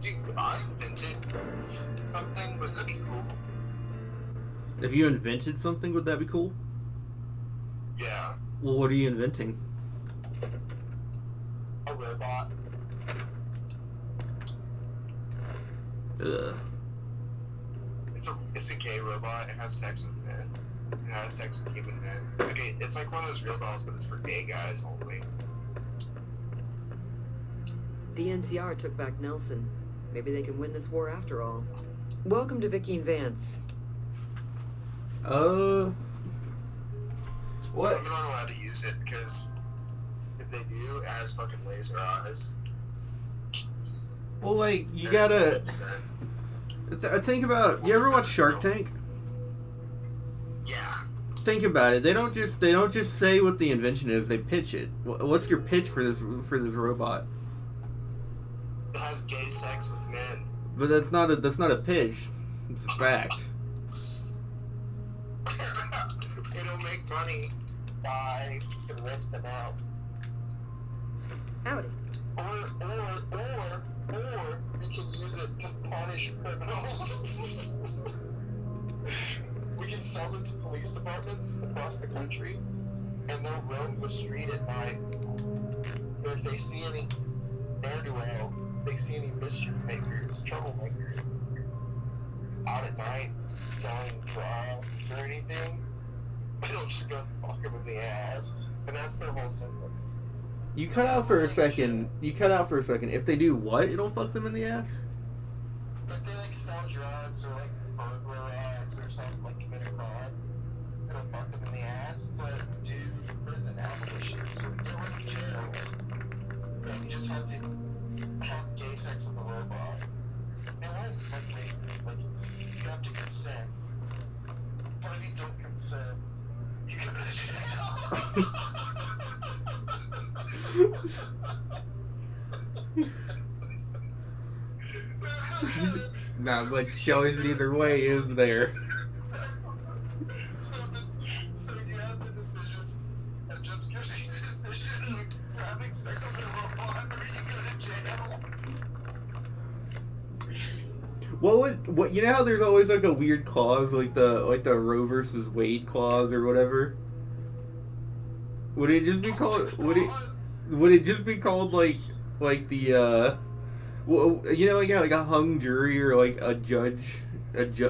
Dude, I invented something, but that'd be cool. If you invented something, would that be cool? Yeah, Well, what are you inventing? a robot. Ugh. It's a gay robot. It has sex with men. It has sex with human men. It's like one of those real dolls, but it's for gay guys only. The NCR took back Nelson. Maybe they can win this war after all. Welcome to Vicky and Vance. What? I'm not allowed to use it because if they do, it has fucking laser eyes. Well, like, you gotta think about. You ever watch Shark Tank? Yeah. Think about it. They don't just say what the invention is. They pitch it. What's your pitch for this robot? It has gay sex with men. But that's not a pitch. It's a fact. It'll make money by to rent them out. Howdy. Or we can use it to punish criminals. We can sell them to police departments across the country, and they'll roam the street at night. But if they see any ne'er-do-well, they see any mischief makers, troublemakers, out at night selling drugs or anything, they don't just go fuck them in the ass. And that's their whole sentence. You cut out for a second. If they do what? It'll fuck them in the ass? If they like sell drugs or like burglarize or something, like commit a crime, it'll fuck them in the ass. But do prison abolitions, get rid of jails, and you just have to have gay sex with a robot. It won't like you have to consent. But if you don't consent, you go to jail. Not much choice either way, is there? So you have the decision, and Judge gives you the decision of having sex with a robot, or you go to jail. What you know how there's always like a weird clause, like the Roe versus Wade clause or whatever? Would it just be called like the well, you know, like a hung jury or like a judge,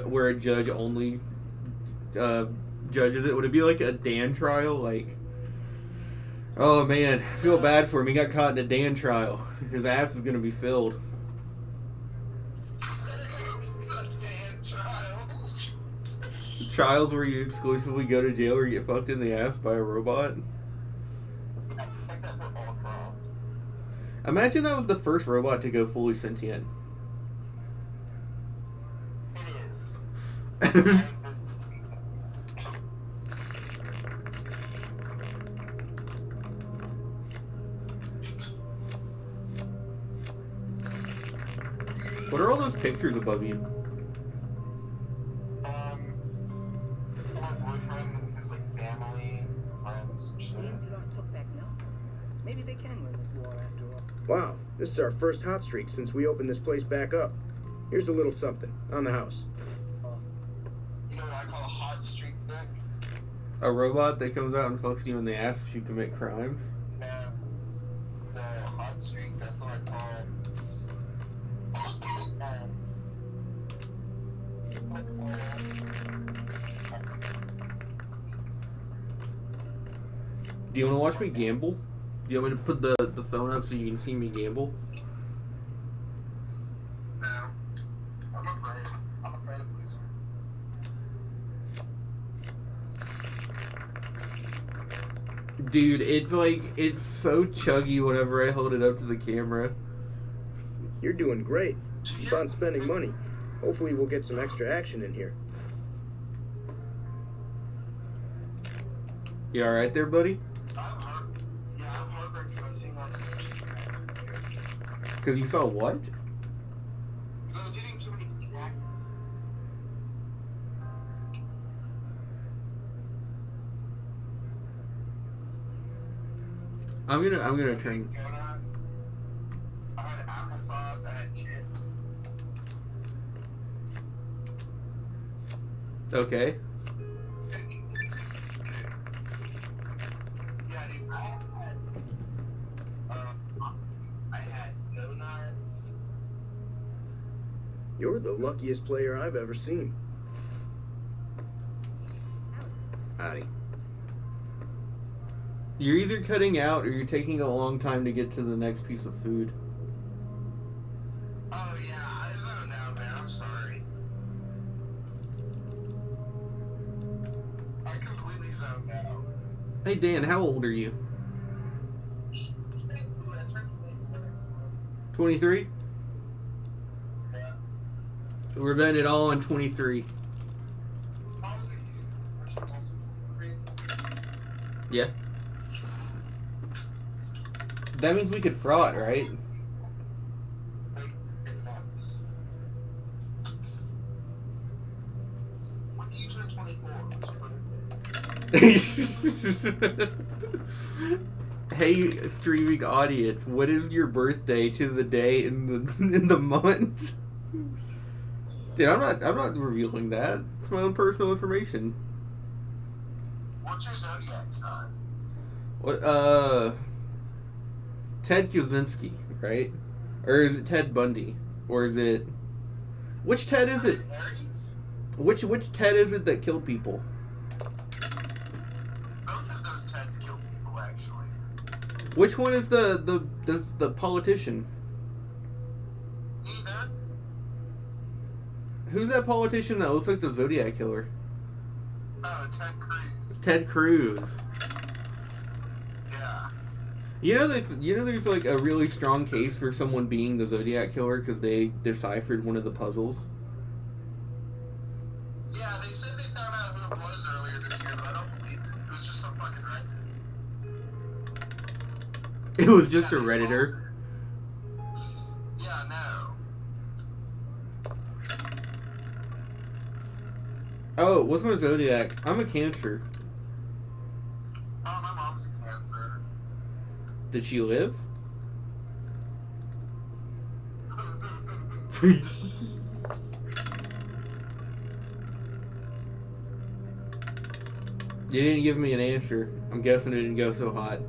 where a judge only judges it? Would it be like a Dan trial? Like, oh man, I feel bad for him. He got caught in a Dan trial. His ass is gonna be filled. Trials where you exclusively go to jail or get fucked in the ass by a robot. Imagine that was the first robot to go fully sentient. It is. What are all those pictures above you? My boyfriend and his like family, friends, and shit. The NCR took back Nelson. Maybe they can win this war after all. Wow, this is our first hot streak since we opened this place back up. Here's a little something on the house. You know what I call a hot streak, Nick? A robot that comes out and fucks you in the ass if you commit crimes? No, hot streak, that's what I call it. Do you want to watch me gamble? Do you want me to put the phone up so you can see me gamble? No. I'm afraid of losing. Dude, it's so chuggy whenever I hold it up to the camera. You're doing great. Keep on spending money. Hopefully we'll get some extra action in here. You alright there, buddy? I'm heartbroken because I've seen like Because you saw what? because I was eating too many snacks. I'm gonna turn. had chips. Okay. Yeah, dude, I had donuts. You're the luckiest player I've ever seen. Howdy. You're either cutting out or you're taking a long time to get to the next piece of food. Oh yeah, I zoned out, man. I'm sorry. I completely zoned out. Hey Dan, how old are you? 23? Yeah. We're betting it all on 23. How old are you? Are you also 23? Yeah. That means we could fraud, right? Like, in months. When do you turn 24? What's your birthday? Hey, streaming audience, what is your birthday to the day in the month? Dude, I'm not revealing that. It's my own personal information. What's your zodiac sign? What? Ted Kaczynski, right? Or is it Ted Bundy? Or is it? Which Ted is it? Aries? Which Ted is it that killed people? Both of those Teds kill people, actually. Which one is the politician? Neither. Who's that politician that looks like the Zodiac killer? Oh, Ted Cruz. Ted Cruz. Yeah. You know there's like a really strong case for someone being the Zodiac killer because they deciphered one of the puzzles. Yeah, they said they found out who it was earlier this year, but I don't believe it. It was just some fucking Reddit. It was just Yeah, a they Redditor. solved it. Yeah, no. Oh, what's my Zodiac? I'm a Cancer. Oh, my mom's a Cancer. Did she live? You didn't give me an answer. I'm guessing it didn't go so hot.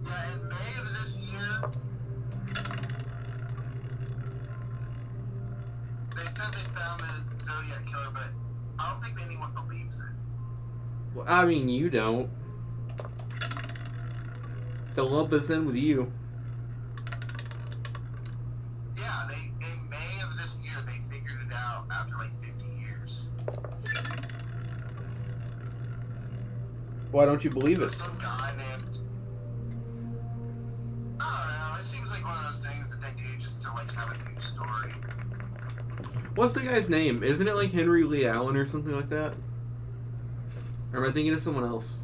Yeah, in May of this year, they said they found the Zodiac killer, but I don't think anyone believes it. Well, I mean, you don't. They'll lump us in with you. Yeah, in May of this year, they figured it out after like 50 years. Why don't you believe it? Some guy named, I don't know, it seems like one of those things that they do just to like have a new story. What's the guy's name? Isn't it like Henry Lee Allen or something like that? Or am I thinking of someone else?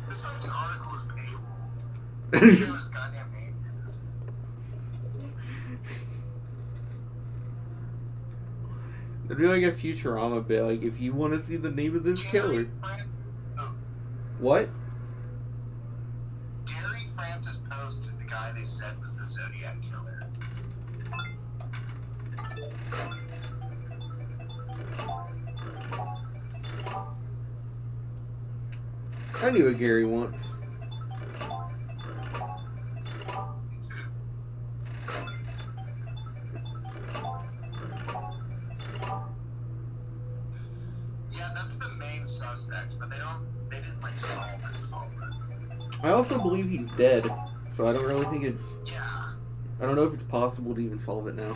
This fucking article is paywalled. I don't know what his goddamn name is. They're doing a Futurama bit. Like, if you want to see the name of this killer. What? Gary Francis Post is the guy they said was the Zodiac killer. I knew a Gary once. Me too. Yeah, that's the main suspect, but they didn't like solve it. I also believe he's dead, so I don't really think it's. Yeah, I don't know if it's possible to even solve it now.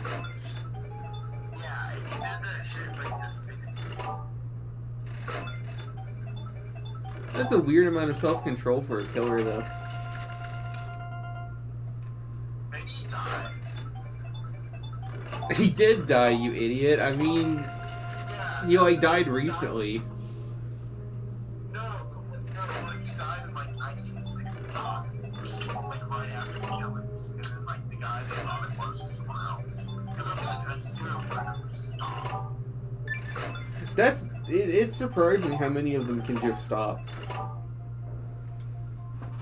yeah, if you did that shit in like the 60s. That's a weird amount of self-control for a killer, though. Maybe he died. He did die, you idiot. I mean, Yeah. he like died recently. No, like he died in like 1965. Like right after the killings. And then like the guy they thought it was someone else. Because I feel like that serial killer doesn't stop. It's surprising how many of them can just stop.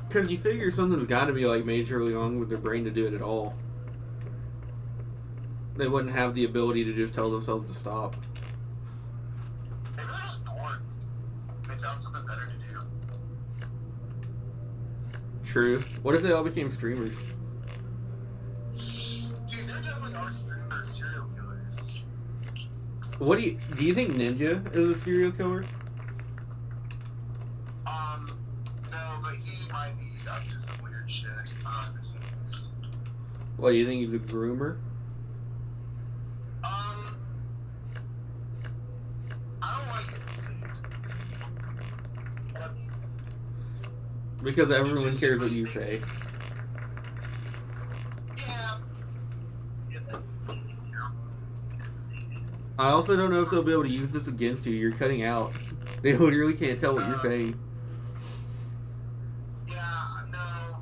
Because you figure something's got to be like majorly wrong with their brain to do it at all. They wouldn't have the ability to just tell themselves to stop. Maybe they're just bored. They found something better to do. True. What if they all became streamers? Dude, there definitely are streamers, serial killers. What do you think Ninja is a serial killer? No, but he might be up to some weird shit. This is. What, do you think he's a groomer? I don't like this. But, Because everyone cares what you say. yeah. I also don't know if they'll be able to use this against you. You're cutting out. They literally can't tell what you're saying. Yeah, no,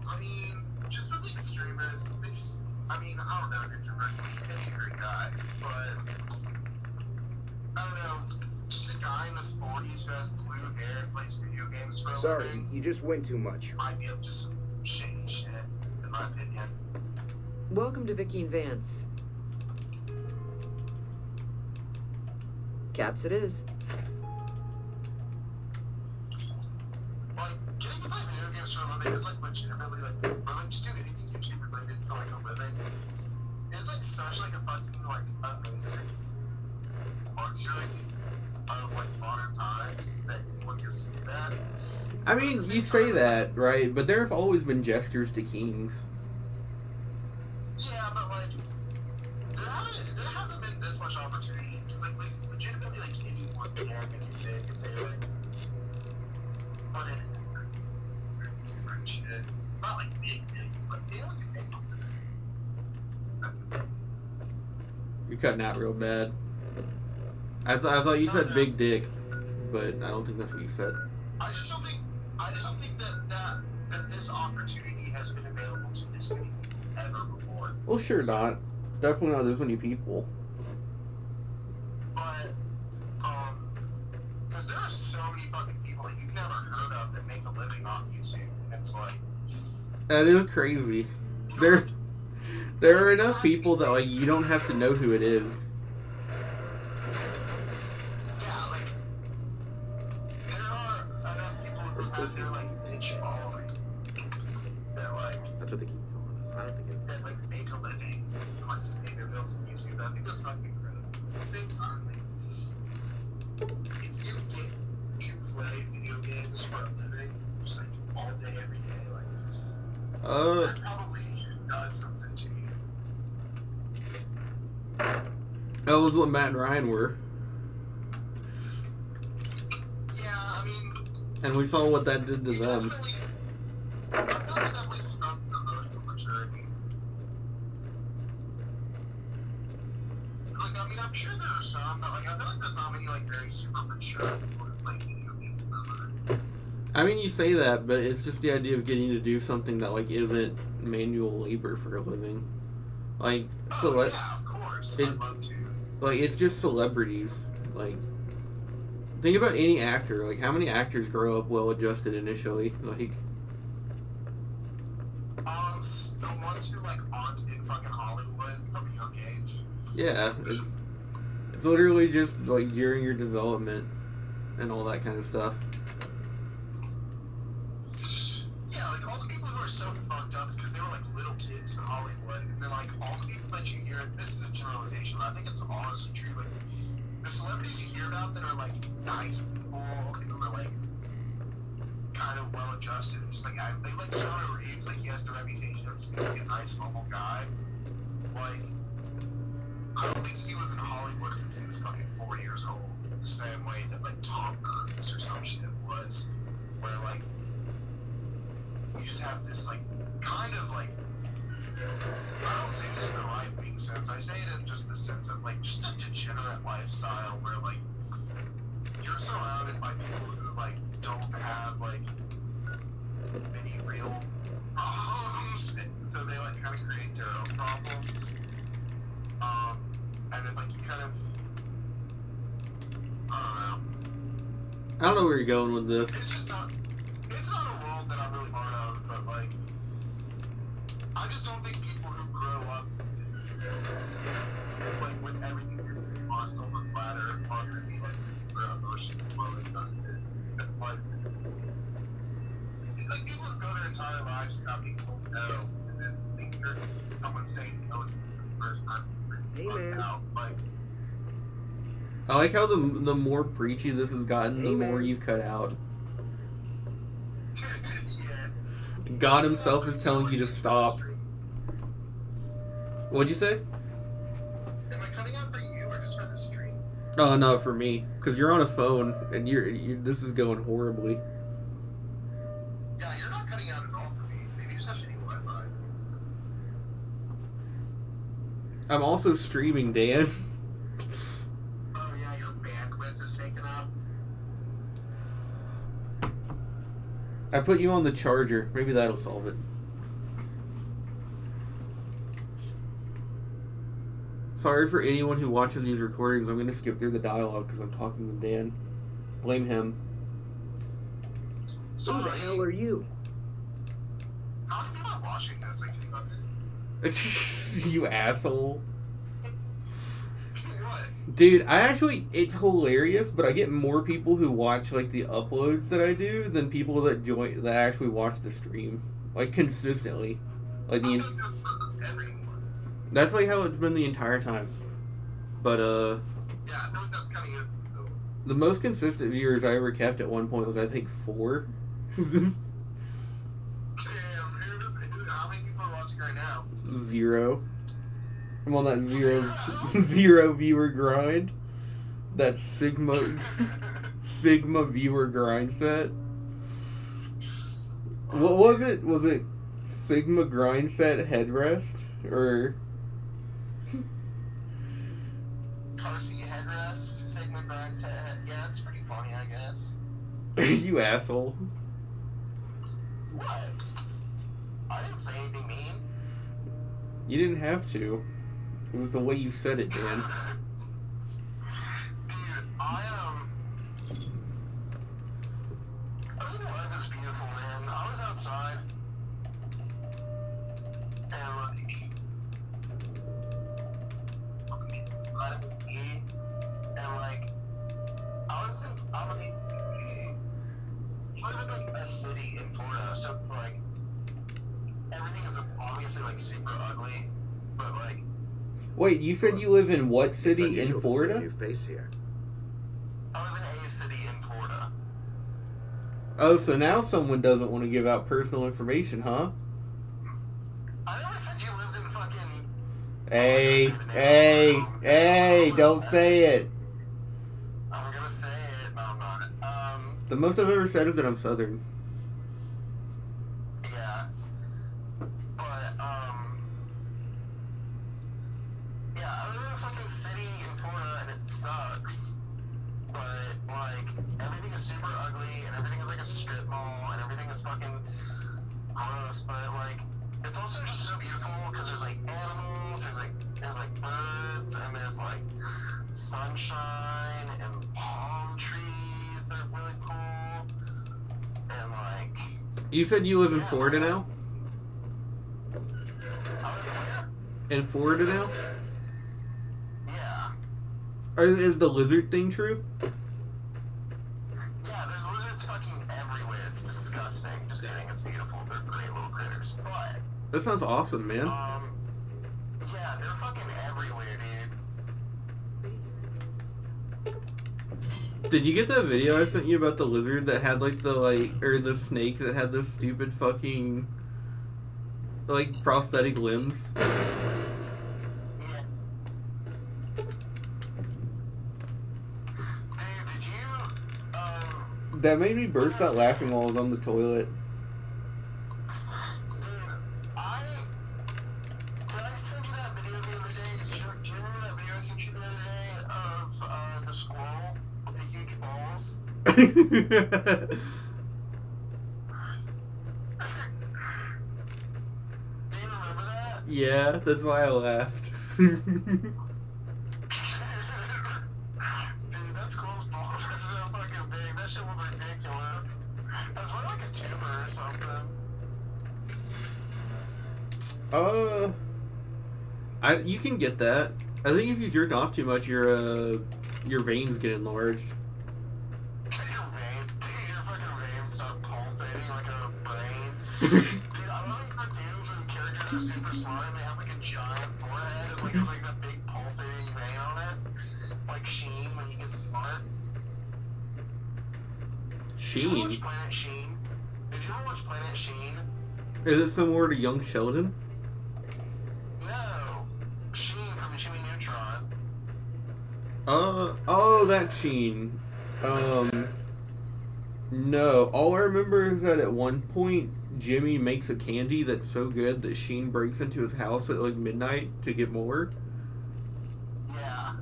I mean, just with like streamers, they just, I mean, I don't know, Ninja Mercy, he's a great guy, but, I don't know, just a guy in his 40s who has blue hair and plays video games for a Sorry, living you just win too much. might be up to some shady shit, in my opinion. Welcome to Vicky and Vance. Caps it is. Like, getting to play video games for a living is like legitimately like, or like just do anything YouTube related for like a living. It's like such like a fucking like amazing luxury of like modern times that anyone gets to do that. I mean, you say that, right? But there have always been gestures to kings. Yeah, but like there hasn't been this much opportunity because like legitimately like anyone can make it big if they like put in shit. Not like big, but anyone can make it. You're cutting out real bad. I thought you said big dick, but I don't think that's what you said. I just don't think that this opportunity has been available to this many people ever before. Well, sure not. Definitely not this many people. But because there are so many fucking people that you've never heard of that make a living off YouTube. And it's like That is crazy. There are enough people that like you don't have to know who it is. yeah, like there are enough people who have their like niche following that like That's what they keep telling us. I don't think it. that like make a living and like just pay their bills on YouTube. I think that's fucking incredible. At the same time, like if you get to play video games for a living, just like all day, every day, like that probably does something to you. That was what Matt and Ryan were, Yeah, I mean, and we saw what that did to you them. definitely stuck the emotional maturity. Like, I mean, I'm sure there are some, but like, I feel like there's not many like very super mature people who play video games ever. I mean, you say that, but it's just the idea of getting to do something that like isn't manual labor for a living. Like, Oh, yeah, of course. I'd love to. like it's just celebrities. Like, think about any actor. Like, how many actors grow up well adjusted initially? Like, The ones who like aren't in fucking Hollywood from a young age. yeah, it's literally just like during your development and all that kind of stuff. Yeah, like all the people who are so fucked up is because they were like little kids in Hollywood, and then like all the people that you hear, this is a generalization, I think it's honestly true, like the celebrities you hear about that are like nice people who are like kind of well adjusted and just like they like Keanu Reeves, like he has the reputation of just being a nice normal guy. Like I don't think he was in Hollywood since he was fucking 4 years old. The same way that like Tom Cruise or some shit was, where like you just have this like kind of like I don't say this in the right wing sense. I say it in just the sense of like just a degenerate lifestyle where like you're surrounded by people who like don't have like any real problems, and so they like kind of create their own problems. And then like you kind of I I don't know where you're going with don't know. this. It's not a world that I'm really part of, but like I just don't think people who grow up go their entire lives not being told no, and then they hear someone saying no for the first time. Hey, man. Out. Like, I like how the more preachy this has gotten, the Hey, more man. you've cut out. yeah. God himself is telling you to stop. What'd you say? Am I cutting out for you or just for the stream? Oh no, for me, because you're on a phone and this is going horribly. Yeah, you're not cutting out at all for me. Maybe you just have shitty Wi-Fi. I'm also streaming, Dan. Oh yeah, your bandwidth is taken up. I put you on the charger. Maybe that'll solve it. Sorry for anyone who watches these recordings. I'm going to skip through the dialogue because I'm talking with Dan. Blame him. Who the hell are you? How are you not watching this? Like, You asshole. what? Dude, it's hilarious, but I get more people who watch, like, the uploads that I do than people that actually watch the stream. Like, consistently. Like, that's, like, how it's been the entire time. But, Yeah, no, that's kind of it. Though. the most consistent viewers I ever kept at one point was, I think, 4. Damn, dude, how many people are watching right now? 0. I'm on that zero viewer grind. That Sigma viewer grind set. What was it? Was it Sigma grind set headrest? Or Car seat headrest, Sigma grind set. Yeah, it's pretty funny, I guess. you asshole. What? I didn't say anything mean. You didn't have to. It was the way you said it, Dan. Dude, I think life is beautiful, man. I was outside, and like, I would eat, and like, I live in like a city in Florida, so like, everything is obviously like super ugly, but like. Wait, you said you live in what It's city in unusual to see a Florida? new face here. I live in a city in Florida. Oh, so now someone doesn't want to give out personal information, huh? I never said you lived in fucking. Hey, don't say it. I'm gonna say it. No, I'm not. The most I've ever said is that I'm Southern. Yeah. But, yeah, I live in a fucking city in Florida and it sucks. But, like, everything is super ugly and everything is like a strip mall and everything is fucking gross. But, like, it's also just so beautiful because there's like animals, there's like birds, and there's like sunshine and palm trees that are really cool. And, like, You said you live in Florida now? I live where? In Florida now? Yeah. Is the lizard thing true? Yeah, there's lizards fucking everywhere. It's disgusting. Just kidding, it's beautiful. They're great little critters. But, That sounds awesome, man. yeah, they're fucking everywhere, dude. Did you get that video I sent you about the lizard that had the snake that had this stupid fucking prosthetic limbs? Yeah. Dude, did you, That made me burst out laughing while I was on the toilet. dude, did I send you that video the other day? Do you remember that video I sent you the other day of, the squirrel with the huge balls? Do you remember that? Yeah, that's why I laughed. Dude, that squirrel's balls are so fucking big. That shit was ridiculous. That's probably like a tumor or something. You can get that. I think if you jerk off too much, your veins get enlarged. Your veins, dude, your fucking veins start pulsating like a brain. Dude, I love in cartoons when characters are super smart and they have like a giant forehead and like there's like that big pulsating vein on it. Like Sheen when he gets smart. Did you ever Sheen? watch Planet Sheen? Did you ever watch Planet Sheen? Is it similar to Young Sheldon? No. Sheen from Jimmy Neutron. Oh, that Sheen. No. All I remember is that at one point, Jimmy makes a candy that's so good that Sheen breaks into his house at like midnight to get more. Yeah.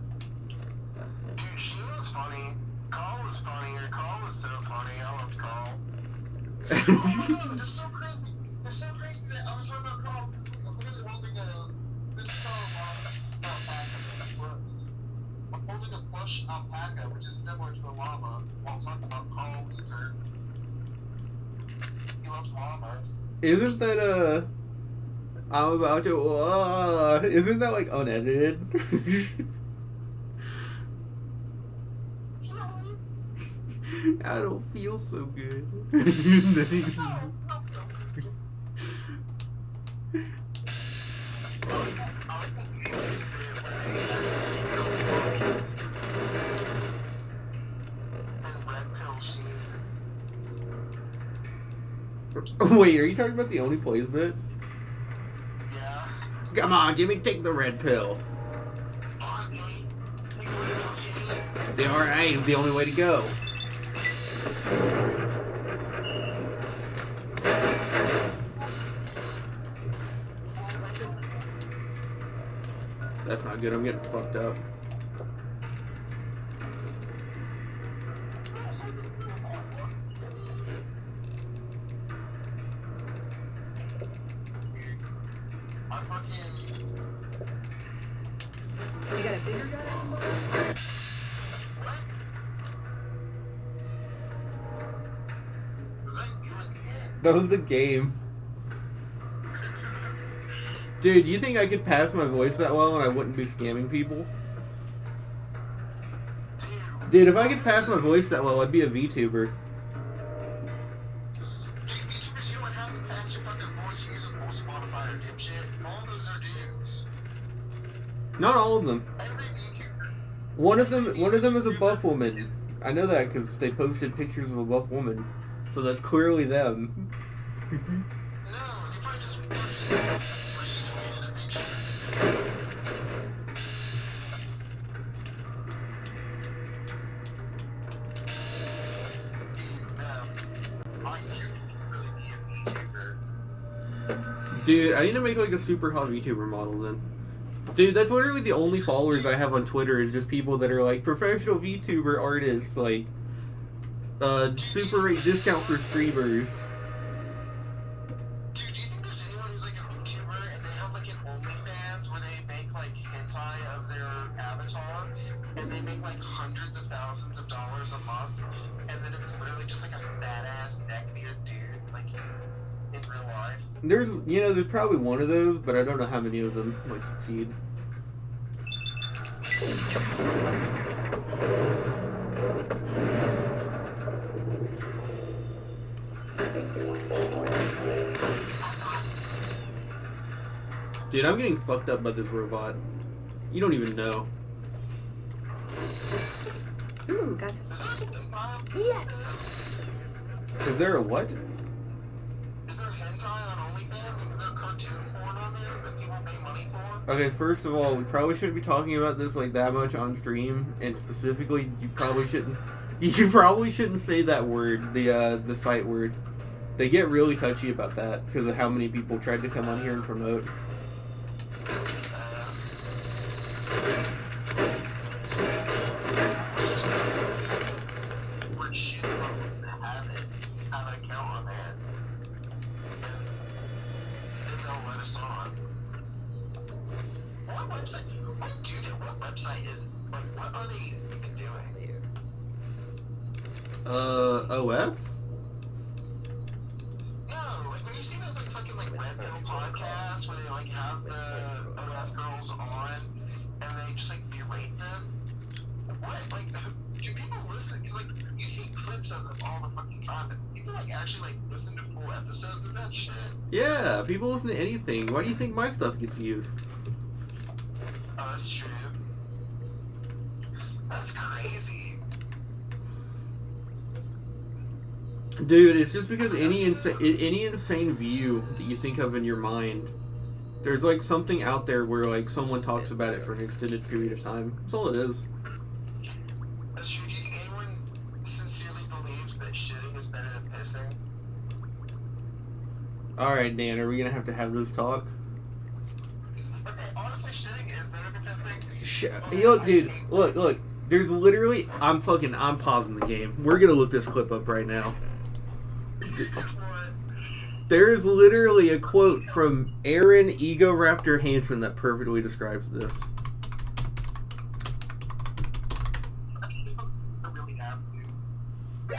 Dude, Sheen was funny. Carl was funnier. Carl was so funny. I loved Carl. Oh my god, it's so crazy. It's so crazy that I was talking about Carl because I'm literally holding a. This is how alpaca. It's gross. I'm holding a plush alpaca, which is similar to a llama, while talking about Carl Weezer. He loved llamas. Isn't that I'm about to isn't that like unedited? I don't feel so good. And then he just- Wait, are you talking about the Only Plays bit? Yeah. Come on, Jimmy, take the red pill. The RA is the only way to go. That's not good, I'm getting fucked up. You got a bigger gun anymore? That was the game. Dude, you think I could pass my voice that well and I wouldn't be scamming people? Dude, if I could pass my voice that well, I'd be a VTuber. Not all of them. One of them is a buff woman. I know that because they posted pictures of a buff woman. So that's clearly them. Dude, I need to make like a super hot VTuber model then. Dude, that's literally the only followers I have on Twitter is just people that are like professional VTuber artists, like super rate discount for streamers. Dude, do you think there's anyone who's like a VTuber and they have like an OnlyFans where they make like hentai of their avatar and they make like hundreds of thousands of dollars a month and then it's literally just like a badass neckbeard dude like in real life? There's probably one of those, but I don't know how many of them like succeed. Dude, I'm getting fucked up by this robot. You don't even know. Ooh, got some. Yeah. Is there a what? Is there hentai on OnlyFans? Is there cartoon porn on there that people pay money for? Okay, first of all, we probably shouldn't be talking about this like that much on stream, and specifically, you probably shouldn't say that word, the site word. They get really touchy about that because of how many people tried to come on here and promote. OF? No, like when you see those like fucking like Red Pill podcasts where they like have the OF girls on and they just like berate them. What? Like, do people listen? Because like you see clips of them all the fucking time, but people like actually like listen to full episodes of that shit. Yeah, people listen to anything. Why do you think my stuff gets views? Oh, that's true. That's crazy. Dude, it's just because any insane view that you think of in your mind, there's like something out there where like someone talks about it for an extended period of time. That's all it is. That's true. Do you think anyone sincerely believes that shitting is better than pissing? Alright, Dan, are we gonna have this talk? Okay, honestly, shitting is better than pissing. Look, dude, look. There's literally, I'm pausing the game. We're gonna look this clip up right now. There is literally a quote from Aaron Ego Raptor Hansen that perfectly describes this. I really have to.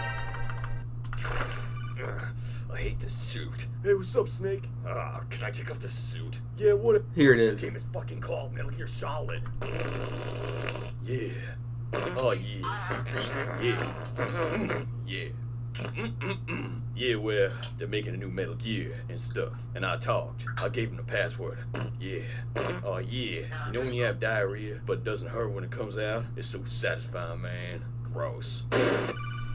I hate this suit. Hey, what's up, Snake? Can I take off this suit? Yeah, what? Here it is. Game is fucking called Metal Gear Solid. Yeah. Oh, yeah. Yeah. Yeah. Yeah, well, they're making a new Metal Gear and stuff. And I talked. I gave them the password. Yeah. Oh, yeah. You know when you have diarrhea, but it doesn't hurt when it comes out? It's so satisfying, man. Gross.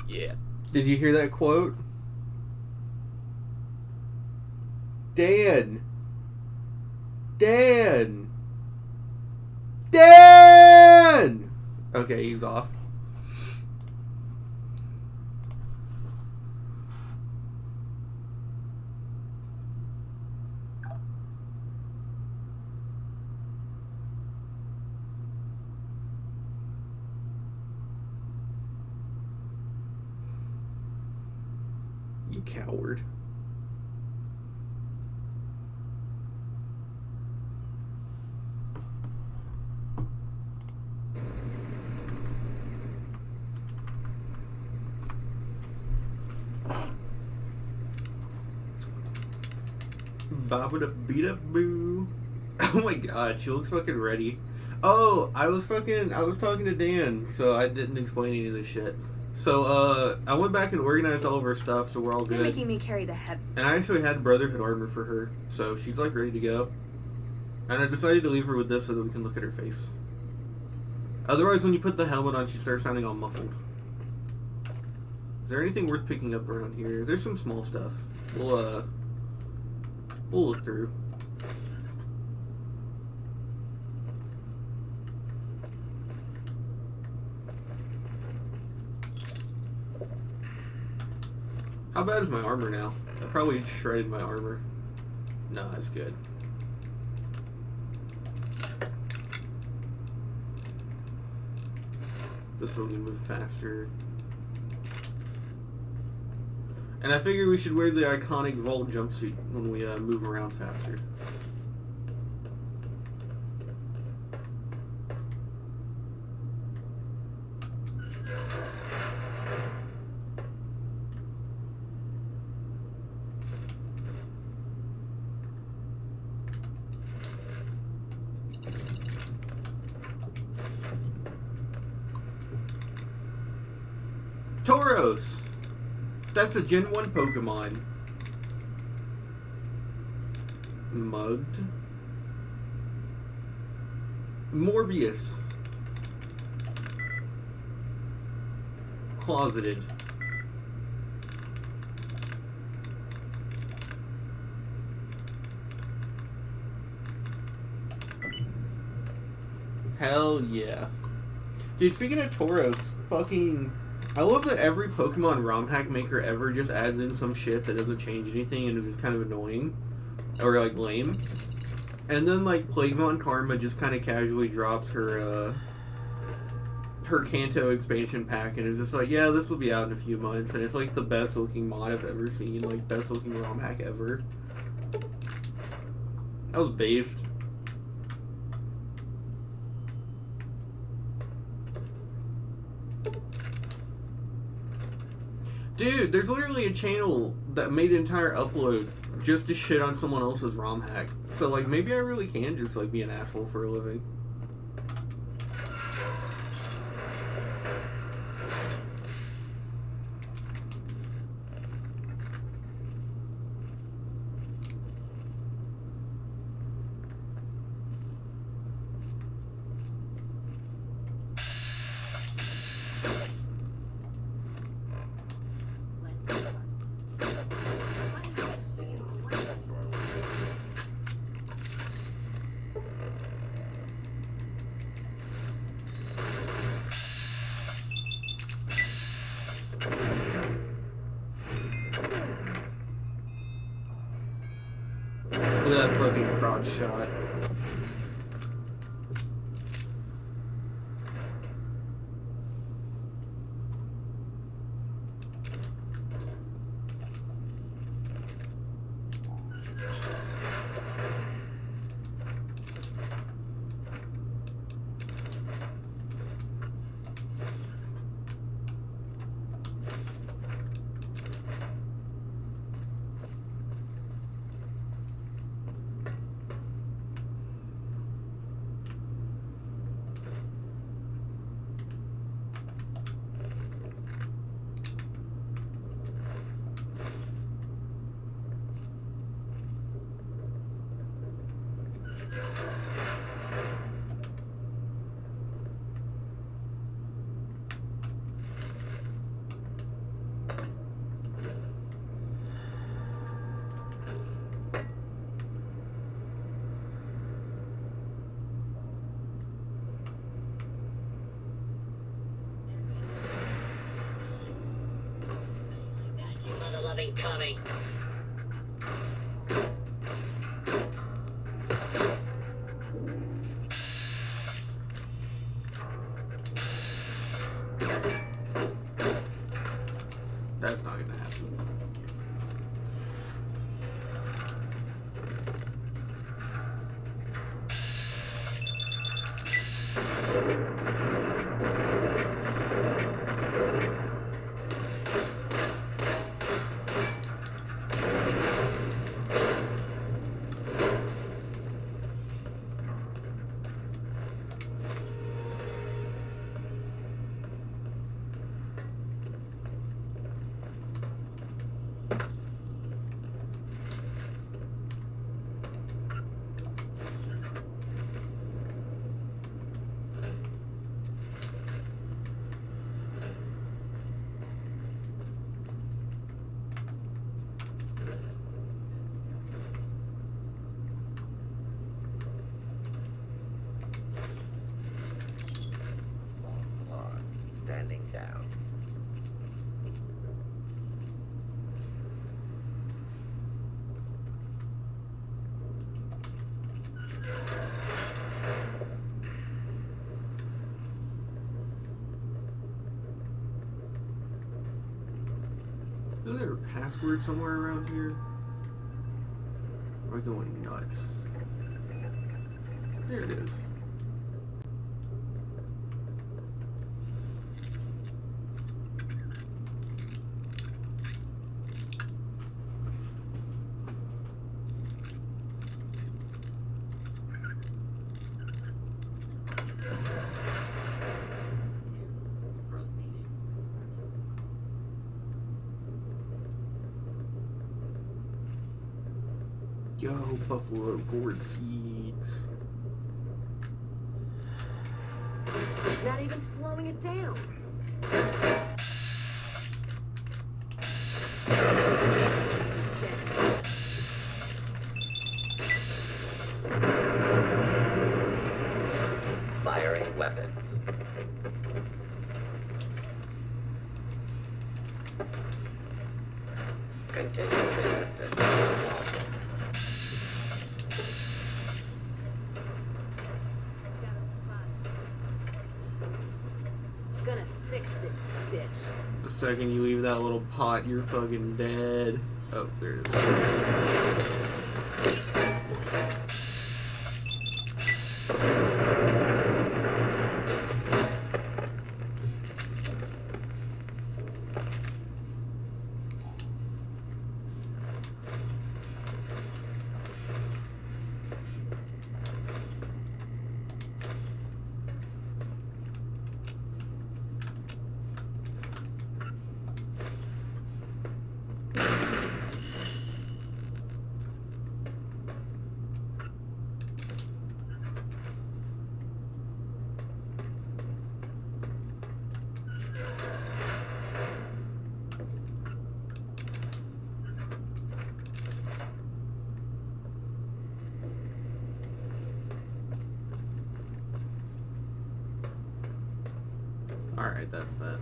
Yeah. Did you hear that quote? Dan! Okay, he's off. You coward. Babada beat up boo. Oh my god, she looks fucking ready. Oh, I was talking to Dan, so I didn't explain any of this shit. So, I went back and organized all of her stuff, so we're all You're good. making me carry the heavy. And I actually had Brotherhood armor for her, so she's like ready to go. And I decided to leave her with this so that we can look at her face. Otherwise, when you put the helmet on, she starts sounding all muffled. Is there anything worth picking up around here? There's some small stuff. We'll look through. How bad is my armor now? I probably shredded my armor. No, that's good. This one can move faster. And I figured we should wear the iconic Vault jumpsuit when we move around faster. Tauros! That's a Gen 1 Pokemon. Mugged. Morbius. Closeted. Hell yeah. Dude, speaking of Tauros, fucking... I love that every Pokemon ROM hack maker ever just adds in some shit that doesn't change anything and is just kind of annoying. Or, like, lame. And then, like, Plaguemon Karma just kind of casually drops her, her Kanto expansion pack and is just like, yeah, this will be out in a few months. And it's, like, the best looking mod I've ever seen. Like, best looking ROM hack ever. That was based. Dude, there's literally a channel that made an entire upload just to shit on someone else's ROM hack. So, like, maybe I really can just, like, be an asshole for a living. Look at that fucking crotch shot. Mother-loving coming. That's not gonna happen. Standing down. Is there a password somewhere around here? Am I going nuts? There it is. Yo, buffalo gourd seeds. Not even slowing it down. Firing weapons. Continue resistance. Gonna six this bitch. The second you leave that little pot, you're fucking dead. Oh, there it is. Alright, that's that.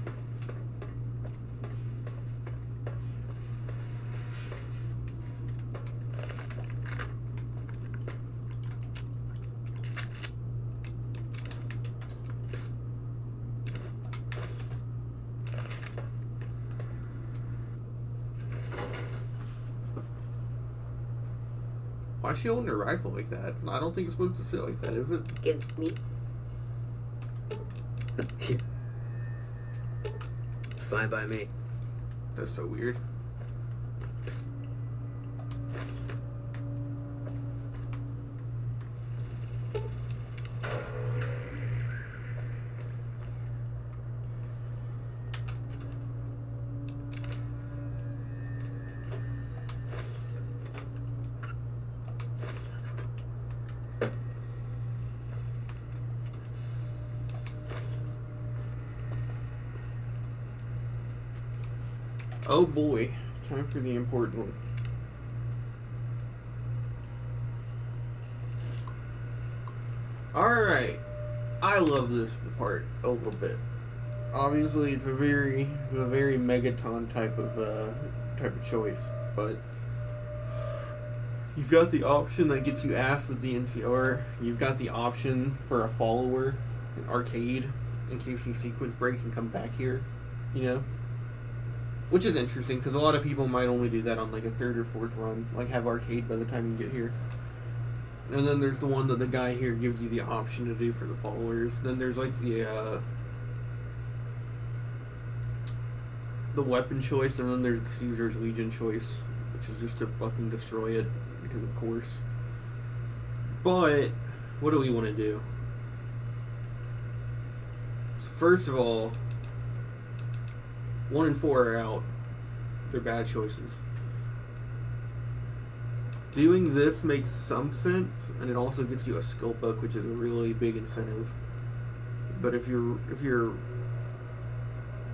Why is she holding her rifle like that? I don't think it's supposed to sit like that, is it? Gives me. Fine by me. That's so weird. Oh boy, time for the important one. Alright, I love this part a little bit. Obviously, it's a very Megaton type of choice, but you've got the option that gets you ass with the NCR. You've got the option for a follower, an arcade, in case you sequence break and come back here, you know? Which is interesting, because a lot of people might only do that on like a third or fourth run, like have arcade by the time you get here. And then there's the one that the guy here gives you the option to do for the followers. Then there's like the weapon choice, and then there's the Caesar's Legion choice, which is just to fucking destroy it, because of course. But, what do we want to do? First of all, 1 and 4 are out. They're bad choices. Doing this makes some sense, and it also gets you a skill book, which is a really big incentive. But if you're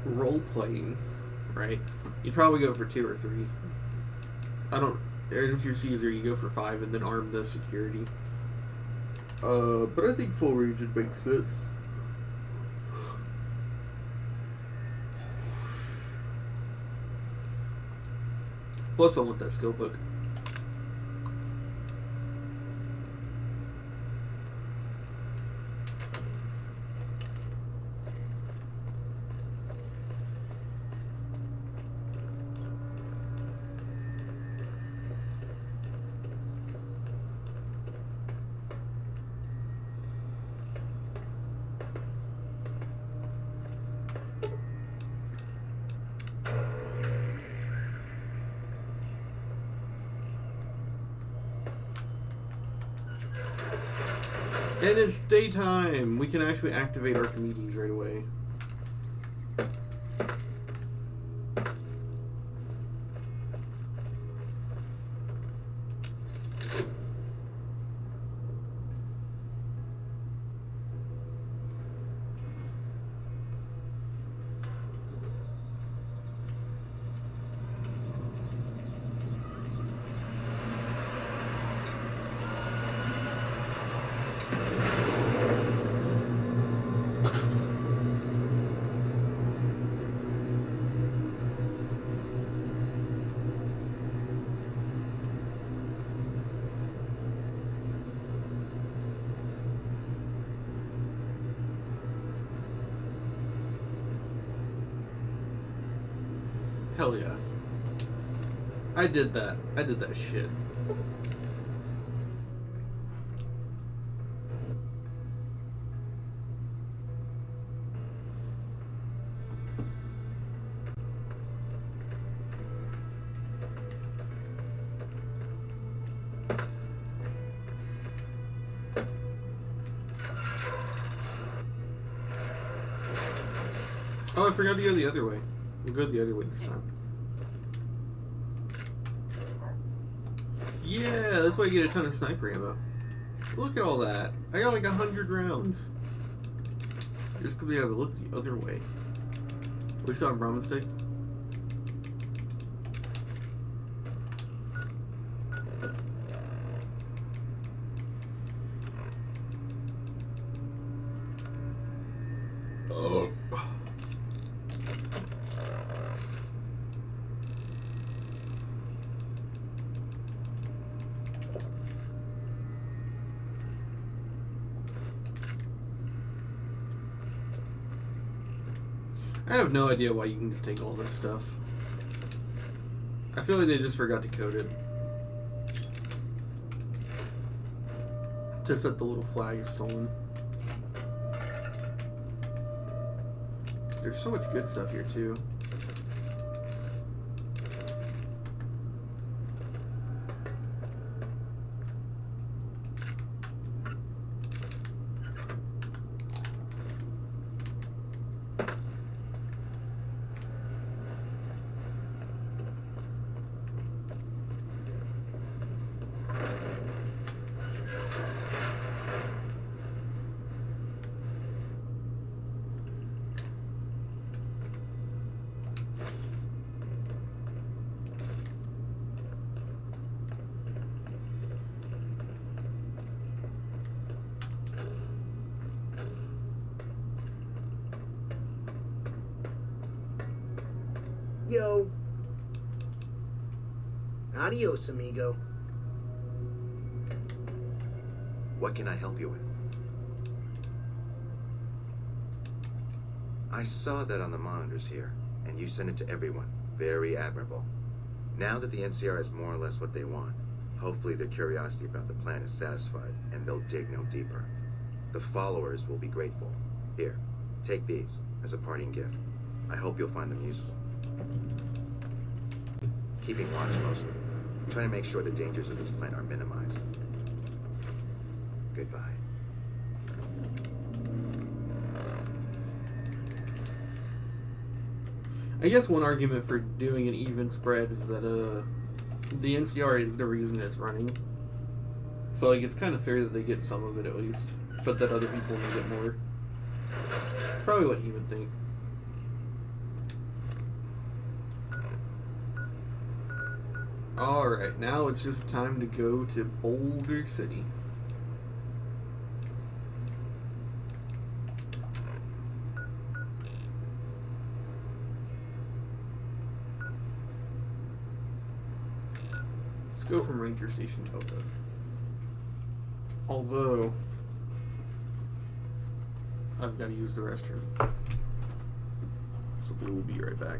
role playing, right, you'd probably go for 2 or 3. And if you're Caesar, you go for 5 and then arm the security. But I think full region makes sense. Plus, I want that skill book. And it's daytime! We can actually activate Archimedes right away. Hell yeah. I did that. I did that shit. Oh, I forgot to go the other way. We'll go the other way this time. Yeah, that's why you get a ton of sniper ammo. Look at all that. I got like 100 rounds. Just because we have to look the other way. Are we still on Brahmin Steak? I have no idea why you can just take all this stuff. I feel like they just forgot to code it. Just that the little flag is stolen. There's so much good stuff here too. Yo. Adios, amigo. What can I help you with? I saw that on the monitors here, and you sent it to everyone. Very admirable. Now that the NCR is more or less what they want, hopefully their curiosity about the plan is satisfied, and they'll dig no deeper. The followers will be grateful. Here, take these as a parting gift. I hope you'll find them useful. Keeping watch mostly. Trying to make sure the dangers of this plan are minimized. Goodbye. I guess one argument for doing an even spread is that the NCR is the reason it's running. So like it's kind of fair that they get some of it at least, but that other people need it more. It's probably what he would think. Alright, now it's just time to go to Boulder City. Let's go from Ranger Station Delta. Although, I've got to use the restroom. So we will be right back.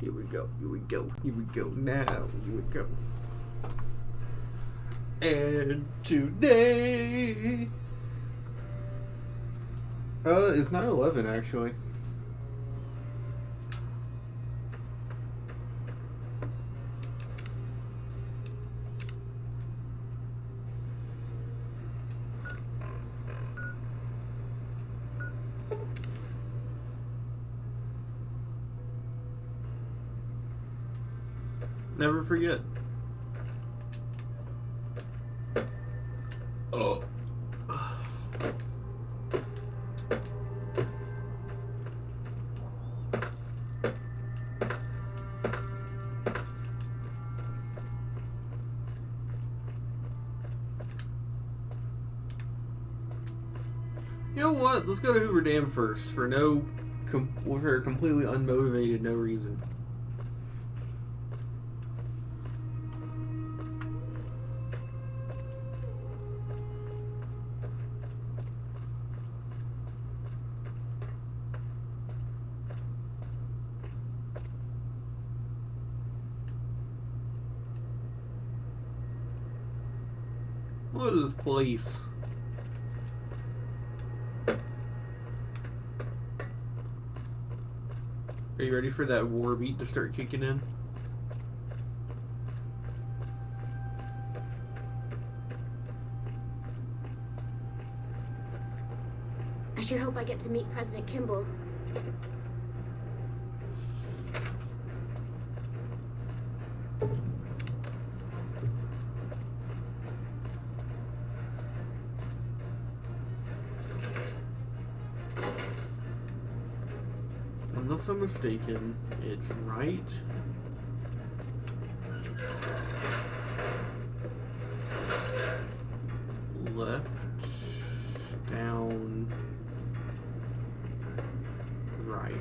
Here we go. Here we go. Here we go. Now. Here we go. And today, it's 9/11 actually. Never forget. Oh. You know what? Let's go to Hoover Dam first for for a completely unmotivated no reason. What is this place? Are you ready for that war beat to start kicking in? I sure hope I get to meet President Kimball. Unless I'm mistaken, it's right. Left. Down. Right.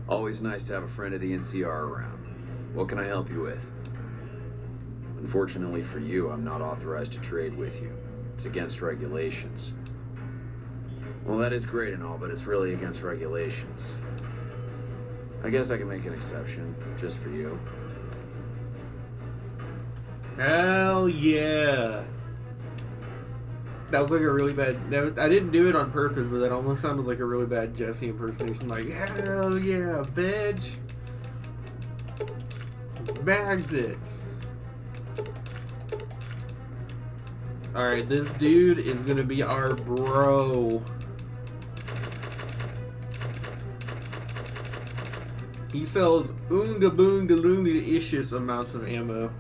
Always nice to have a friend of the NCR around. What can I help you with? Unfortunately for you, I'm not authorized to trade with you. It's against regulations. Well, that is great and all, but it's really against regulations. I guess I can make an exception, just for you. Hell yeah. That was like a really bad... I didn't do it on purpose, but that almost sounded like a really bad Jesse impersonation. Like, hell yeah, bitch. Bagged it. Alright, this dude is gonna be our bro. He sells oonga boonga loonga ishus amounts of ammo.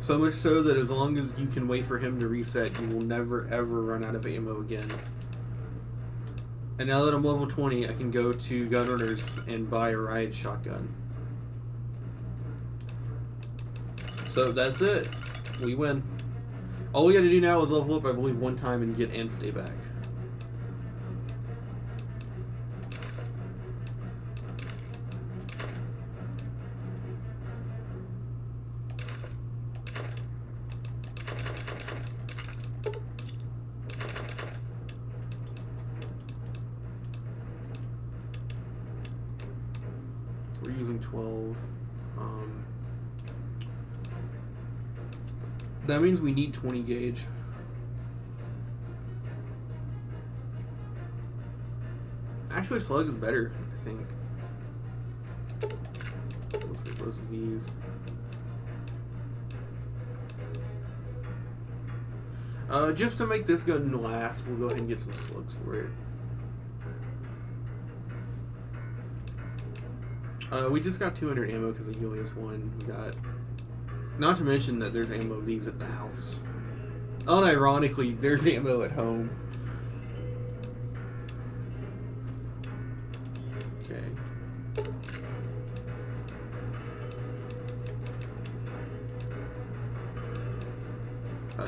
So much so that as long as you can wait for him to reset, you will never ever run out of ammo again. And now that I'm level 20, I can go to Gun Owners and buy a riot shotgun. So that's it. We win. All we gotta do now is level up, I believe, one time and get and stay back. We're using 12. That means we need 20 gauge. Actually, slug is better, I think. Let's get both of these. Just to make this gun last, we'll go ahead and get some slugs for it. We just got 200 ammo because of Helios 1. We got... Not to mention that there's ammo of these at the house. Unironically, there's ammo at home. Okay.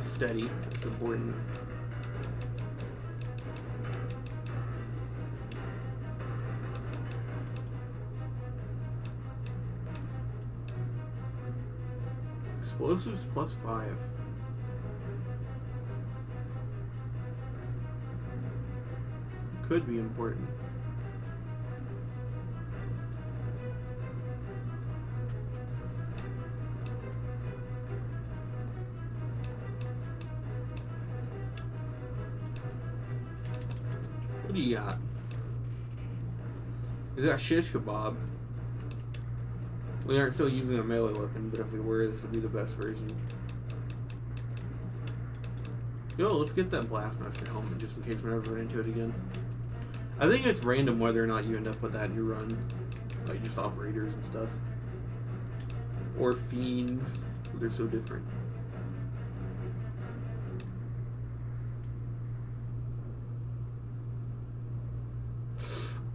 Steady. That's important. Explosives +5. could be important. What do you got? Is that shish kebab? We aren't still using a melee weapon, but if we were, this would be the best version. Yo, let's get that Blastmaster helmet just in case we never run into it again. I think it's random whether or not you end up with that in your run. Like, just off raiders and stuff. Or fiends. They're so different.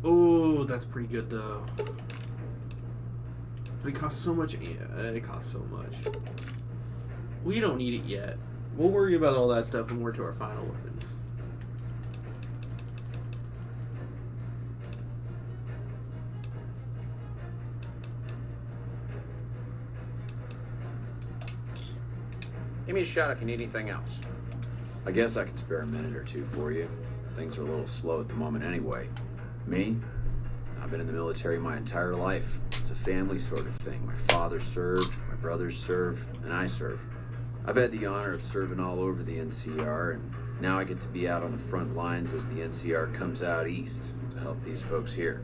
Oh, that's pretty good though. But it costs so much. It costs so much. We don't need it yet. We'll worry about all that stuff when we're to our final weapons. Give me a shot if you need anything else. I guess I could spare a minute or two for you. Things are a little slow at the moment anyway. Me? I've been in the military my entire life. It's a family sort of thing. My father served, my brothers serve, and I serve. I've had the honor of serving all over the NCR, and now I get to be out on the front lines as the NCR comes out east to help these folks here.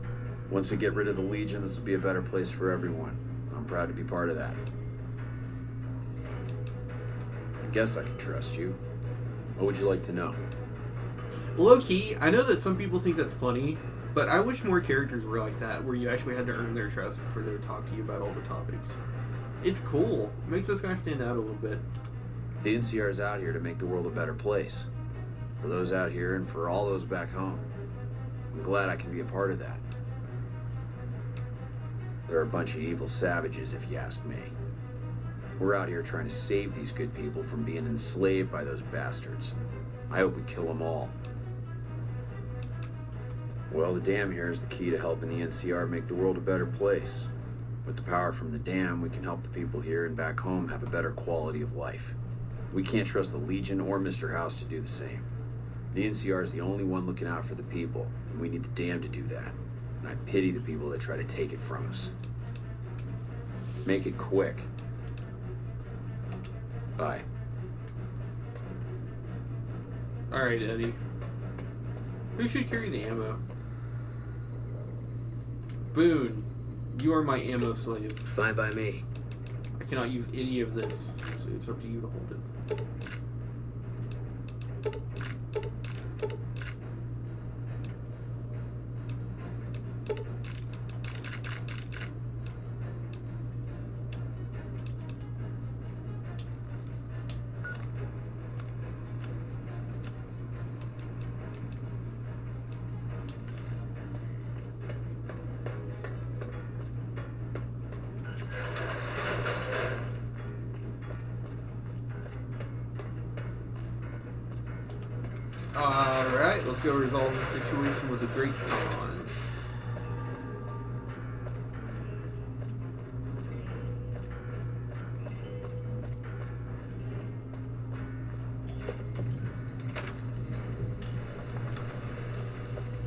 Once we get rid of the Legion, this will be a better place for everyone. I'm proud to be part of that. I guess I can trust you. What would you like to know? Low-key, I know that some people think that's funny, but I wish more characters were like that, where you actually had to earn their trust before they would talk to you about all the topics. It's cool. It makes this guy stand out a little bit. The NCR is out here to make the world a better place. For those out here and for all those back home. I'm glad I can be a part of that. They're a bunch of evil savages, if you ask me. We're out here trying to save these good people from being enslaved by those bastards. I hope we kill them all. Well, the dam here is the key to helping the NCR make the world a better place. With the power from the dam, we can help the people here and back home have a better quality of life. We can't trust the Legion or Mr. House to do the same. The NCR is the only one looking out for the people, and we need the dam to do that. And I pity the people that try to take it from us. Make it quick. Bye. Alright, Eddie. Who should carry the ammo? Boone, you are my ammo slave. Fine by me. I cannot use any of this, so it's up to you to hold it. Alright, let's go resolve the situation with the Great Khan.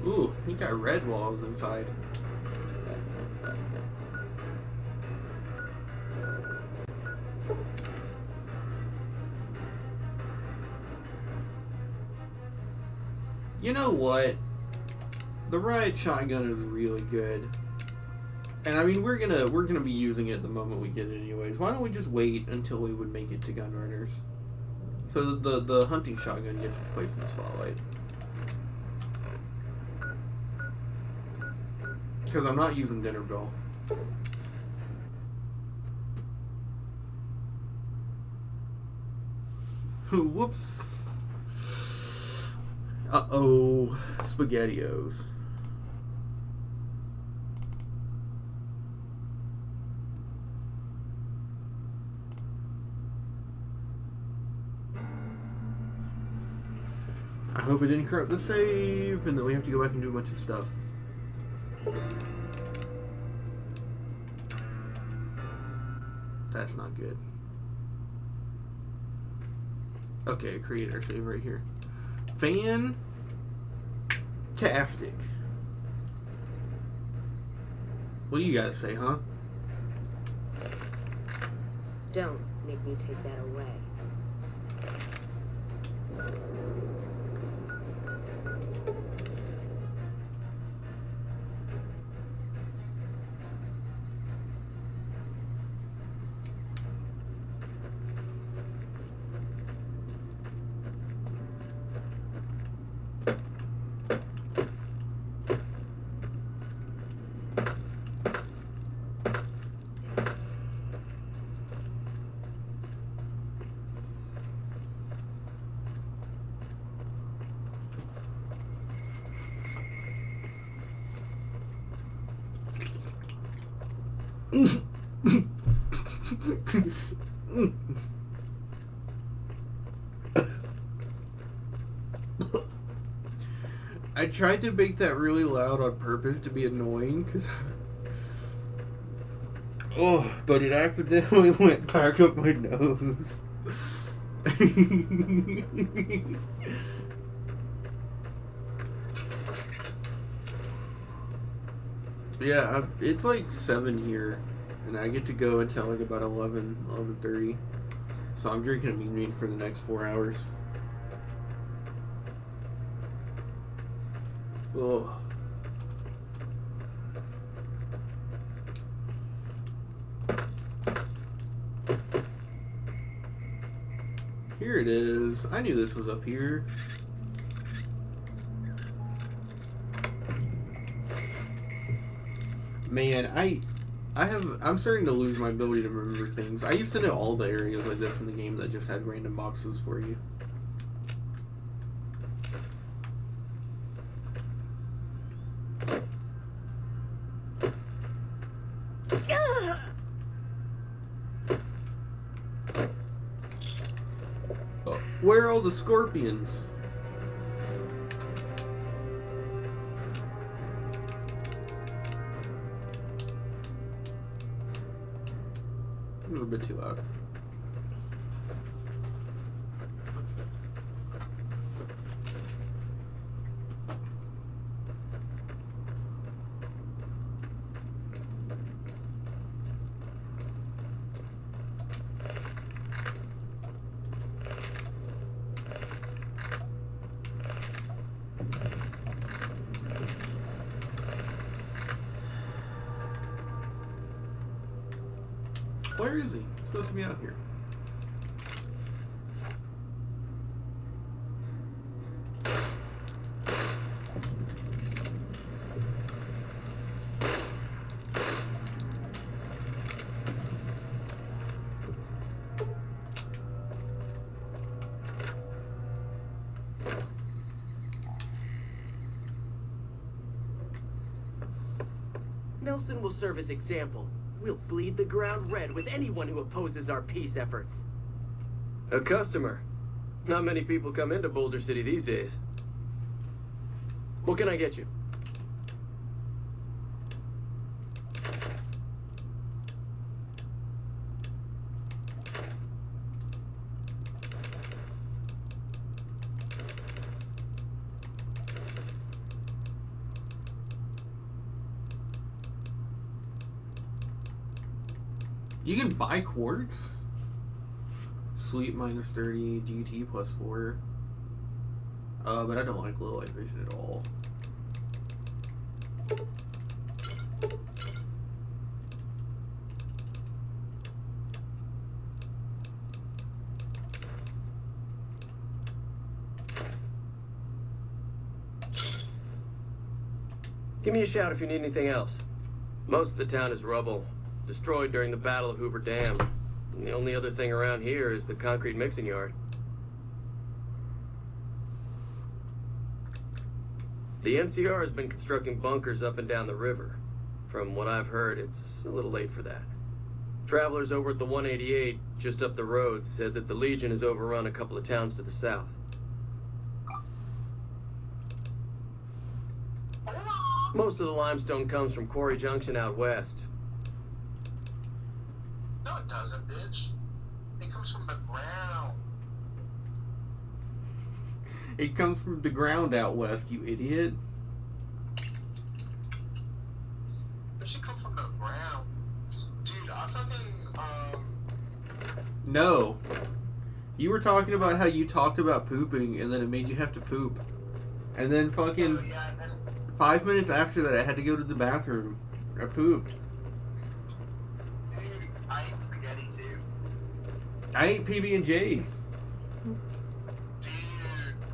Ooh, he got red while I was inside. You know what? The riot shotgun is really good. And I mean we're gonna be using it the moment we get it anyways. Why don't we just wait until we would make it to Gunrunners? So the hunting shotgun gets its place in the spotlight. Because I'm not using Dinner Bell. Whoops. Uh-oh. SpaghettiOs. I hope it didn't corrupt the save, and then we have to go back and do a bunch of stuff. That's not good. Okay, create our save right here. Fantastic. What do you gotta say, huh? Don't make me take that away. I tried to make that really loud on purpose to be annoying, cause but it accidentally went back up my nose. Yeah, it's like 7 here, and I get to go until like about 11:30. So I'm drinking a Mean Bean for the next 4 hours. Oh. Here it is. I knew this was up here. Man, I'm starting to lose my ability to remember things. I used to know all the areas like this in the game that just had random boxes for you. Where are all the scorpions? A little bit too loud. Where is he? He's supposed to be out here. Nelson will serve as example. We'll bleed the ground red with anyone who opposes our peace efforts. A customer. Not many people come into Boulder City these days. What can I get you? You can buy quartz? Sleep minus 30, GT plus 4. But I don't like low light vision at all. Give me a shout if you need anything else. Most of the town is rubble, destroyed during the Battle of Hoover Dam. And the only other thing around here is the concrete mixing yard. The NCR has been constructing bunkers up and down the river. From what I've heard, it's a little late for that. Travelers over at the 188, just up the road, said that the Legion has overrun a couple of towns to the south. Most of the limestone comes from Quarry Junction out west. No, it doesn't, bitch. It comes from the ground. It comes from the ground out west, you idiot. No. You were talking about how you talked about pooping and then it made you have to poop. And then fucking So, yeah, and 5 minutes after that I had to go to the bathroom. I pooped. dude, I ate spaghetti too. I ate PB&J's. Dude,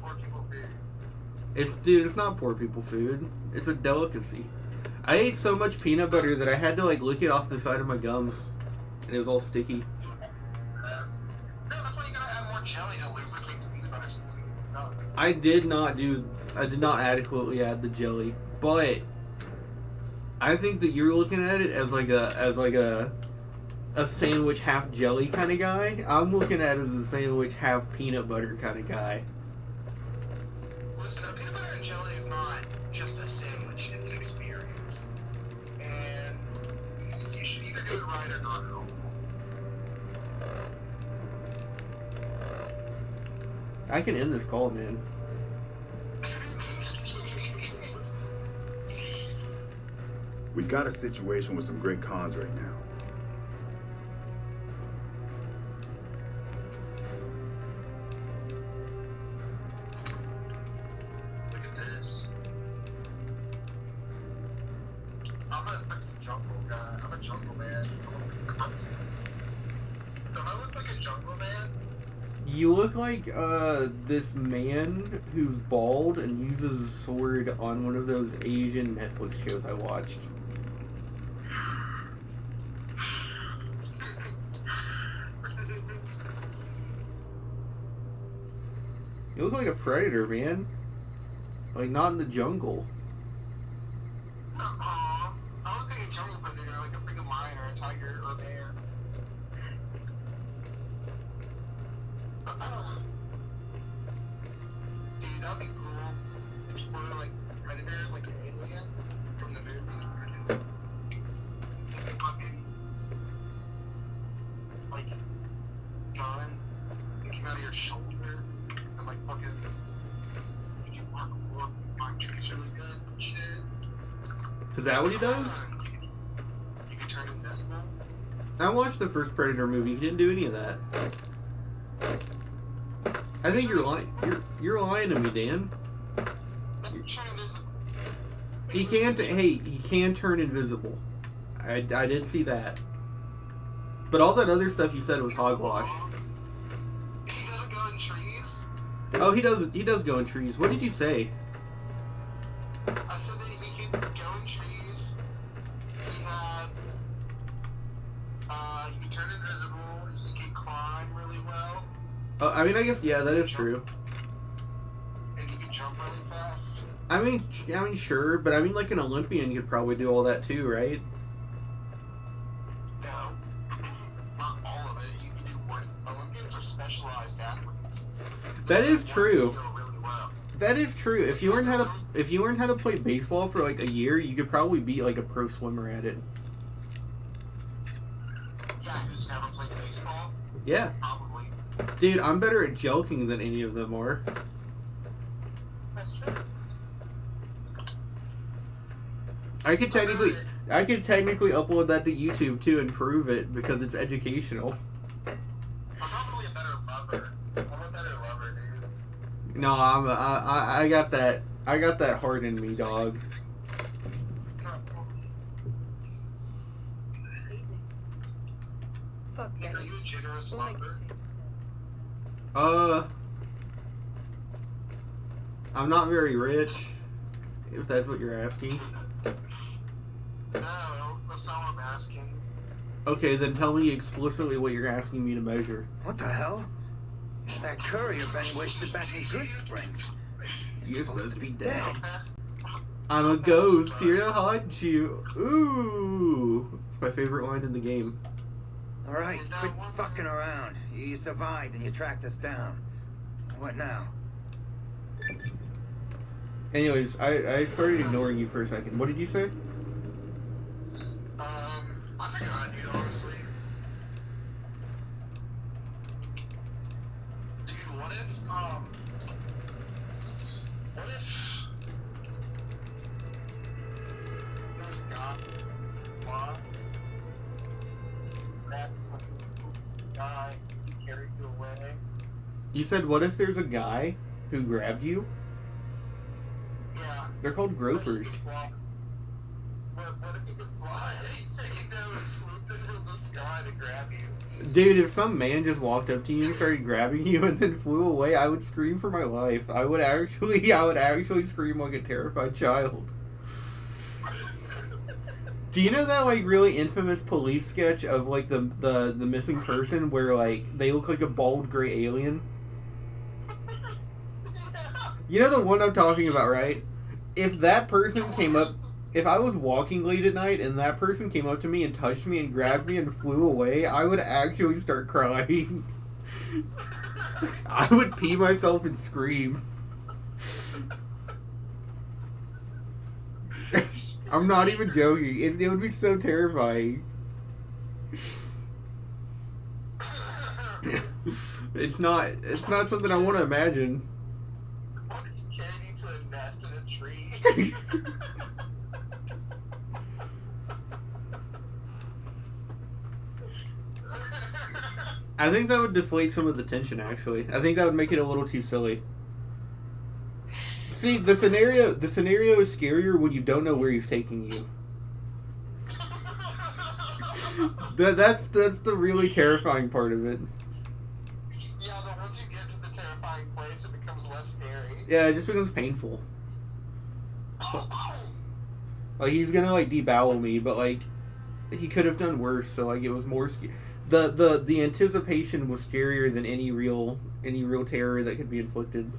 poor people food. It's not poor people food. It's a delicacy. I ate so much peanut butter that I had to like lick it off the side of my gums. And it was all sticky. Yes. No, that's why you gotta add more jelly to lubricate the peanut butter so it doesn't get stuck. I did not adequately add the jelly, but I think that you're looking at it as like a sandwich half jelly kind of guy. I'm looking at it as a sandwich half peanut butter kind of guy. Listen, peanut butter and jelly is not just a sandwich, it's an experience. And you should either do it right or not at all. I can end this call, man. We've got a situation with some great cons right now. Look at this. I'm a jungle guy. I'm a jungle man. Don't I look like a jungle man? You look like this man who's bald and uses a sword on one of those Asian Netflix shows I watched. You look like a predator, man. Like, not in the jungle. I look like a jungle predator, like a freaking lion or a tiger or a bear. Dude, that'd be cool if you were like Predator, like an alien from the movie Predator. Fucking like gun that came out of your shoulder and like fucking did you walk on trees really good and shit. Is that what he does? You can turn invisible. I watched the first Predator movie. He didn't do any of that. I think you're lying. You're lying to me, Dan. He can't. Hey, he can turn invisible. I did see that. But all that other stuff you said was hogwash. He doesn't go in trees. Oh, he does. He does go in trees. What did you say? I said that he could go in trees. He had. He could turn invisible. He could climb really well. I mean, I guess yeah, that is true. And he could jump really fast. I mean, sure, but I mean, like an Olympian could probably do all that too, right? No, not all of it. You can do one. Olympians are specialized athletes. That is true. Really well. That is true. If you learned how to play baseball for like a year, you could probably be like a pro swimmer at it. Yeah, who's never played baseball? Yeah. Probably. Dude, I'm better at joking than any of them are. That's true. I could technically upload that to YouTube too and prove it because it's educational. I'm probably a better lover. I'm a better lover, dude. No, I got that heart in me, dog. Fuck Nick, are you a generous lover? I'm not very rich, if that's what you're asking. No, that's not what I'm asking. Okay, then tell me explicitly what you're asking me to measure. What the hell? That courier Benny wasted back in Good Springs. You're supposed to be dead. Best. I'm a ghost here to haunt you. Ooh, it's my favorite line in the game. All right, quit fucking around. You survived and you tracked us down. What now? Anyways, I started ignoring you for a second. What did you say? I forgot, dude, honestly. Dude, what if this guy, that guy, You said, what if there's a guy who grabbed you? Yeah. They're called gropers. What if he could fly? You know, and swooped in from the sky to grab you. Dude, if some man just walked up to you and started grabbing you and then flew away, I would scream for my life. I would actually scream like a terrified child. Do you know that like really infamous police sketch of like the missing person where like they look like a bald gray alien? You know the one I'm talking about, right? If that person came up, if I was walking late at night and that person came up to me and touched me and grabbed me and flew away, I would actually start crying. I would pee myself and scream. I'm not even joking. It would be so terrifying. It's not something I want to imagine. Carried you to a nest in a tree. I think that would deflate some of the tension, actually. I think that would make it a little too silly. See, the scenario is scarier when you don't know where he's taking you. That's the really terrifying part of it. Yeah, but once you get to the terrifying place, it becomes less scary. Yeah, it just becomes painful. Like, he's gonna, like, debowel me, but, like, he could have done worse, so, like, it was more scary. The anticipation was scarier than any real terror that could be inflicted.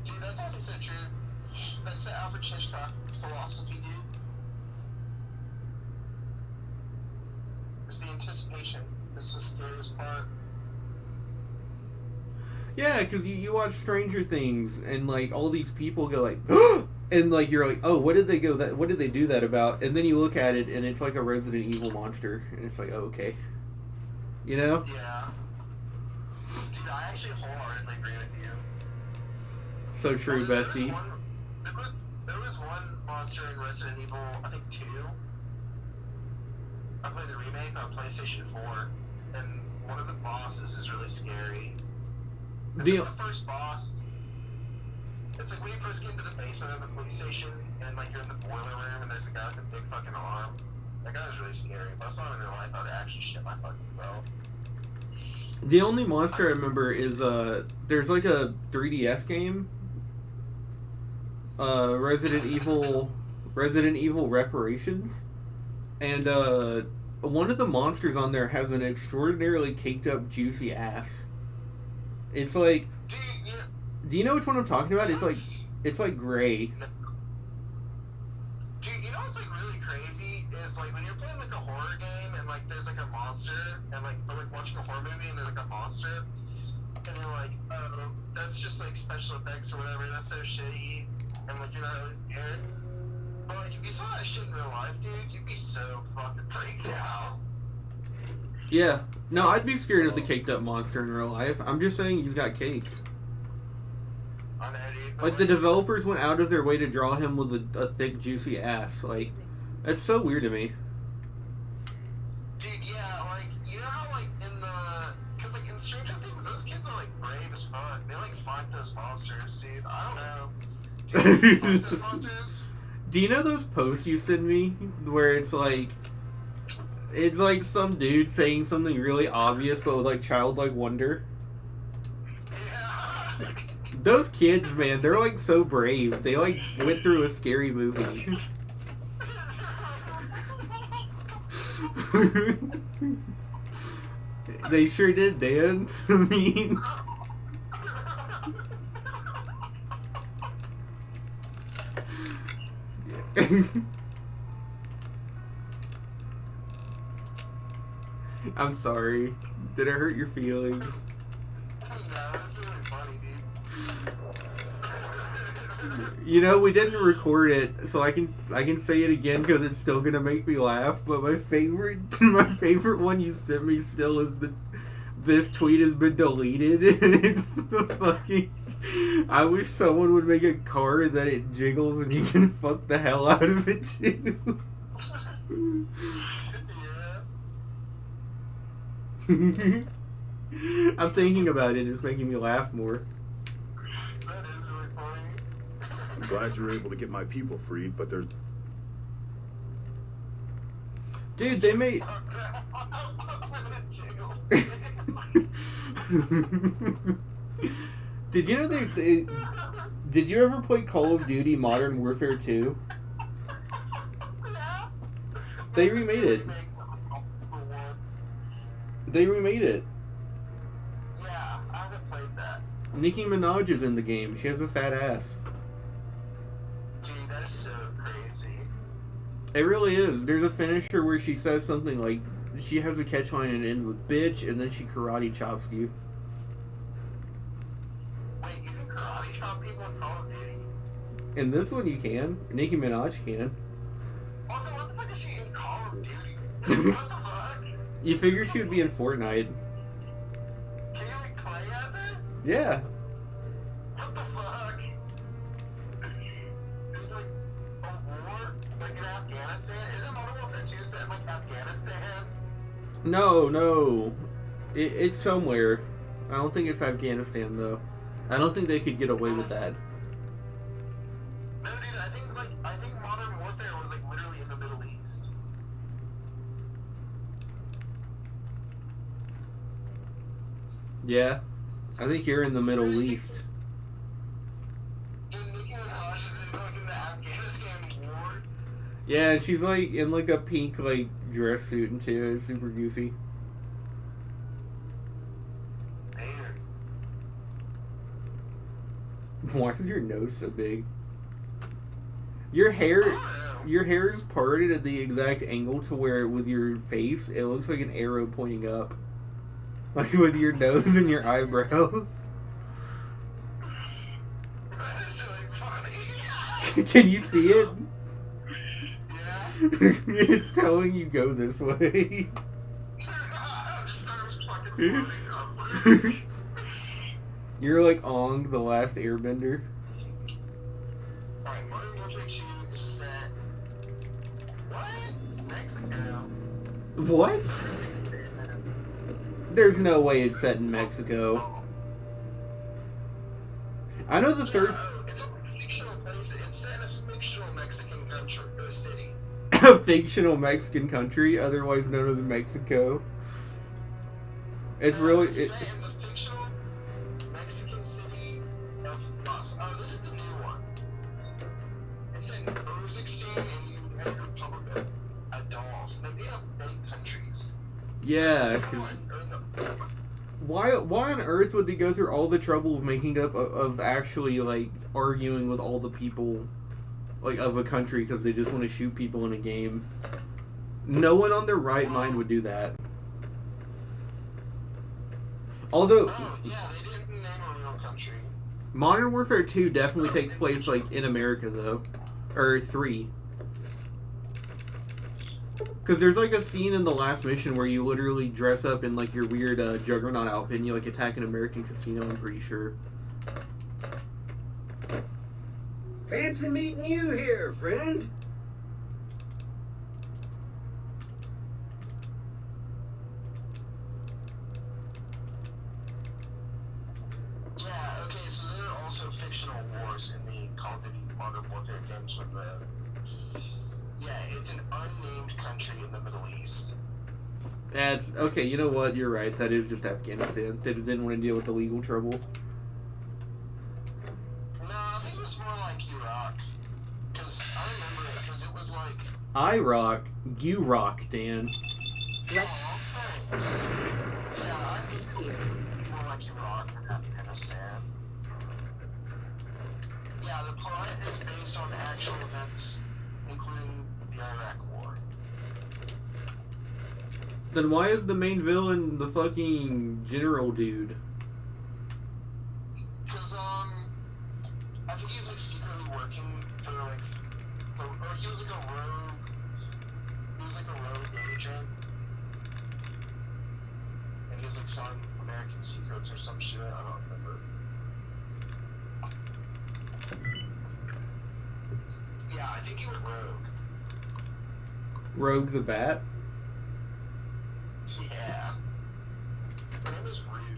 Dude, that's also so true. That's the Alfred Hitchcock philosophy, dude. It's the anticipation. It's the scariest part. Yeah, because you watch Stranger Things, and, like, all these people go, like, and, like, you're like, oh, what did they do that about? And then you look at it, and it's like a Resident Evil monster, and it's like, oh, okay. You know? Yeah. Dude, I actually wholeheartedly agree with you. So true, bestie. There was one monster in Resident Evil, I think 2. I played the remake on PlayStation 4, and one of the bosses is really scary. It's like the first boss. It's like when you first get into the basement of the police station, and like you're in the boiler room, and there's a guy with a big fucking arm. That guy was really scary. If I saw him in real life, I would actually shit my fucking belt. The only monster I remember is there's like a 3DS game, Resident Evil Reparations, and one of the monsters on there has an extraordinarily caked up juicy ass. It's like, do you know which one I'm talking about? It's like gray. Dude, you know what's like really crazy is like when you're playing like a horror game and like there's like a monster and like or like watching a horror movie and there's like a monster and you're like, oh, that's just like special effects or whatever. That's so shitty and like you're not really scared. But like if you saw that shit in real life, dude, you'd be so fucking freaked out. Yeah. No, I'd be scared of the caked up monster in real life. I'm just saying he's got cake. Like, the developers went out of their way to draw him with a thick, juicy ass. Like, that's so weird to me. Dude, yeah, like, you know how, like, because, like, in Stranger Things, those kids are, like, brave as fuck. They, like, fight those monsters, dude. I don't know. Do you fight those monsters? Do you know those posts you send me where it's like some dude saying something really obvious but with, like, childlike wonder? Yeah. Those kids, man, they're, like, so brave. They, like, went through a scary movie. They sure did, Dan. I mean... I'm sorry. Did I hurt your feelings? You know, we didn't record it, so I can say it again because it's still gonna make me laugh. But my favorite one you sent me still is this tweet has been deleted, and it's the fucking. I wish someone would make a car that it jiggles and you can fuck the hell out of it too. I'm thinking about it. It's making me laugh more. That is really funny. I'm glad you're able to get my people freed, but there's... Dude, they made... Did you know they... Did you ever play Call of Duty Modern Warfare 2? They remade it. They remade it. Yeah, I haven't played that. Nicki Minaj is in the game. She has a fat ass. Dude, that is so crazy. It really is. There's a finisher where she says something like, she has a catch line and it ends with bitch, and then she karate chops you. Wait, you can karate chop people in Call of Duty? In this one you can. Nicki Minaj can. Also, what the fuck is she in Call of Duty? What the fuck? You figured she would be in Fortnite. Can you like play as her? Yeah. What the fuck? There's like a war, like in Afghanistan. Isn't Modern Warfare 2 set in like Afghanistan? No. It's somewhere. I don't think it's Afghanistan though. I don't think they could get away with that. No, dude, I think Modern Warfare was like literally in the Middle East. Yeah. I think you're in the Middle East. Dude, Nicki Minaj is in like in the Afghanistan war. Yeah, and she's like in like a pink like dress suit and too. It's super goofy. Damn. Why is your nose so big? Your hair is parted at the exact angle to where with your face it looks like an arrow pointing up. Like with your nose and your eyebrows. That is really funny. Can you see it? Yeah. It's telling you go this way. Star's fucking floating upwards. You're like Ong, the last airbender. Alright, Modern Warfare 2 is set. What? Mexico. What? There's no way it's set in Mexico. I know the third. No, it's a fictional place. It's set in a fictional Mexican country or city. A fictional Mexican country, otherwise known as Mexico. It's really. It's set in the fictional Mexican city of Los. Oh, this is the new one. It's in Kazakhstan and the United Republic of Adals. They made up fake countries. Yeah, 'cause why on earth would they go through all the trouble of making up of actually like arguing with all the people like of a country because they just want to shoot people in a game? No one on their right mind would do that. Although Oh, yeah, they didn't name a real country. Modern Warfare 2 definitely takes place like in America though, or 3. Because there's like a scene in the last mission where you literally dress up in like your weird Juggernaut outfit and you like attack an American casino, I'm pretty sure. Fancy meeting you here, friend. Yeah, okay, so there are also fictional wars in the Call of Duty Modern Warfare games with the... Yeah, it's an unnamed country in the Middle East. That's okay, you know what, you're right, that is just Afghanistan. They just didn't want to deal with the legal trouble. No, I think it was more like Iraq. Because I remember it, because it was like... I rock, you rock, Dan. Let's Oh, thanks. Yeah, I think it was more like Iraq and Afghanistan. Yeah, the plot is based on actual events, including the Iraq War. Then why is the main villain the fucking general dude? Because, I think he's, like, secretly working for, like, or he was, like, a rogue agent. And he was, like, selling American secrets or some shit, I don't remember. Yeah, I think he was rogue. Rogue the Bat? Yeah. Her name is Rue.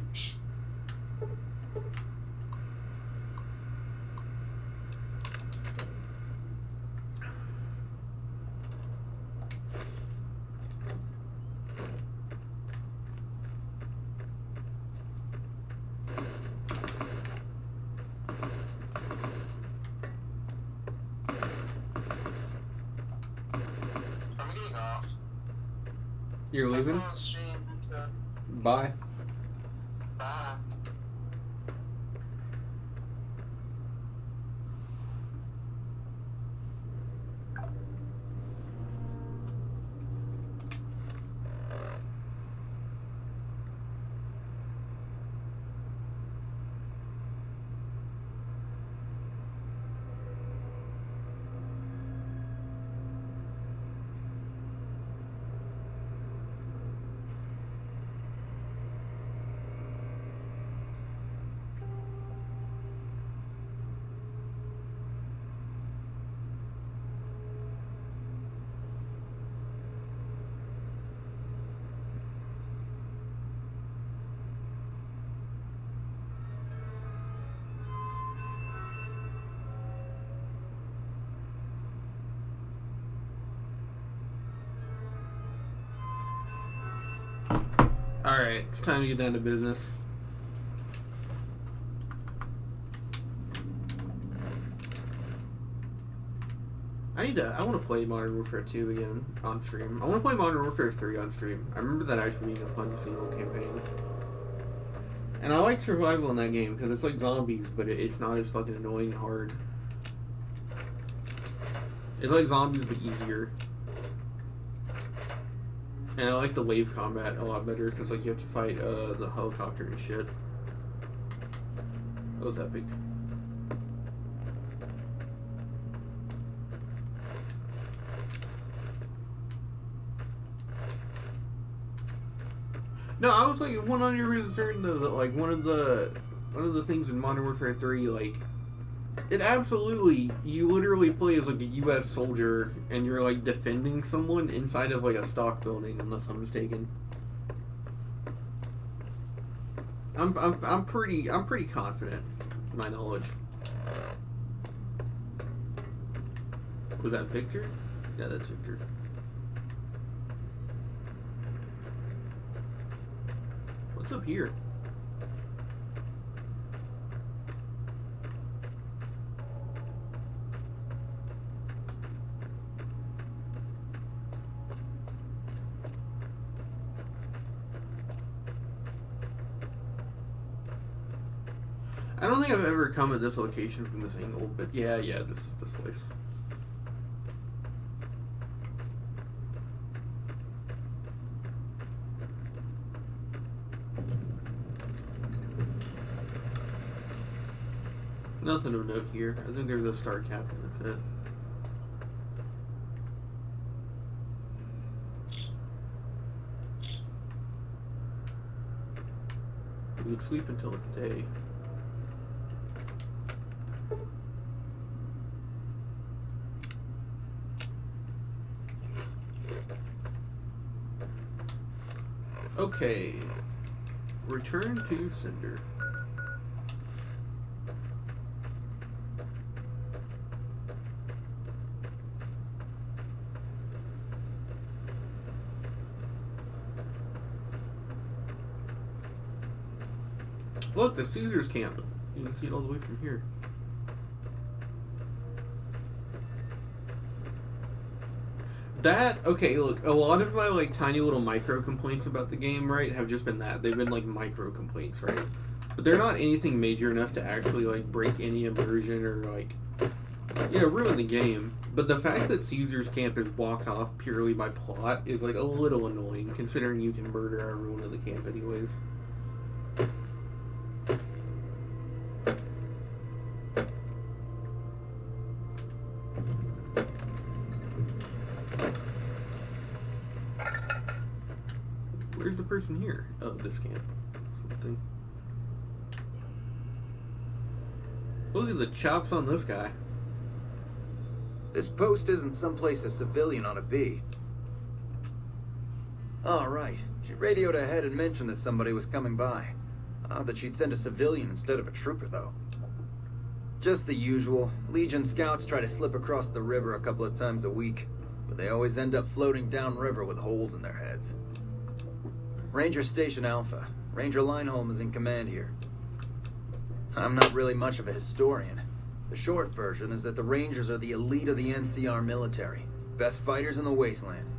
You're leaving? On stream, so Bye. bye. Alright, it's time to get down to business. I want to play Modern Warfare 2 again on stream. I want to play Modern Warfare 3 on stream. I remember that actually being a fun single campaign. And I like survival in that game because it's like zombies, but it's not as fucking annoying and hard. It's like zombies, but easier. And I like the wave combat a lot better because like you have to fight the helicopter and shit. That was epic. No, I was like 100% certain though that like one of the things in Modern Warfare 3, like it absolutely, you literally play as like a U.S. soldier and you're like defending someone inside of like a stock building, unless I'm mistaken. I'm pretty confident in my knowledge. Was that Victor? Yeah, that's Victor. What's up here? I don't think I've ever come at this location from this angle, but yeah, this place. Nothing of note here. I think there's a star captain, that's it. We could sleep until it's day. Okay. Return to Cinder. Look, the Caesar's camp. You can see it all the way from here. Okay, look, a lot of my, like, tiny little micro complaints about the game, right, have just been that. They've been, like, micro complaints, right? But they're not anything major enough to actually, like, break any immersion or, like, you know, ruin the game. But the fact that Caesar's camp is blocked off purely by plot is, like, a little annoying, considering you can murder everyone in the camp anyways. Where's the person here? Oh, this camp. Something. Look at the chops on this guy. This post isn't someplace a civilian ought to be. Oh, right. She radioed ahead and mentioned that somebody was coming by. Odd that she'd send a civilian instead of a trooper, though. Just the usual. Legion scouts try to slip across the river a couple of times a week, but they always end up floating downriver with holes in their heads. Ranger Station Alpha. Ranger Lineholm is in command here. I'm not really much of a historian. The short version is that the Rangers are the elite of the NCR military. Best fighters in the wasteland.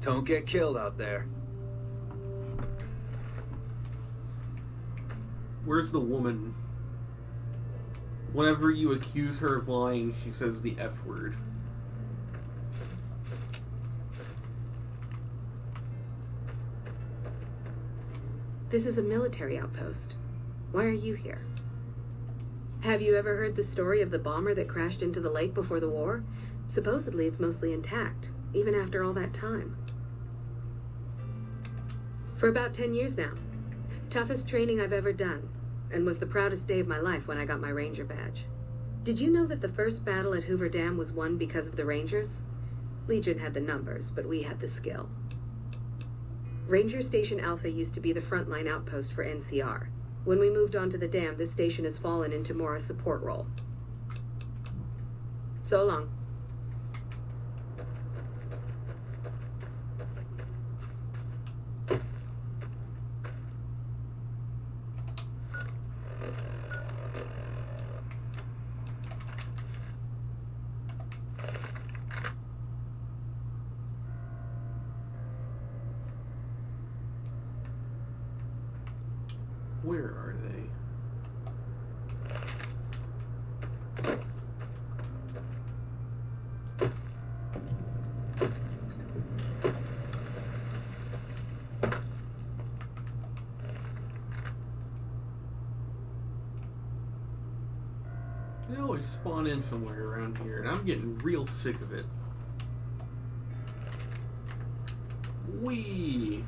Don't get killed out there. Where's the woman? Whenever you accuse her of lying, she says the F word. This is a military outpost. Why are you here? Have you ever heard the story of the bomber that crashed into the lake before the war? Supposedly it's mostly intact, even after all that time. For about 10 years now. Toughest training I've ever done, and was the proudest day of my life when I got my Ranger badge. Did you know that the first battle at Hoover Dam was won because of the Rangers? Legion had the numbers, but we had the skill. Ranger Station Alpha used to be the frontline outpost for NCR. When we moved on to the dam, this station has fallen into more a support role. So long. Where are they? They always spawn in somewhere around here, and I'm getting real sick of it. Wee!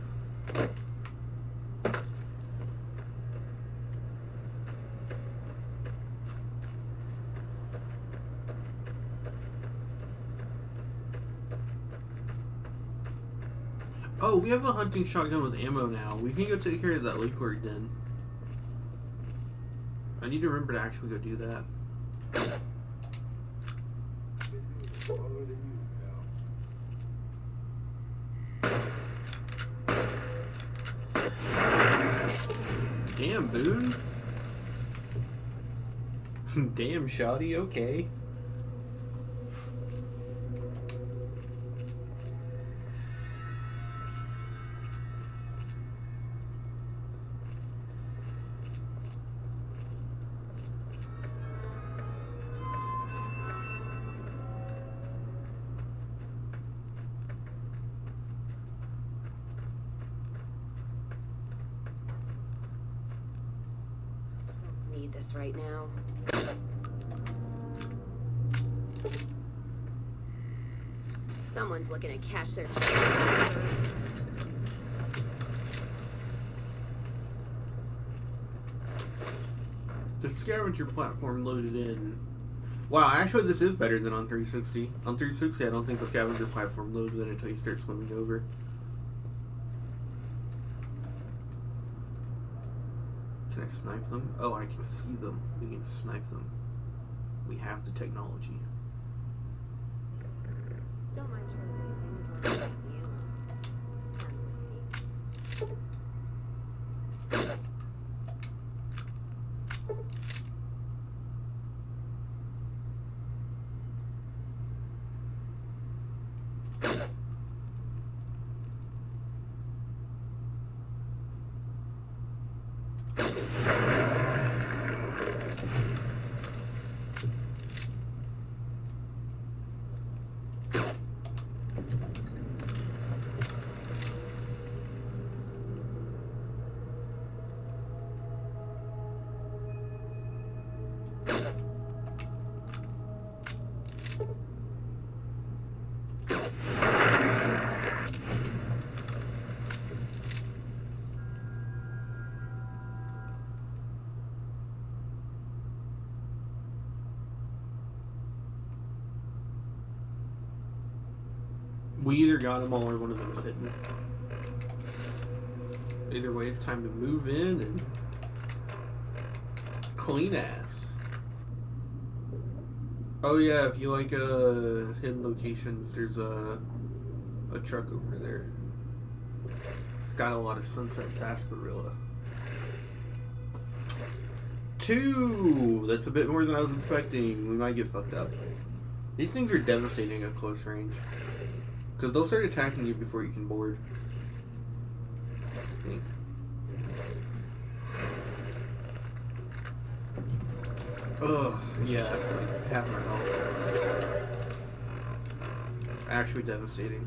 Oh, we have a hunting shotgun with ammo now. We can go take care of that lake lord den. I need to remember to actually go do that. Damn, Boone. Damn, Shoddy, okay. Need this right now. Someone's looking to cash their check. The scavenger platform loaded in. Wow, actually this is better than on 360. On 360 I don't think the scavenger platform loads in until you start swimming over. Can I snipe them? Oh, I can see them. We can snipe them. We have the technology. Don't mind Charlie Mason, as long as I have the ammo. We either got them all or one of them is hidden. Either way, it's time to move in and clean ass. Oh yeah, if you like hidden locations, there's a truck over there. It's got a lot of Sunset Sarsaparilla. 2! That's a bit more than I was expecting. We might get fucked up. These things are devastating at close range. Because they'll start attacking you before you can board. I think. Oh, yeah, like half my health. Actually devastating.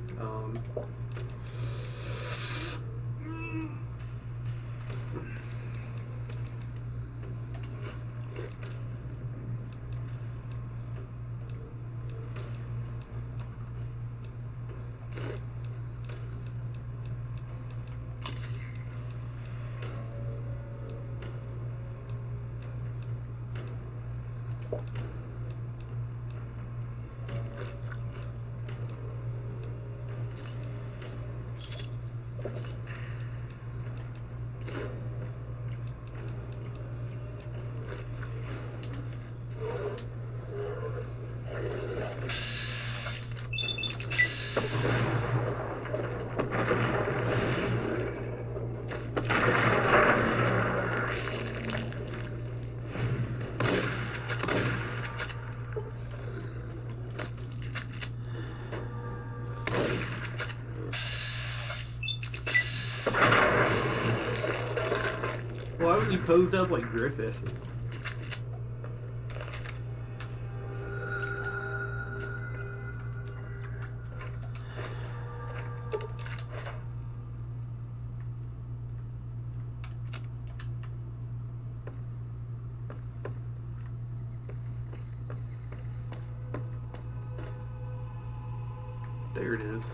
Why was he posed up like Griffith? There it is.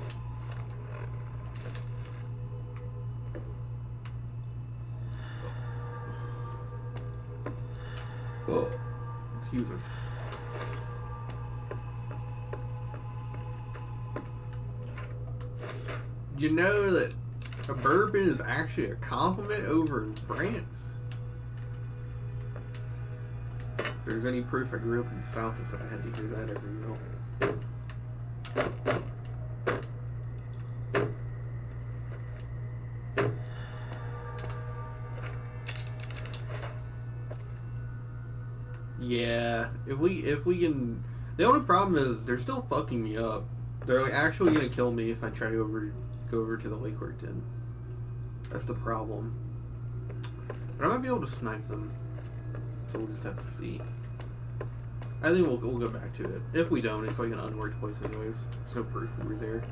Oh, excuse me. You know that a bourbon is actually a compliment over in France? If there's any proof I grew up in the South, is that I had to hear that every meal. Yeah, if we can. The only problem is they're still fucking me up. They're like actually gonna kill me if I try to go over to the Lake Den. That's the problem. But I might be able to snipe them, so we'll just have to see. I think we'll go back to it. If we don't, it's like an unworked place anyways. There's no proof we were there.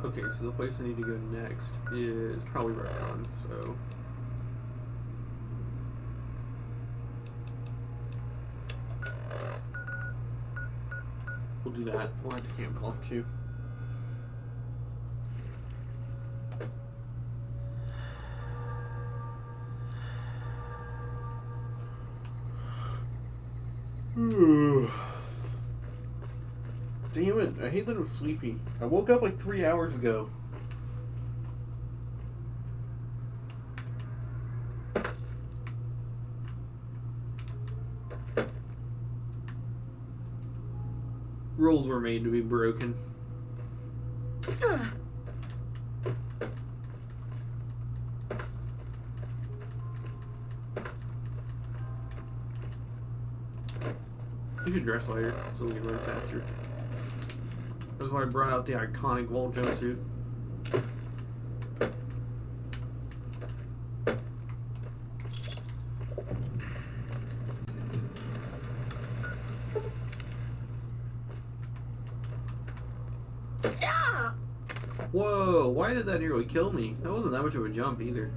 Okay, so the place I need to go next is probably Retcon, so... we'll do that. We'll have to camp off too. Damn it, I hate that I'm sleepy. I woke up like 3 hours ago. Rules were made to be broken. You should dress lighter so we can run faster. That's why I brought out the iconic Volt jumpsuit. Whoa, why did that nearly kill me? That wasn't that much of a jump either.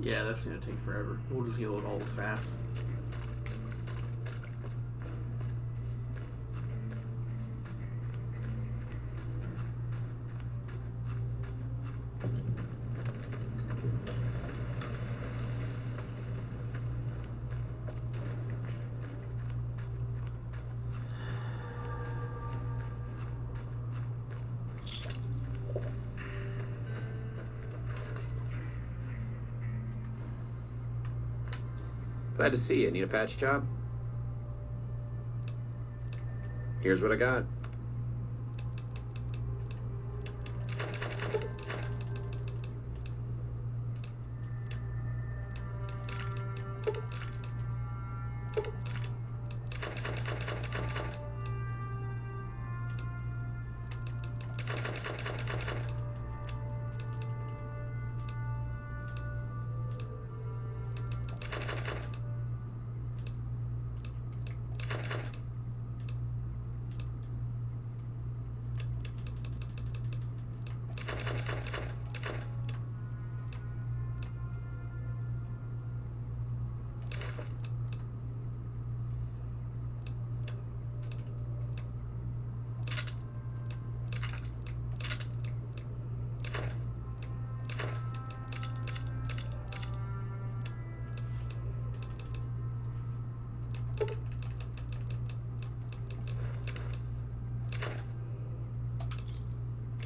Yeah, that's gonna take forever. We'll just heal it all with sass. Glad to see you. Need a patch job? Here's what I got.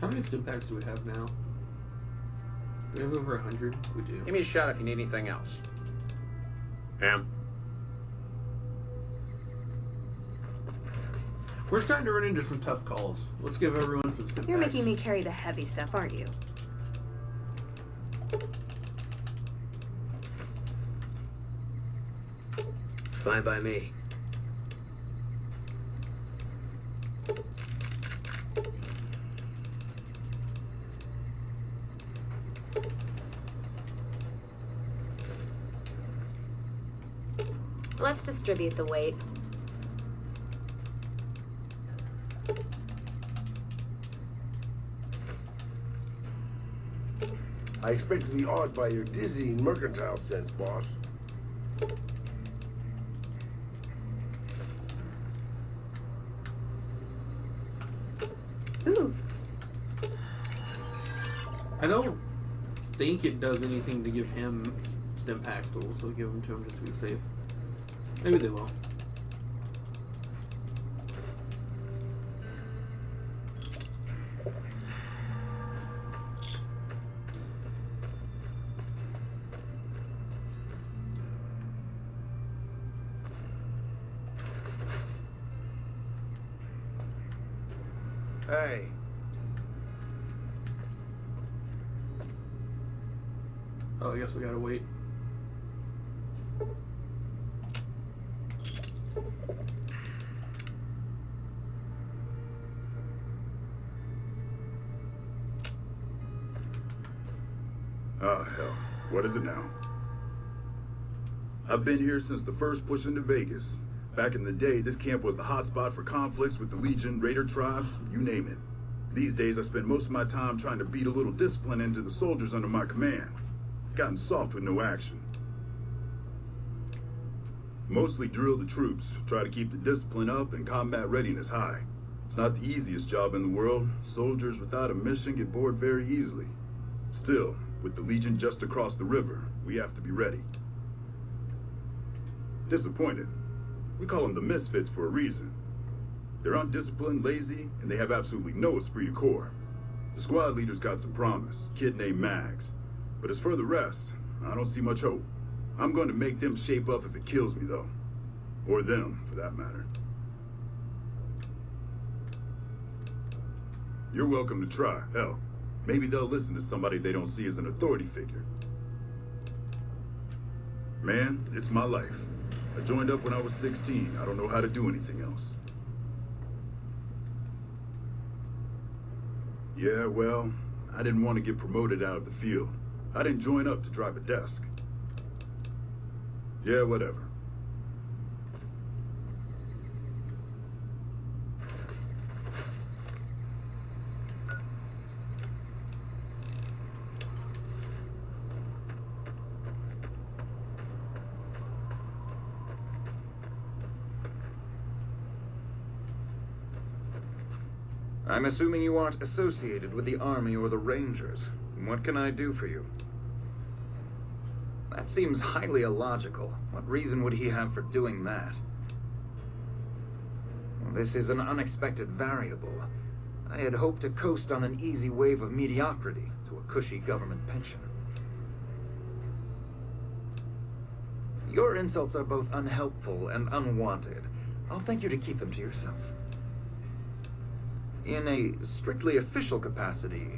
How many stim packs do we have now? We have over 100? We do. Give me a shot if you need anything else. Ham. We're starting to run into some tough calls. Let's give everyone some stim You're packs. making me carry the heavy stuff, aren't you? Fine by me. Let's distribute the weight. I expect to be awed by your dizzying mercantile sense, boss. Ooh. I don't think it does anything to give him stim packs, but we'll still give them to him just to be safe. Maybe they will. Hey. Oh, I guess we gotta wait. Oh, hell. What is it now? I've been here since the first push into Vegas. Back in the day, this camp was the hotspot for conflicts with the Legion, Raider tribes, you name it. These days, I spend most of my time trying to beat a little discipline into the soldiers under my command. Gotten soft with no action. Mostly drill the troops, try to keep the discipline up and combat readiness high. It's not the easiest job in the world. Soldiers without a mission get bored very easily. Still, with the Legion just across the river, we have to be ready. Disappointed. We call them the Misfits for a reason. They're undisciplined, lazy, and they have absolutely no esprit de corps. The squad leader's got some promise, kid named Mags. But as for the rest, I don't see much hope. I'm going to make them shape up if it kills me, though. Or them, for that matter. You're welcome to try. Hell, maybe they'll listen to somebody they don't see as an authority figure. Man, it's my life. I joined up when I was 16. I don't know how to do anything else. Yeah, well, I didn't want to get promoted out of the field. I didn't join up to drive a desk. Yeah, whatever. I'm assuming you aren't associated with the Army or the Rangers. What can I do for you? That seems highly illogical. What reason would he have for doing that? Well, this is an unexpected variable. I had hoped to coast on an easy wave of mediocrity to a cushy government pension. Your insults are both unhelpful and unwanted. I'll thank you to keep them to yourself. In a strictly official capacity,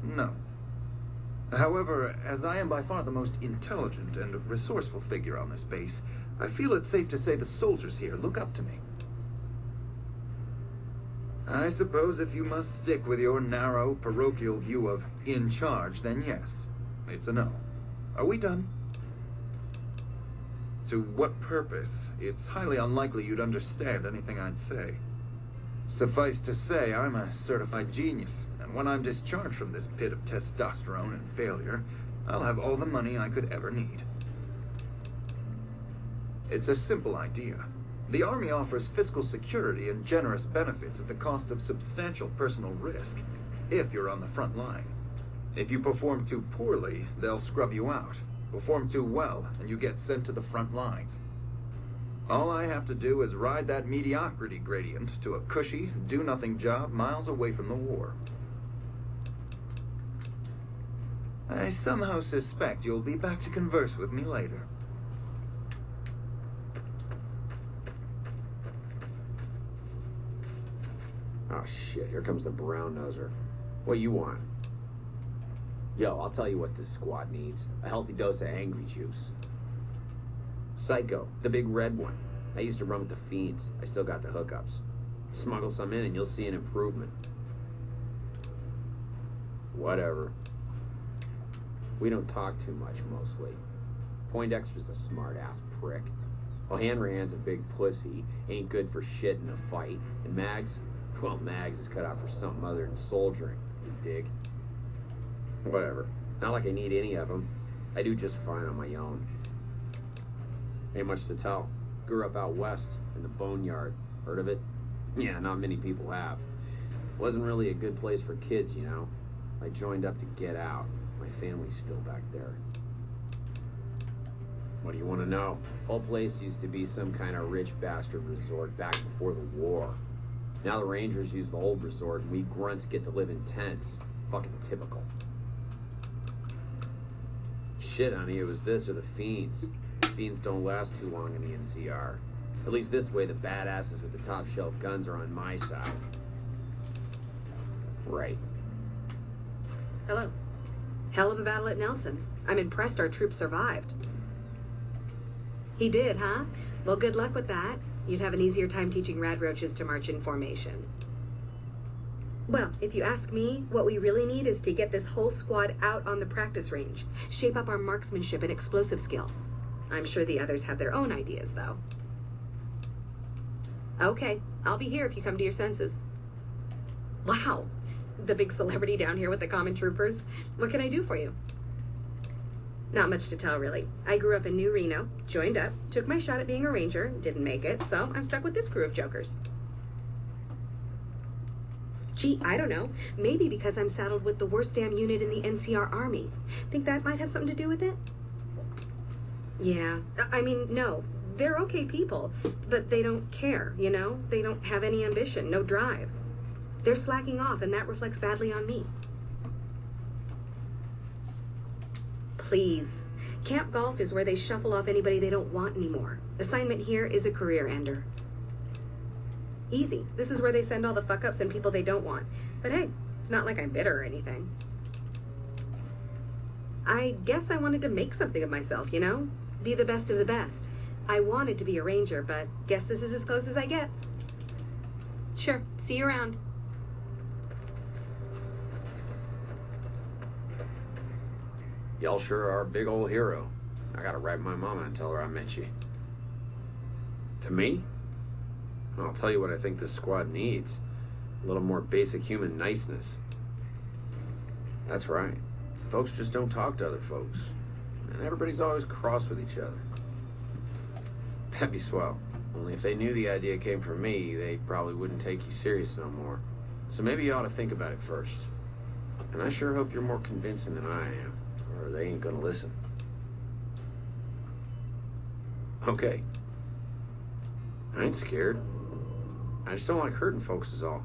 no. However, as I am by far the most intelligent and resourceful figure on this base, I feel it's safe to say the soldiers here look up to me. I suppose if you must stick with your narrow, parochial view of in charge, then yes, it's a no. Are we done? To what purpose? It's highly unlikely you'd understand anything I'd say. Suffice to say, I'm a certified genius, and when I'm discharged from this pit of testosterone and failure, I'll have all the money I could ever need. It's a simple idea. The Army offers fiscal security and generous benefits at the cost of substantial personal risk, if you're on the front line. If you perform too poorly, they'll scrub you out. Perform too well, and you get sent to the front lines. All I have to do is ride that mediocrity gradient to a cushy, do-nothing job miles away from the war. I somehow suspect you'll be back to converse with me later. Oh shit, here comes the brown noser. What you want? Yo, I'll tell you what this squad needs. A healthy dose of angry juice. Psycho, the big red one. I used to run with the fiends. I still got the hookups. Smuggle some in and you'll see an improvement. Whatever. We don't talk too much, mostly. Poindexter's a smart-ass prick. While Hanrahan's a big pussy, ain't good for shit in a fight. And Mags? Well, Mags is cut out for something other than soldiering. You dig? Whatever. Not like I need any of them. I do just fine on my own. Ain't much to tell. Grew up out west, in the Boneyard. Heard of it? Yeah, not many people have. Wasn't really a good place for kids, you know. I joined up to get out. My family's still back there. What do you want to know? Whole place used to be some kind of rich bastard resort back before the war. Now the Rangers use the old resort and we grunts get to live in tents. Fucking typical. Shit, honey, it was this or the Fiends. Fiends don't last too long in the NCR. At least this way the badasses with the top shelf guns are on my side. Right. Hello. Hell of a battle at Nelson. I'm impressed our troops survived. He did, huh? Well, good luck with that. You'd have an easier time teaching radroaches to march in formation. Well, if you ask me, what we really need is to get this whole squad out on the practice range. Shape up our marksmanship and explosive skill. I'm sure the others have their own ideas, though. Okay, I'll be here if you come to your senses. Wow, the big celebrity down here with the common troopers. What can I do for you? Not much to tell, really. I grew up in New Reno, joined up, took my shot at being a ranger, didn't make it, so I'm stuck with this crew of jokers. Gee, I don't know. Maybe because I'm saddled with the worst damn unit in the NCR Army. Think that might have something to do with it? Yeah, I mean, no. They're okay people, but they don't care, you know? They don't have any ambition, no drive. They're slacking off, and that reflects badly on me. Please. Camp Golf is where they shuffle off anybody they don't want anymore. Assignment here is a career ender. Easy. This is where they send all the fuck-ups and people they don't want. But hey, it's not like I'm bitter or anything. I guess I wanted to make something of myself, you know? Be the best of the best. I wanted to be a ranger, but guess this is as close as I get. Sure. See you around. Y'all sure are a big old hero. I gotta write my mama and tell her I met you. To me? I'll tell you what I think this squad needs. A little more basic human niceness. That's right. Folks just don't talk to other folks. And everybody's always cross with each other. That'd be swell. Only if they knew the idea came from me, they probably wouldn't take you serious no more. So maybe you ought to think about it first. And I sure hope you're more convincing than I am, or they ain't gonna listen. Okay. I ain't scared. I just don't like hurting folks is all.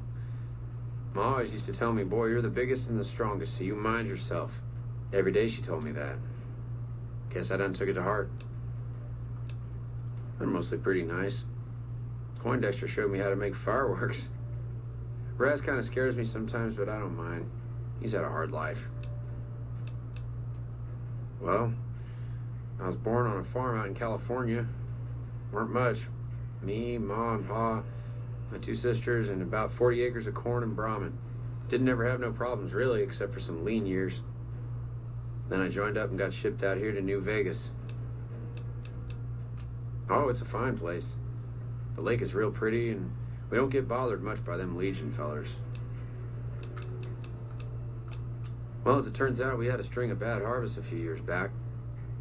Ma always used to tell me, boy, you're the biggest and the strongest, so you mind yourself. Every day she told me that. Guess I done took it to heart. They're mostly pretty nice. Poindexter showed me how to make fireworks. Raz kind of scares me sometimes, but I don't mind. He's had a hard life. Well, I was born on a farm out in California. Weren't much. Me, Ma, and Pa, my 2 sisters, and about 40 acres of corn and Brahmin. Didn't ever have no problems, really, except for some lean years. Then I joined up and got shipped out here to New Vegas. Oh, it's a fine place. The lake is real pretty, and we don't get bothered much by them Legion fellers. Well, as it turns out, we had a string of bad harvests a few years back.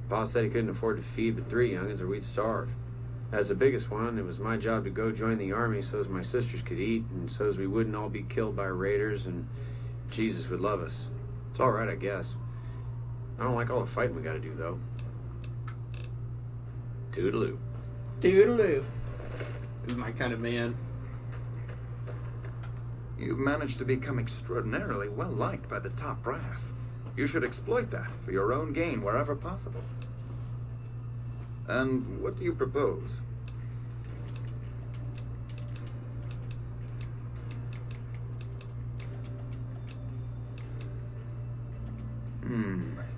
Pa said he couldn't afford to feed but 3 youngins or we'd starve. As the biggest one, it was my job to go join the army so as my sisters could eat and so as we wouldn't all be killed by raiders and Jesus would love us. It's all right, I guess. I don't like all the fighting we gotta do, though. Toodaloo. Toodaloo. He's my kind of man. You've managed to become extraordinarily well-liked by the top brass. You should exploit that for your own gain wherever possible. And what do you propose?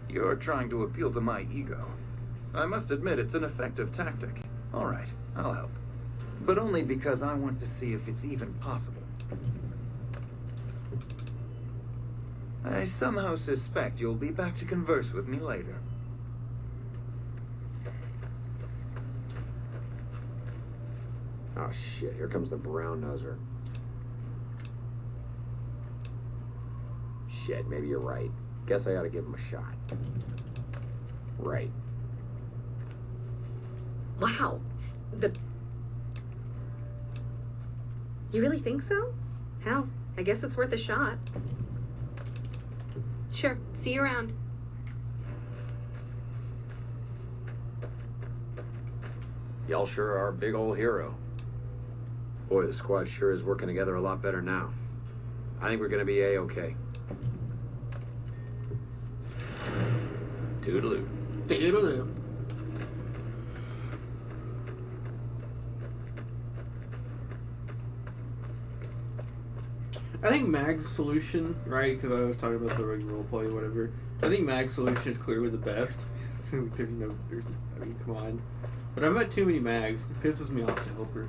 You're trying to appeal to my ego. I must admit it's an effective tactic. All right, I'll help. But only because I want to see if it's even possible. I somehow suspect you'll be back to converse with me later. Oh shit, here comes the brown noser. Shit, maybe you're right. Guess I ought to give him a shot. Right. Wow. You really think so? Hell, I guess it's worth a shot. Sure, see you around. Y'all sure are a big old hero. Boy, the squad sure is working together a lot better now. I think we're gonna be A-okay. Toodaloo. Toodaloo. I think Mag's solution, right, because I was talking about the regular roleplay or whatever, I think Mag's solution is clearly the best. I mean, come on. But I've met too many Mags. It pisses me off to help her.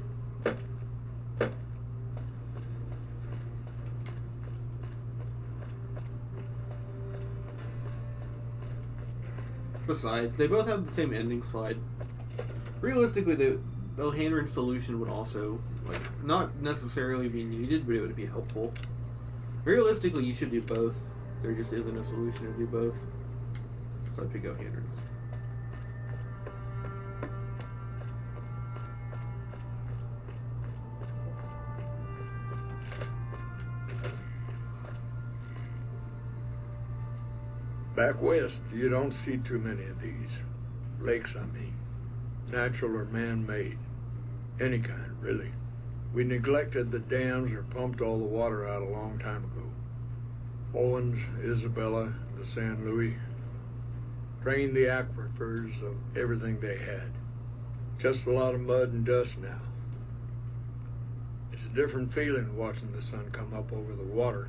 Besides, they both have the same ending slide. Realistically, the O'Hanlon solution would also, like, not necessarily be needed, but it would be helpful. Realistically, you should do both. There just isn't a solution to do both. So I pick O'Hanlon's. Back west, you don't see too many of these. Lakes, I mean. Natural or man-made. Any kind, really. We neglected the dams or pumped all the water out a long time ago. Owens, Isabella, the San Luis. Drained the aquifers of everything they had. Just a lot of mud and dust now. It's a different feeling watching the sun come up over the water.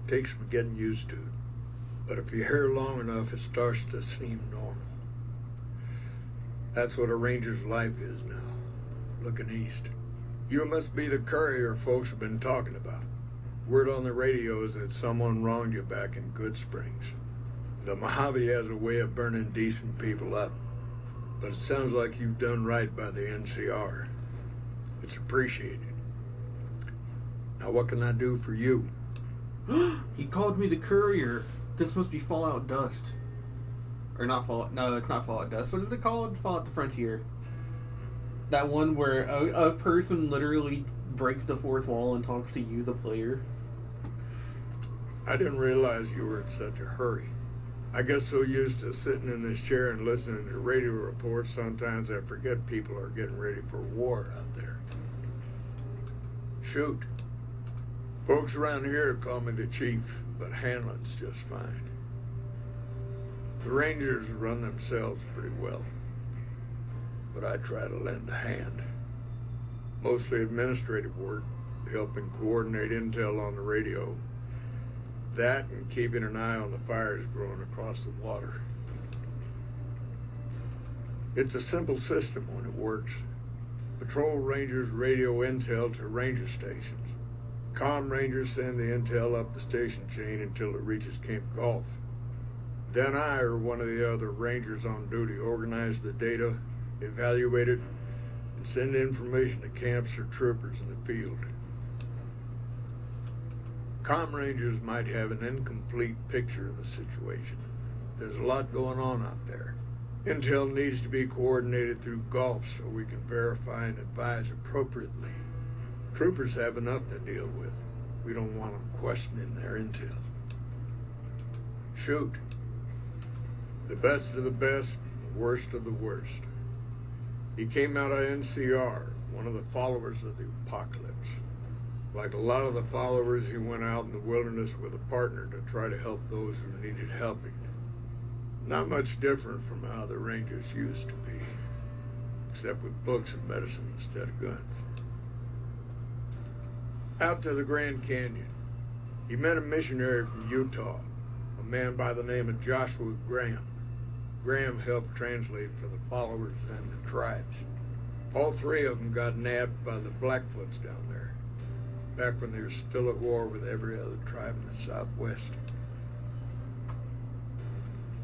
Takes some getting used to. But if you're here long enough, it starts to seem normal. That's what a ranger's life is now, looking east. You must be the courier folks have been talking about. Word on the radio is that someone wronged you back in Good Springs. The Mojave has a way of burning decent people up, but it sounds like you've done right by the NCR. It's appreciated. Now what can I do for you? He called me the courier. This must be Fallout Dust. Or not Fallout. No, it's not Fallout Dust. What is it called? Fallout the Frontier. That one where a person literally breaks the fourth wall and talks to you, the player. I didn't realize you were in such a hurry. I get so used to sitting in this chair and listening to radio reports, sometimes I forget people are getting ready for war out there. Shoot. Folks around here call me the chief, but Hanlon's just fine. The Rangers run themselves pretty well. but I try to lend a hand. Mostly administrative work, helping coordinate intel on the radio. That and keeping an eye on the fires growing across the water. It's a simple system when it works. Patrol rangers radio intel to ranger stations. Comm rangers send the intel up the station chain until it reaches Camp Golf. Then I or one of the other rangers on duty organize the data, evaluate it, and send information to camps or troopers in the field. Comm rangers might have an incomplete picture of the situation. There's a lot going on out there. Intel needs to be coordinated through Golf so we can verify and advise appropriately. Troopers have enough to deal with. We don't want them questioning their intel. Shoot. The best of the best, the worst of the worst. He came out of NCR, one of the followers of the apocalypse. Like a lot of the followers, he went out in the wilderness with a partner to try to help those who needed helping. Not much different from how the Rangers used to be, except with books and medicine instead of guns. Out to the Grand Canyon, he met a missionary from Utah, a man by the name of Joshua Graham. Graham helped translate for the followers and the tribes. All three of them got nabbed by the Blackfoots down there, back when they were still at war with every other tribe in the Southwest.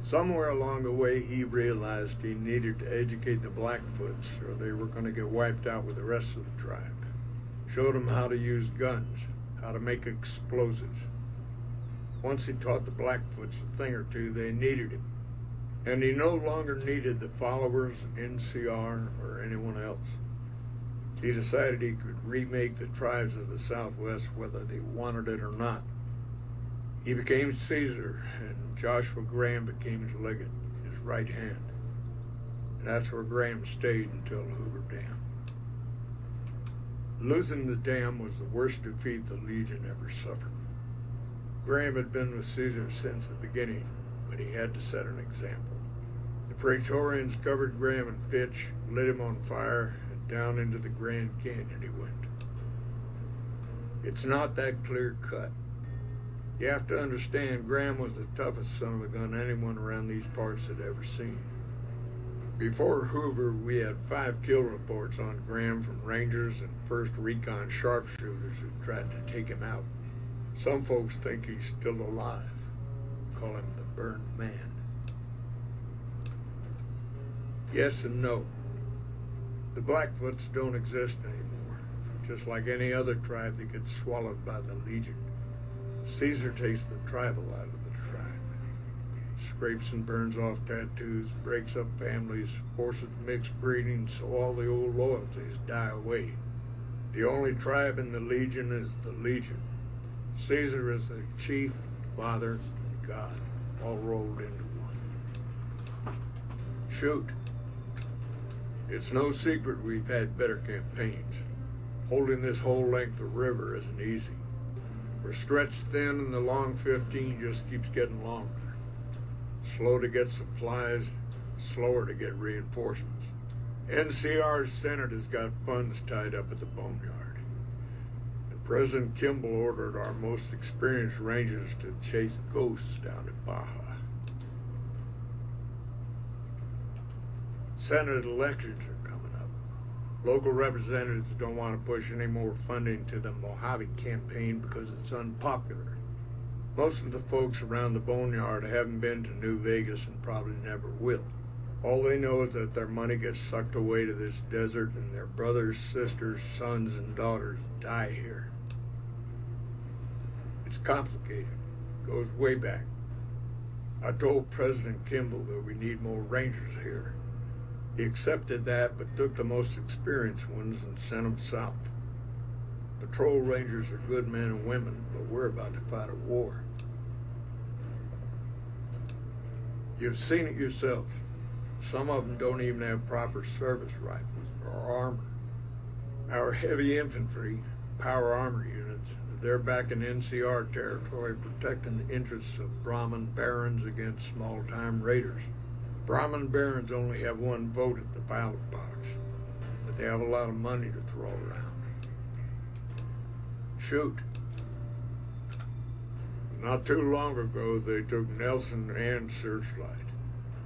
Somewhere along the way, he realized he needed to educate the Blackfoots or they were going to get wiped out with the rest of the tribe. Showed them how to use guns, how to make explosives. Once he taught the Blackfoots a thing or two, they needed him. And he no longer needed the followers, NCR, or anyone else. He decided he could remake the tribes of the Southwest whether they wanted it or not. He became Caesar, and Joshua Graham became his legate, his right hand. And that's where Graham stayed until Hoover Dam. Losing the dam was the worst defeat the Legion ever suffered. Graham had been with Caesar since the beginning, but he had to set an example. The Praetorians covered Graham in pitch, lit him on fire, and down into the Grand Canyon he went. It's not that clear cut. You have to understand, Graham was the toughest son of a gun anyone around these parts had ever seen. Before Hoover, we had 5 kill reports on Graham from Rangers and 1st Recon sharpshooters who tried to take him out. Some folks think he's still alive. Call him the Burned Man. Yes and no. The Blackfoots don't exist anymore. Just like any other tribe that gets swallowed by the Legion. Caesar takes the tribal out of the tribe. Scrapes and burns off tattoos, breaks up families, forces mixed breeding so all the old loyalties die away. The only tribe in the Legion is the Legion. Caesar is the chief, father, and God, all rolled into one. Shoot. It's no secret we've had better campaigns. Holding this whole length of river isn't easy. We're stretched thin and the long 15 just keeps getting longer. Slow to get supplies, slower to get reinforcements. NCR's Senate has got funds tied up at the Boneyard. And President Kimball ordered our most experienced rangers to chase ghosts down at Baja. Senate elections are coming up. Local representatives don't want to push any more funding to the Mojave campaign because it's unpopular. Most of the folks around the Boneyard haven't been to New Vegas and probably never will. All they know is that their money gets sucked away to this desert and their brothers, sisters, sons, and daughters die here. It's complicated. Goes way back. I told President Kimball that we need more rangers here. He accepted that, but took the most experienced ones and sent them south. Patrol rangers are good men and women, but we're about to fight a war. You've seen it yourself. Some of them don't even have proper service rifles or armor. Our heavy infantry, power armor units, they're back in NCR territory protecting the interests of Brahmin barons against small-time raiders. Brahmin barons only have one vote at the ballot box, but they have a lot of money to throw around. Shoot. Not too long ago, they took Nelson and Searchlight.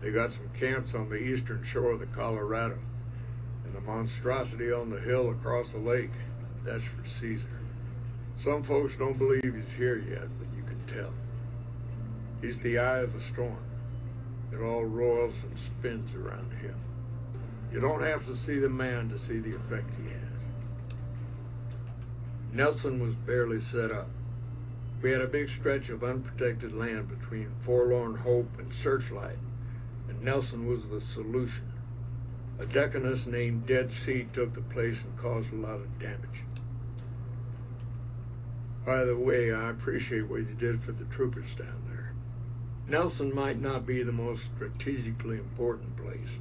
They got some camps on the eastern shore of the Colorado, and the monstrosity on the hill across the lake, that's for Caesar. Some folks don't believe he's here yet, but you can tell. He's the eye of the storm. It all roils and spins around him. You don't have to see the man to see the effect he has. Nelson was barely set up. We had a big stretch of unprotected land between Forlorn Hope and Searchlight, and Nelson was the solution. A deaconess named Dead Sea took the place and caused a lot of damage. By the way, I appreciate what you did for the troopers down there. Nelson might not be the most strategically important place,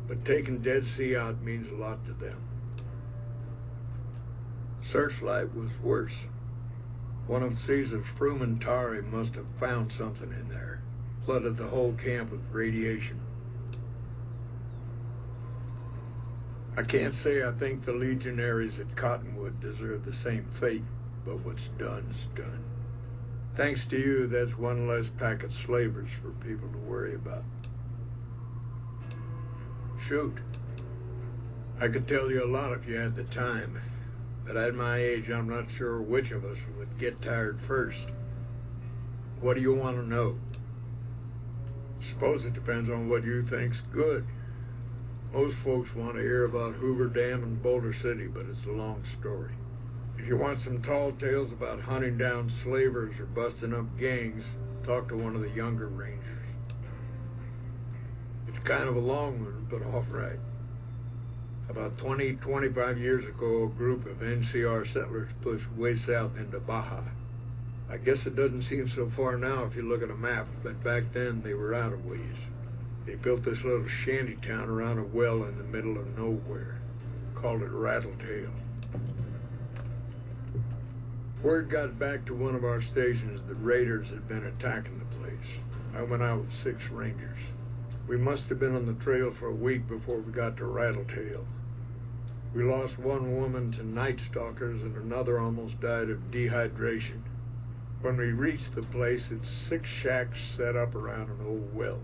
but taking Dead Sea out means a lot to them. Searchlight was worse. One of Caesar's Frumentari must have found something in there, flooded the whole camp with radiation. I can't say I think the legionaries at Cottonwood deserve the same fate, but what's done's done. Thanks to you, that's one less pack of slavers for people to worry about. Shoot. I could tell you a lot if you had the time, but at my age, I'm not sure which of us would get tired first. What do you want to know? Suppose it depends on what you think's good. Most folks want to hear about Hoover Dam and Boulder City, but it's a long story. If you want some tall tales about hunting down slavers or busting up gangs, talk to one of the younger rangers. It's kind of a long one, but all right. About 25 years ago, a group of NCR settlers pushed way south into Baja. I guess it doesn't seem so far now if you look at a map, but back then they were out of ways. They built this little shanty town around a well in the middle of nowhere. Called it Rattletail. Word got back to one of our stations that raiders had been attacking the place. I went out with 6 rangers. We must have been on the trail for a week before we got to Rattletail. We lost one woman to night stalkers and another almost died of dehydration. When we reached the place, it's 6 shacks set up around an old well.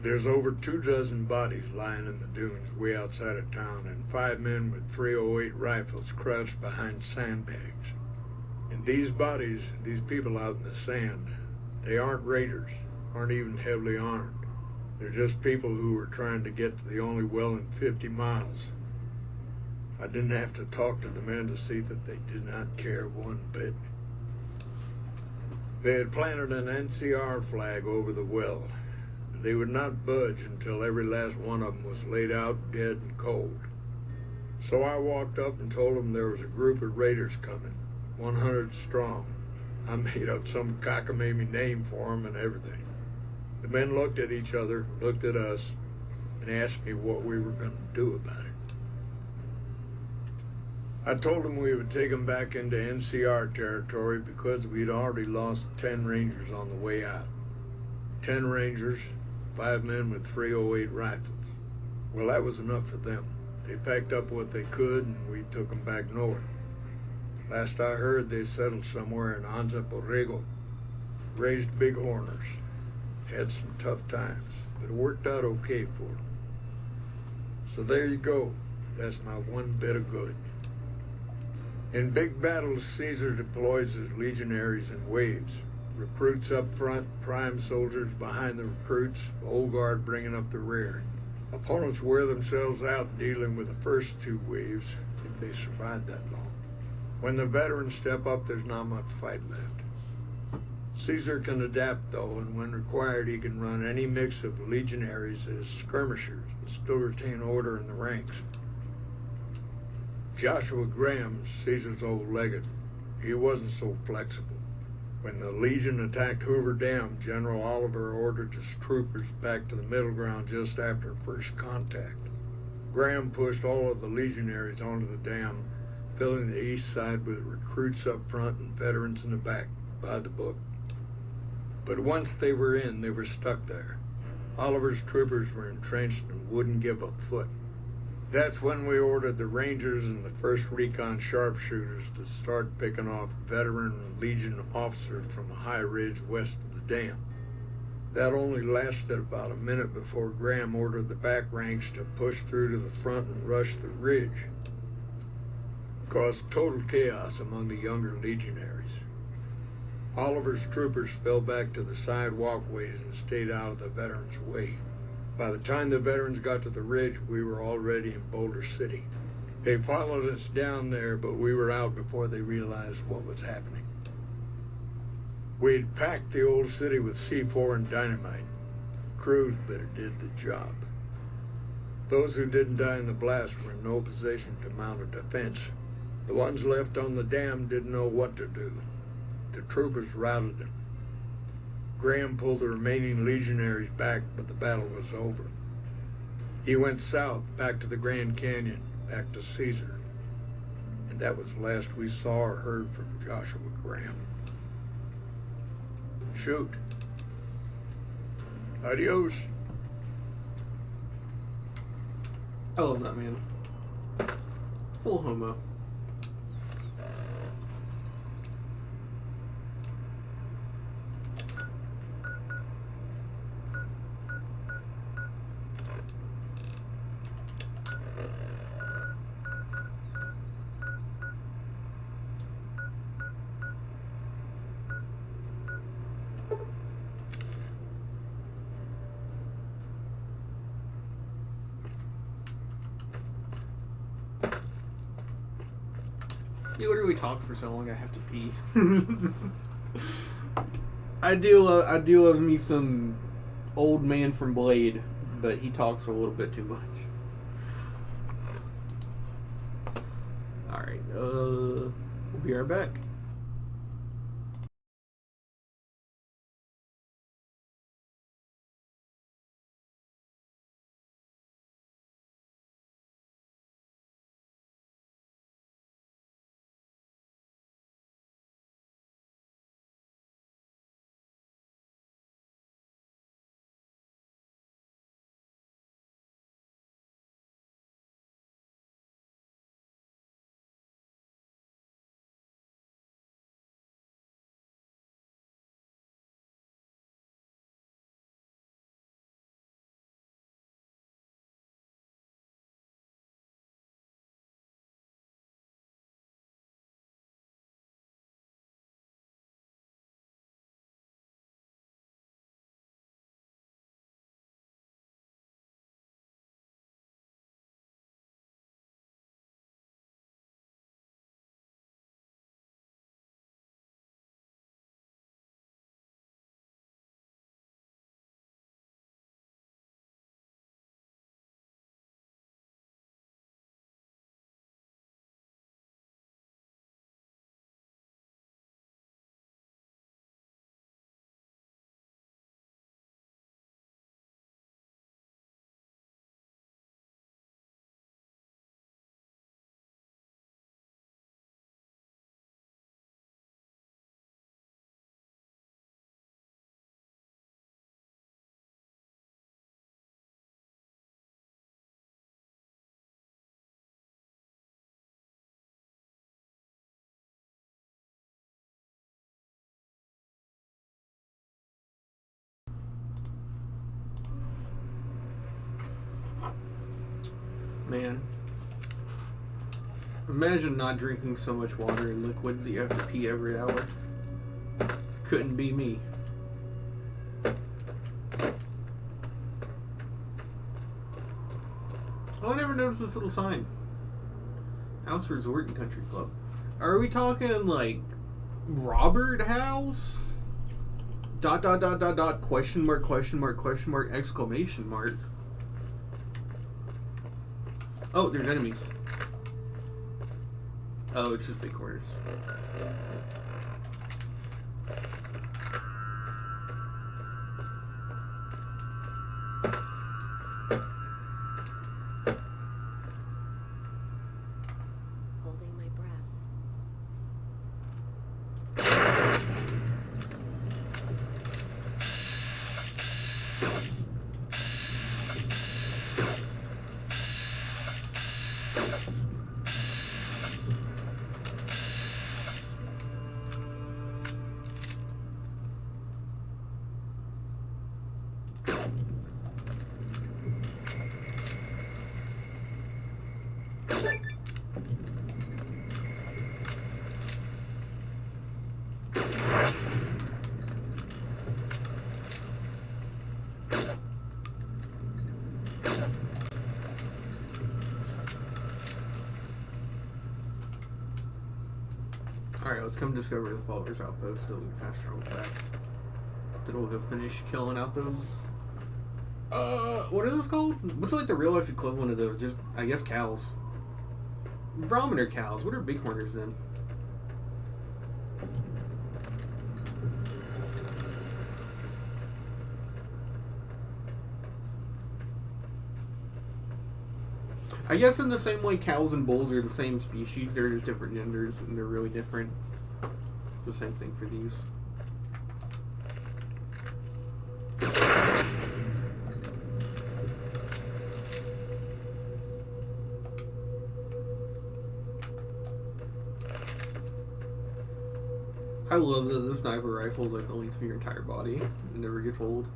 There's over 24 bodies lying in the dunes way outside of town, and 5 men with .308 rifles crouched behind sandbags. And these bodies, these people out in the sand, they aren't raiders, aren't even heavily armed. They're just people who were trying to get to the only well in 50 miles. I didn't have to talk to the men to see that they did not care one bit. They had planted an NCR flag over the well. They would not budge until every last one of them was laid out dead and cold. So I walked up and told them there was a group of raiders coming, 100 strong. I made up some cockamamie name for them and everything. The men looked at each other, looked at us, and asked me what we were going to do about it. I told them we would take them back into NCR territory because we'd already lost 10 rangers on the way out. 10 rangers, 5 men with .308 rifles. Well, that was enough for them. They packed up what they could and we took them back north. Last I heard, they settled somewhere in Anza Borrego. Raised bighorners. Had some tough times, but it worked out okay for them. So there you go. That's my one bit of good. In big battles, Caesar deploys his legionaries in waves. Recruits up front, prime soldiers behind the recruits, old guard bringing up the rear. Opponents wear themselves out dealing with the first 2 waves, if they survive that long. When the veterans step up, there's not much fight left. Caesar can adapt, though, and when required, he can run any mix of legionaries as skirmishers and still retain order in the ranks. Joshua Graham, Caesar's old legate, he wasn't so flexible. When the Legion attacked Hoover Dam, General Oliver ordered his troopers back to the middle ground just after first contact. Graham pushed all of the legionaries onto the dam, filling the east side with recruits up front and veterans in the back, by the book. But once they were in, they were stuck there. Oliver's troopers were entrenched and wouldn't give a foot. That's when we ordered the Rangers and the 1st Recon sharpshooters to start picking off veteran Legion officers from a high ridge west of the dam. That only lasted about a minute before Graham ordered the back ranks to push through to the front and rush the ridge. Caused total chaos among the younger legionaries. Oliver's troopers fell back to the side walkways and stayed out of the veterans' way. By the time the veterans got to the ridge, we were already in Boulder City. They followed us down there, but we were out before they realized what was happening. We'd packed the old city with C4 and dynamite. Crude, but it did the job. Those who didn't die in the blast were in no position to mount a defense. The ones left on the dam didn't know what to do. The troopers routed them. Graham pulled the remaining legionaries back, but the battle was over. He went south, back to the Grand Canyon, back to Caesar. And that was the last we saw or heard from Joshua Graham. Shoot. Adios. I love that man. Full homo. You literally talked for so long I have to pee. I do love me some old man from Blade, but he talks a little bit too much. Alright, we'll be right back. Man, imagine not drinking so much water and liquids that you have to pee every hour. Couldn't be me. Oh, I never noticed this little sign. House Resort and Country Club. Are we talking like Robert House? ... question mark, question mark, question mark, exclamation mark. Oh, there's enemies. Oh, it's just big corners. Holding my breath. Alright, let's come discover the Followers Outpost so we can fast travel back. Then we'll go finish killing out those... what are those called? What's like the real life equivalent of those? Just, I guess, cows. Barometer cows. What are bighorners then? I guess in the same way cows and bulls are the same species, they're just different genders and they're really different. It's the same thing for these. I love that the sniper rifle is like the length of your entire body. It never gets old.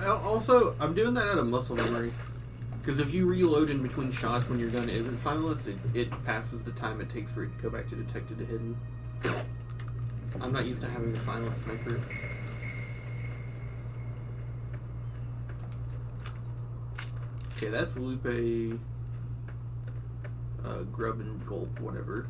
Also, I'm doing that out of muscle memory. Because if you reload in between shots when your gun isn't silenced, it passes the time it takes for it to go back to detected to hidden. I'm not used to having a silenced sniper. Okay, that's Lupe, Grub and Gulp, whatever.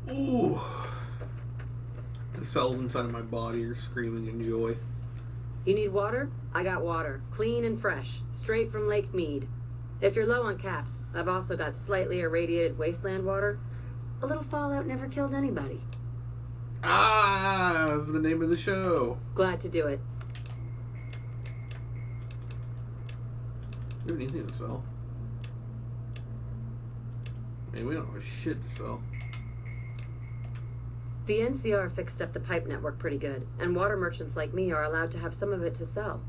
Ooh. The cells inside of my body are screaming in joy. You need water? I got water. Clean and fresh. Straight from Lake Mead. If you're low on caps, I've also got slightly irradiated wasteland water. A little fallout never killed anybody. Ah, that's the name of the show. Glad to do it. We don't need anything to sell. Man, we don't have a shit to sell. The NCR fixed up the pipe network pretty good, and water merchants like me are allowed to have some of it to sell.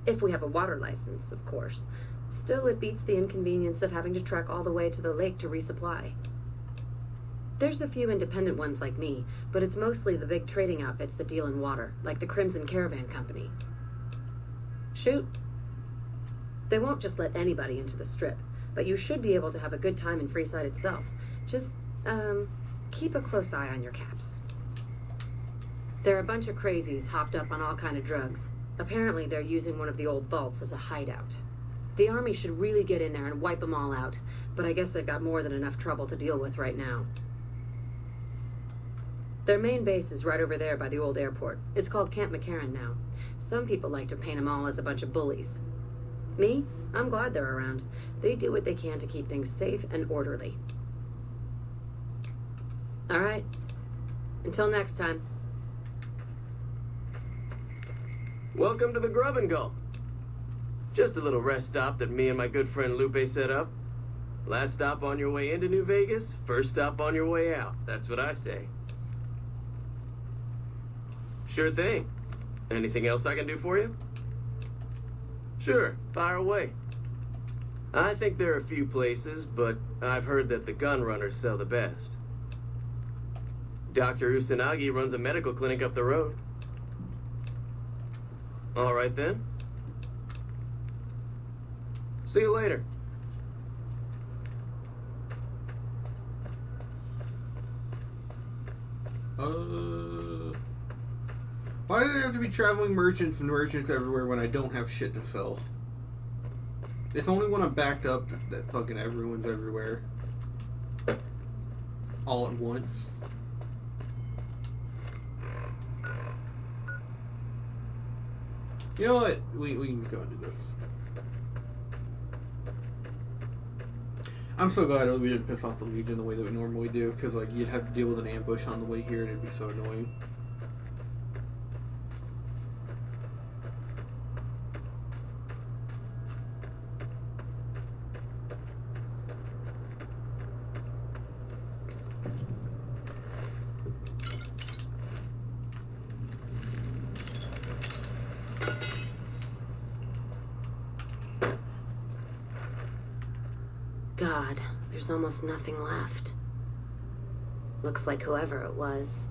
If we have a water license, of course. Still, it beats the inconvenience of having to trek all the way to the lake to resupply. There's a few independent ones like me, but it's mostly the big trading outfits that deal in water, like the Crimson Caravan Company. Shoot. They won't just let anybody into the strip, but you should be able to have a good time in Freeside itself. Just, keep a close eye on your caps. They're a bunch of crazies hopped up on all kind of drugs. Apparently they're using one of the old vaults as a hideout. The army should really get in there and wipe them all out, but I guess they've got more than enough trouble to deal with right now. Their main base is right over there by the old airport. It's called Camp McCarran now. Some people like to paint them all as a bunch of bullies. Me? I'm glad they're around. They do what they can to keep things safe and orderly. All right. Until next time. Welcome to the Grub and Gulp. Just a little rest stop that me and my good friend Lupe set up. Last stop on your way into New Vegas, first stop on your way out. That's what I say. Sure thing. Anything else I can do for you? Sure, fire away. I think there are a few places, but I've heard that the gun runners sell the best. Dr. Usanagi runs a medical clinic up the road. All right then. See you later. Why do there have to be traveling merchants and merchants everywhere when I don't have shit to sell? It's only when I'm backed up that fucking everyone's everywhere. All at once. You know what? We can just go and do this. I'm so glad we didn't piss off the Legion the way that we normally do, because like you'd have to deal with an ambush on the way here and it'd be so annoying. God, there's almost nothing left. Looks like whoever it was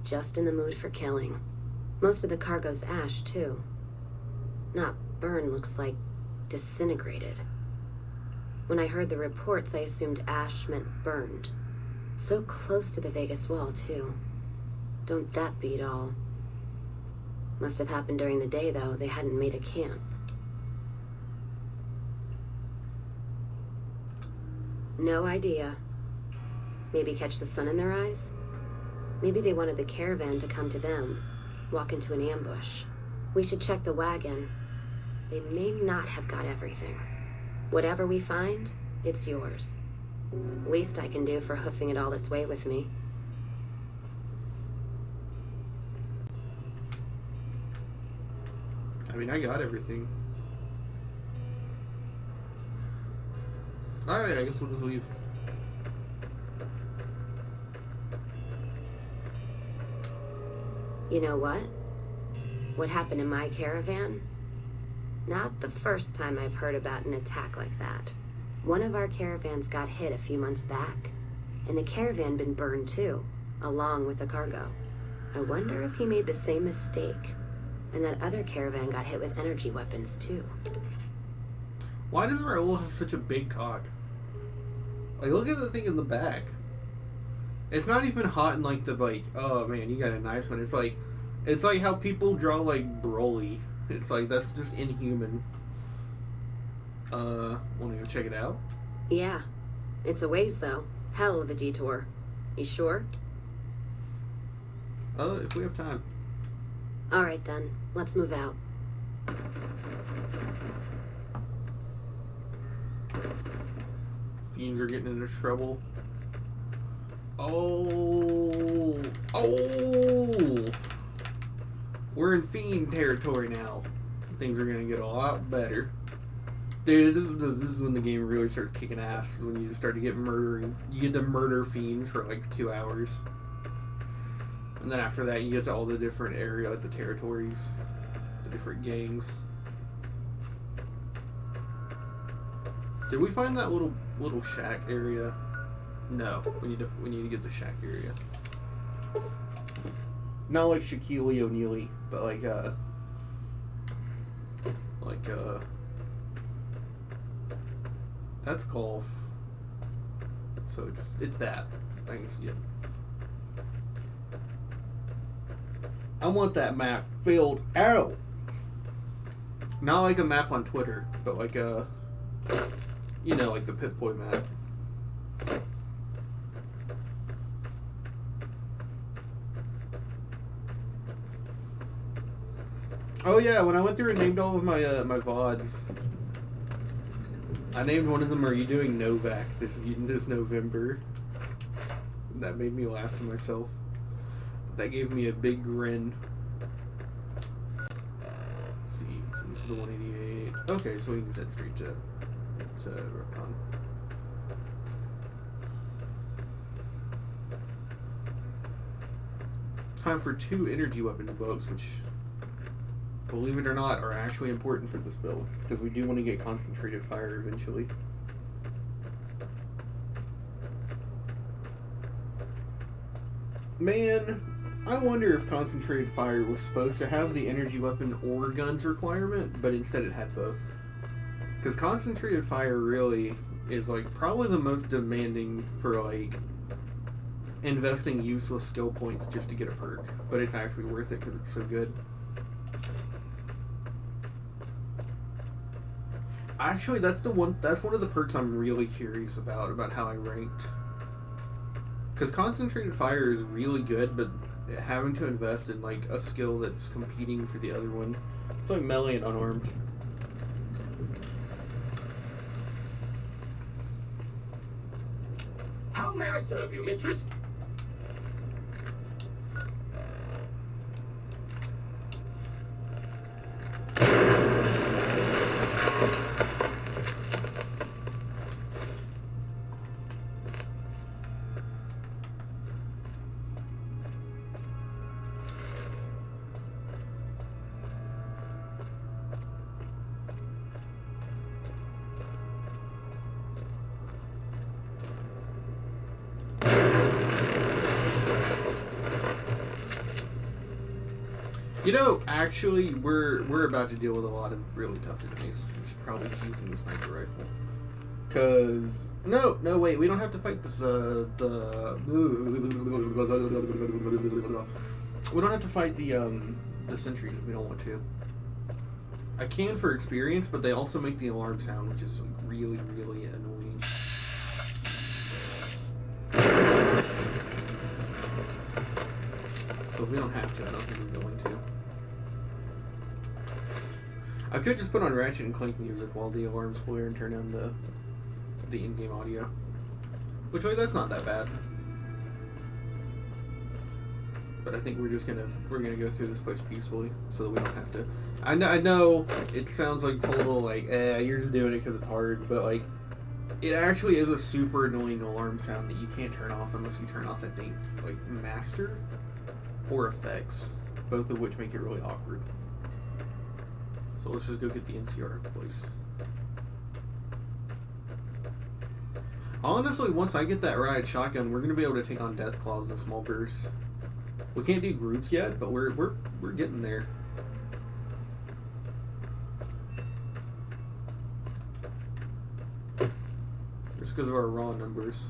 just in the mood for killing. Most of the cargo's ash, too. Not burned, looks like disintegrated. When I heard the reports, I assumed ash meant burned. So close to the Vegas Wall, too. Don't that beat all? Must have happened during the day, though. They hadn't made a camp. No idea. Maybe catch the sun in their eyes? Maybe they wanted the caravan to come to them, walk into an ambush. We should check the wagon. They may not have got everything. Whatever we find, it's yours. Least I can do for hoofing it all this way with me. I mean, I got everything. Alright, I guess we'll just leave. You know what? What happened in my caravan? Not the first time I've heard about an attack like that. One of our caravans got hit a few months back, and the caravan been burned too, along with the cargo. I wonder if he made the same mistake, and that other caravan got hit with energy weapons too. Why does Raoul have such a big cock? Like, look at the thing in the back. It's not even hot in like the like, oh man, you got a nice one. It's like how people draw like Broly. It's like that's just inhuman. Wanna go check it out? Yeah. It's a ways though. Hell of a detour. You sure? If we have time. Alright then. Let's move out. Fiends are getting into trouble. Oh! We're in Fiend territory now. Things are gonna get a lot better. Dude, this is when the game really started kicking ass. Is when you start to get murdering. You get to murder fiends for like 2 hours. And then after that you get to all the different area, like the territories. The different gangs. Did we find that little shack area? No, we need to get the shack area. Not like Shaquille O'Neal, but like that's golf. So it's that. I can see it. I want that map filled out. Not like a map on Twitter, but like a, you know, like the Pip-Boy map. Oh yeah, when I went through and named all of my my VODs, I named one of them, "Are you doing Novak this November?" That made me laugh to myself. That gave me a big grin. Let's see, so this is the 188. Okay, so we can head straight to Rokon. Time for 2 energy weapon bugs, which, believe it or not, are actually important for this build, because we do want to get concentrated fire eventually. Man, I wonder if concentrated fire was supposed to have the energy weapon or guns requirement, but instead it had both. Because concentrated fire really is like probably the most demanding for like investing useless skill points just to get a perk, but it's actually worth it because it's so good. Actually, that's one of the perks I'm really curious about how I ranked. Because Concentrated Fire is really good, but having to invest in like a skill that's competing for the other one, it's like melee and unarmed. How may I serve you, mistress? You know, actually, we're about to deal with a lot of really tough enemies. We should probably be using the sniper rifle. Cause no, wait, we don't have to fight this. We don't have to fight the sentries if we don't want to. I can for experience, but they also make the alarm sound, which is like really, really annoying. So if we don't have to, I don't think we're going to. I could just put on Ratchet and Clank music while the alarms blare and turn on the in-game audio. Which way, that's not that bad. But I think we're gonna go through this place peacefully so that we don't have to. I know it sounds like total like you're just doing it because it's hard, but like it actually is a super annoying alarm sound that you can't turn off unless you turn off, I think, like master or effects, both of which make it really awkward. So let's just go get the NCR place. Honestly, once I get that riot shotgun, we're gonna be able to take on Death Claws in small bursts. We can't do groups yet, but we're getting there. Just because of our raw numbers.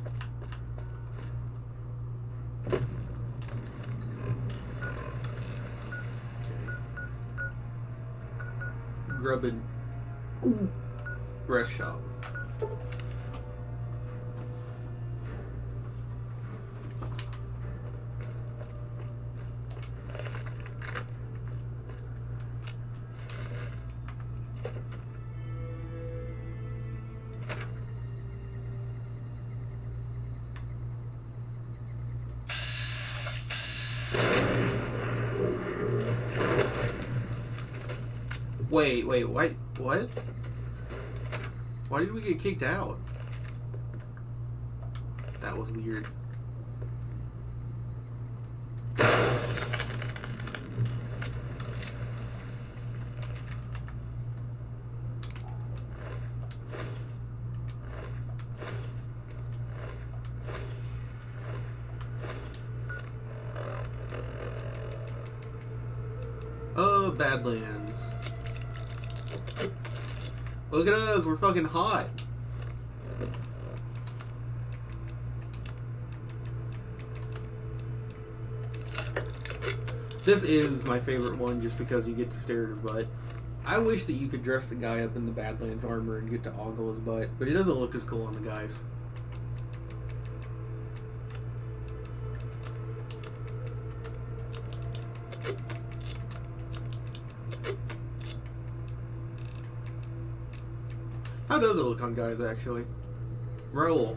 Grubbin Rest Shop. Wait, what? Why did we get kicked out? That was weird. Oh, Badlands. Look at us, we're fucking hot. This is my favorite one just because you get to stare at his butt. I wish that you could dress the guy up in the Badlands armor and get to ogle his butt, but it doesn't look as cool on the guys. How does it look on guys, actually? Roll.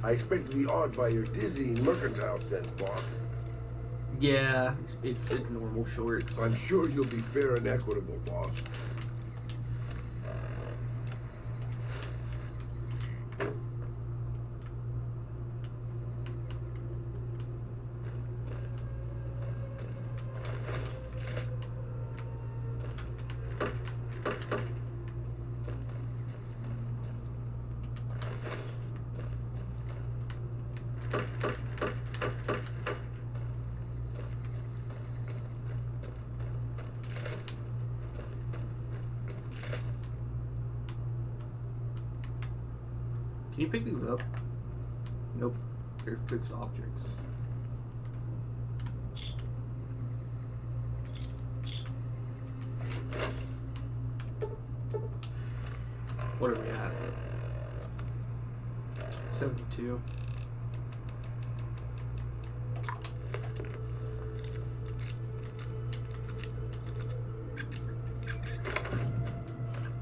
I expect to be awed by your dizzying mercantile sense, boss. Yeah, it's normal shorts. I'm sure you'll be fair and equitable, boss. Can you pick these up? Nope. They're fixed objects. What are we at? 72.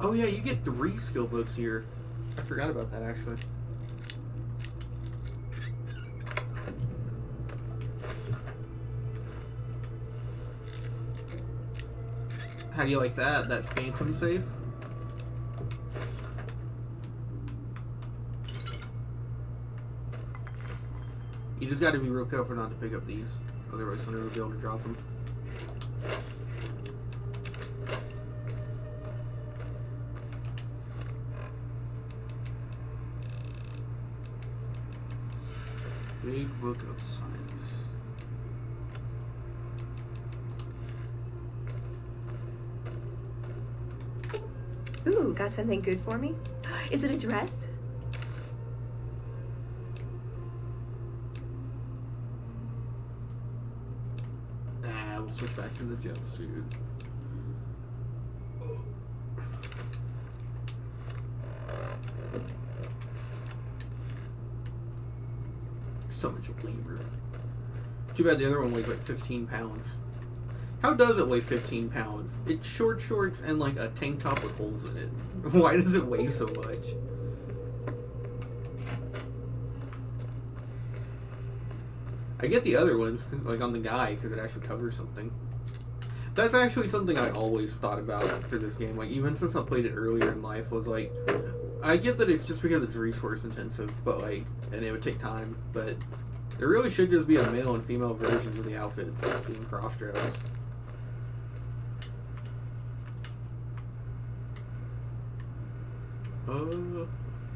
Oh yeah, you get 3 skill books here. I forgot about that actually. How do you like that? That phantom safe? You just gotta be real careful not to pick up these. Otherwise you'll never be able to drop them. Big Book of Science. Ooh, got something good for me? Is it a dress? Nah, we'll switch back to the jumpsuit. So much labor. Too bad the other one weighs like 15 pounds. How does it weigh 15 pounds? It's short shorts and like a tank top with holes in it. Why does it weigh so much? I get the other ones, like on the guy, because it actually covers something. That's actually something I always thought about for this game. Like, even since I played it earlier in life, was like, I get that it's just because it's resource intensive, but like, and it would take time, but there really should just be a male and female versions of the outfits, so you can cross-dress.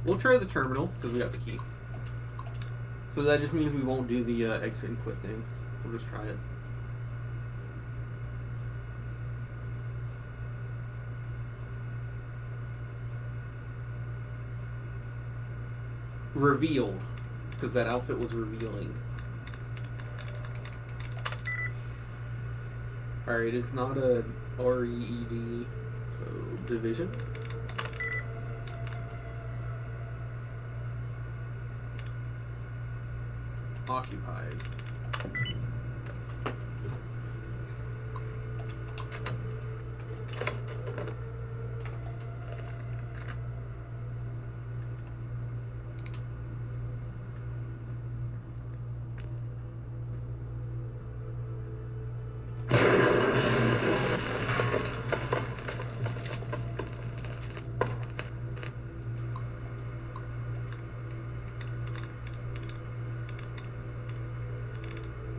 We'll try the terminal, because we got the key. So that just means we won't do the exit and quit thing. We'll just try it. Revealed, because that outfit was revealing. Alright, it's not a REED, so division. Occupied.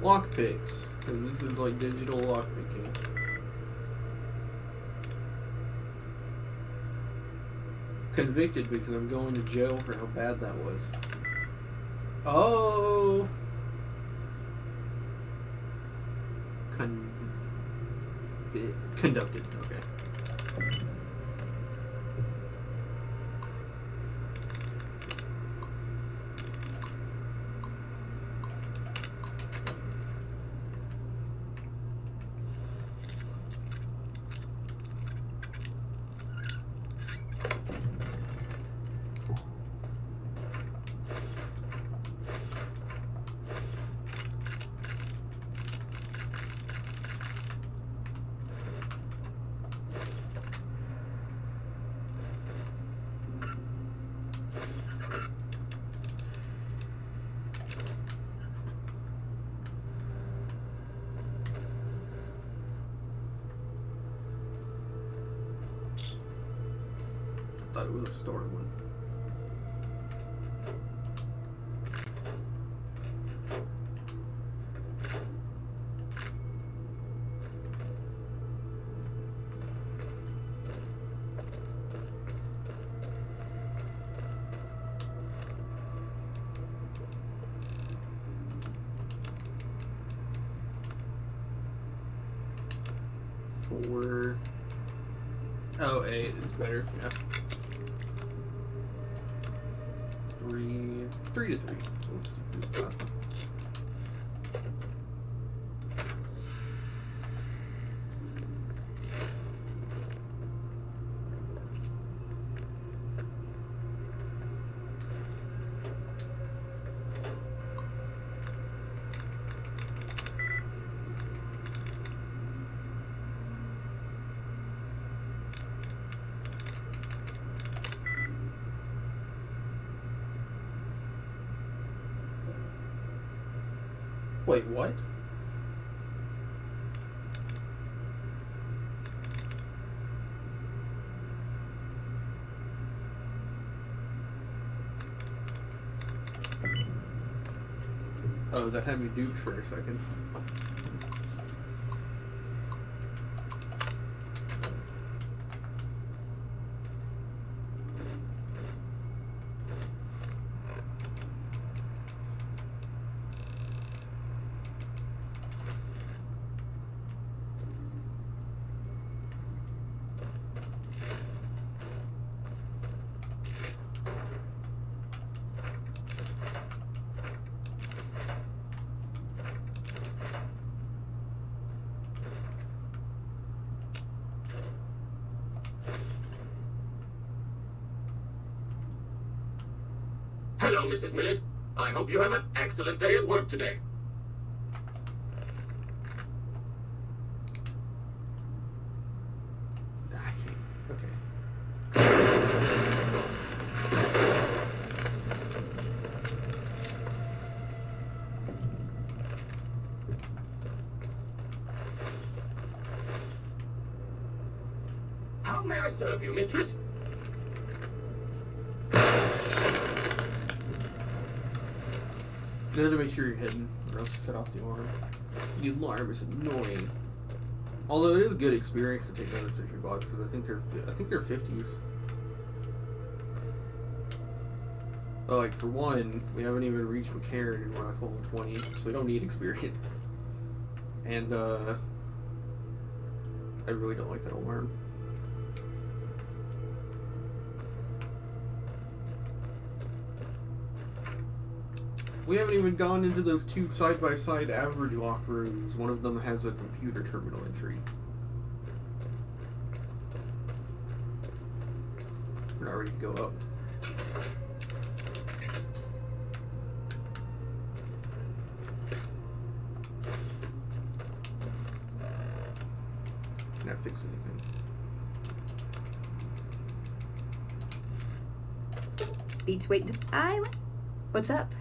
Lockpicks, because this is like digital lockpicking. Convicted because I'm going to jail for how bad that was. Oh! Conducted, okay. Thought it was a store one. Four. Oh, 8 is better. Yeah. 3. 3-3. Wait, what? Oh, that had me duped for a second. Hello, Mrs. Millis. I hope you have an excellent day at work today. I can't. Okay. How may I serve you, mistress? You have to make sure you're hidden, or else set off the alarm. The alarm is annoying. Although it is a good experience to take down the sentry bots because I think they're 50s. But like for one, we haven't even reached McCarran and we're like level 20, so we don't need experience. And I really don't like that alarm. We haven't even gone into those two side-by-side average lock rooms. One of them has a computer terminal entry. We're not ready to go up. Can I fix anything? Beats wait to What's up?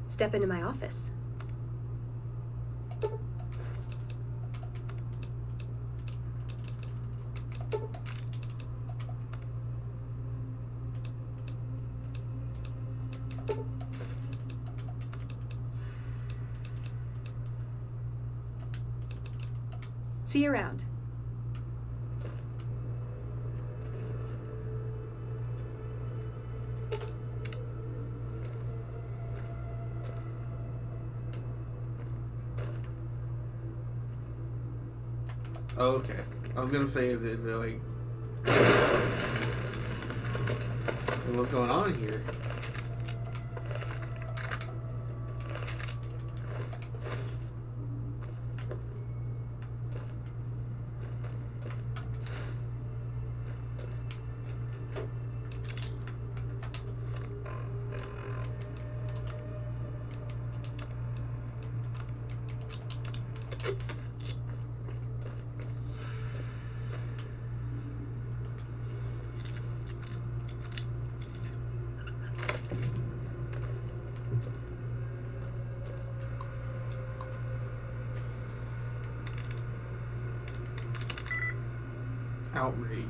Step into my office. See you around. Oh, okay. I was gonna say, is it like... what's going on here? Outrage.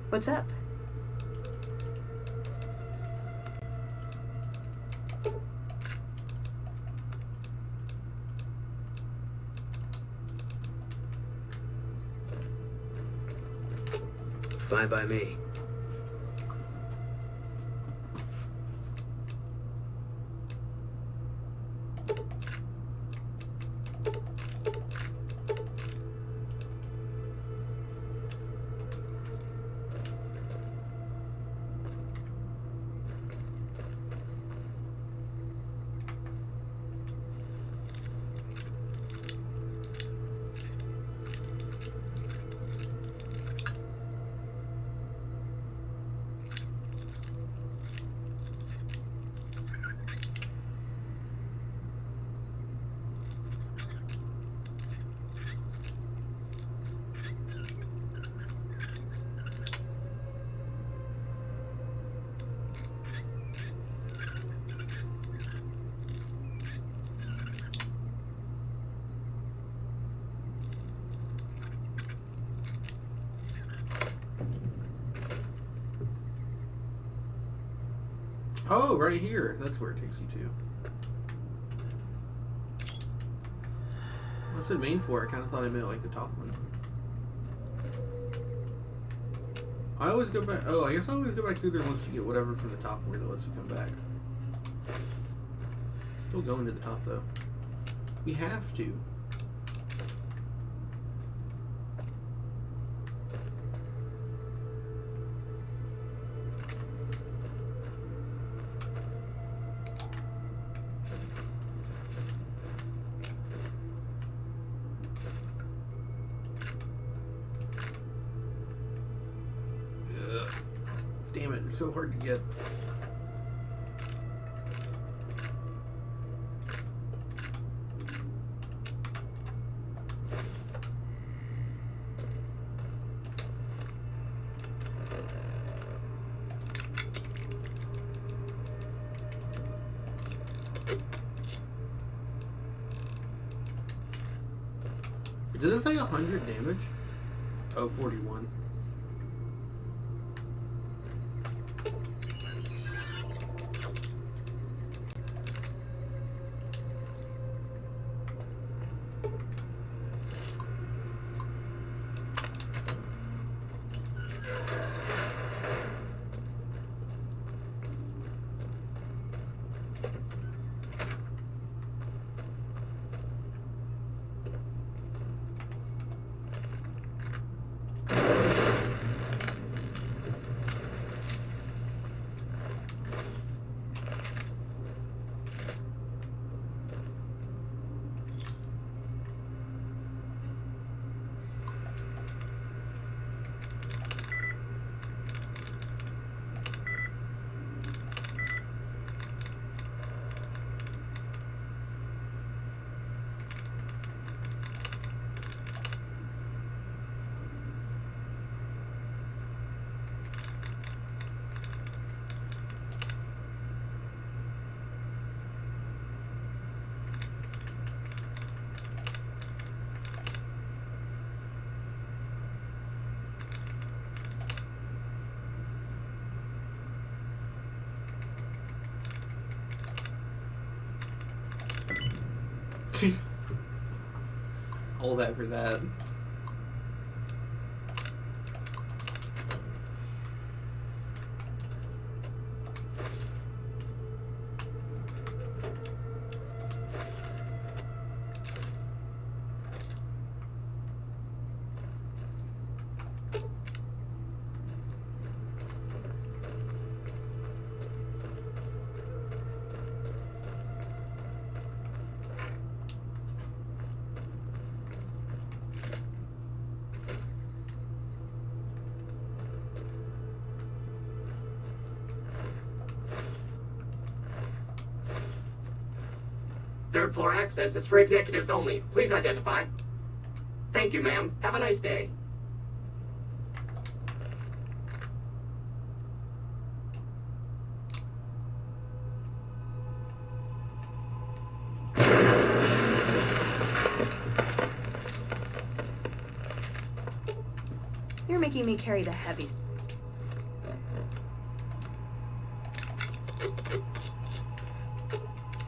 What's up? Fine by me. Oh, right here. That's where it takes you to. What's the main floor? I kind of thought I meant like the top one. I always go back. Oh, I guess I always go back through there once you get whatever from the top floor that lets you come back. Still going to the top though. We have to. Damn it, it's so hard to get. Does it say 100 damage? Oh, 41. All that for that. Third floor access is for executives only. Please identify. Thank you, ma'am. Have a nice day. You're making me carry the heavy.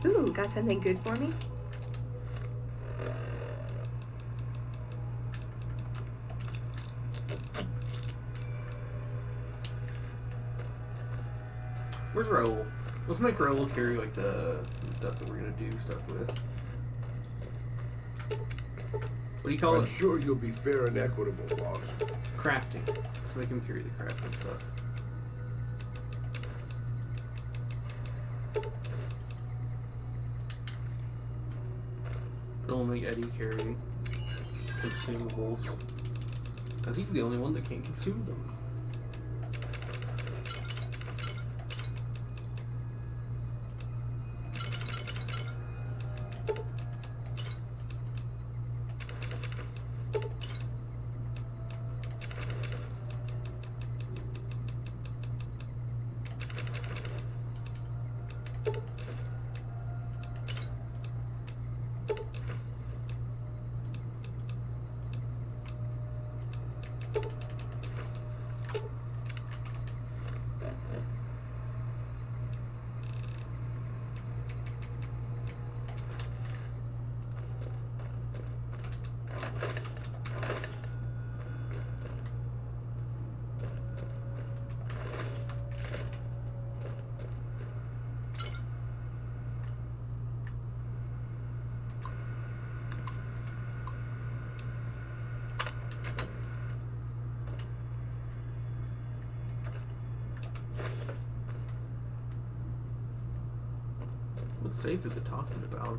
Ooh, got something good for me? Where's Raul? Let's make Raul carry like the stuff that we're gonna do stuff with. What do you call it? I'm sure you'll be fair and equitable, boss. Crafting. Let's make him carry the crafting stuff. We'll make Eddie carry consumables. Because he's the only one that can consume them. What safe is it talking about?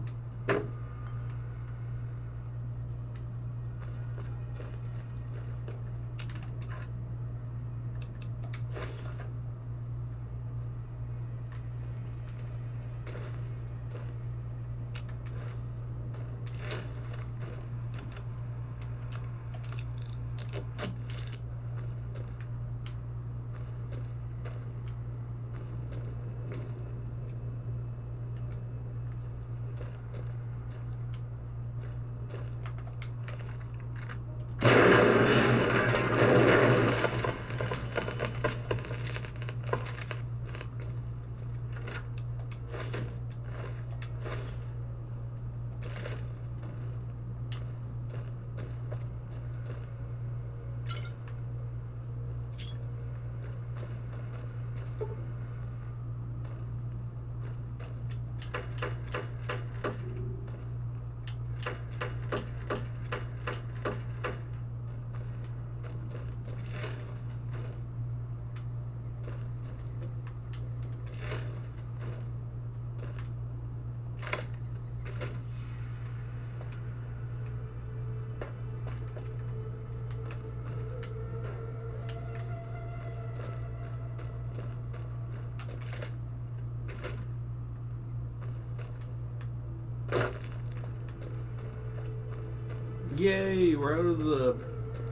Yay, we're out of the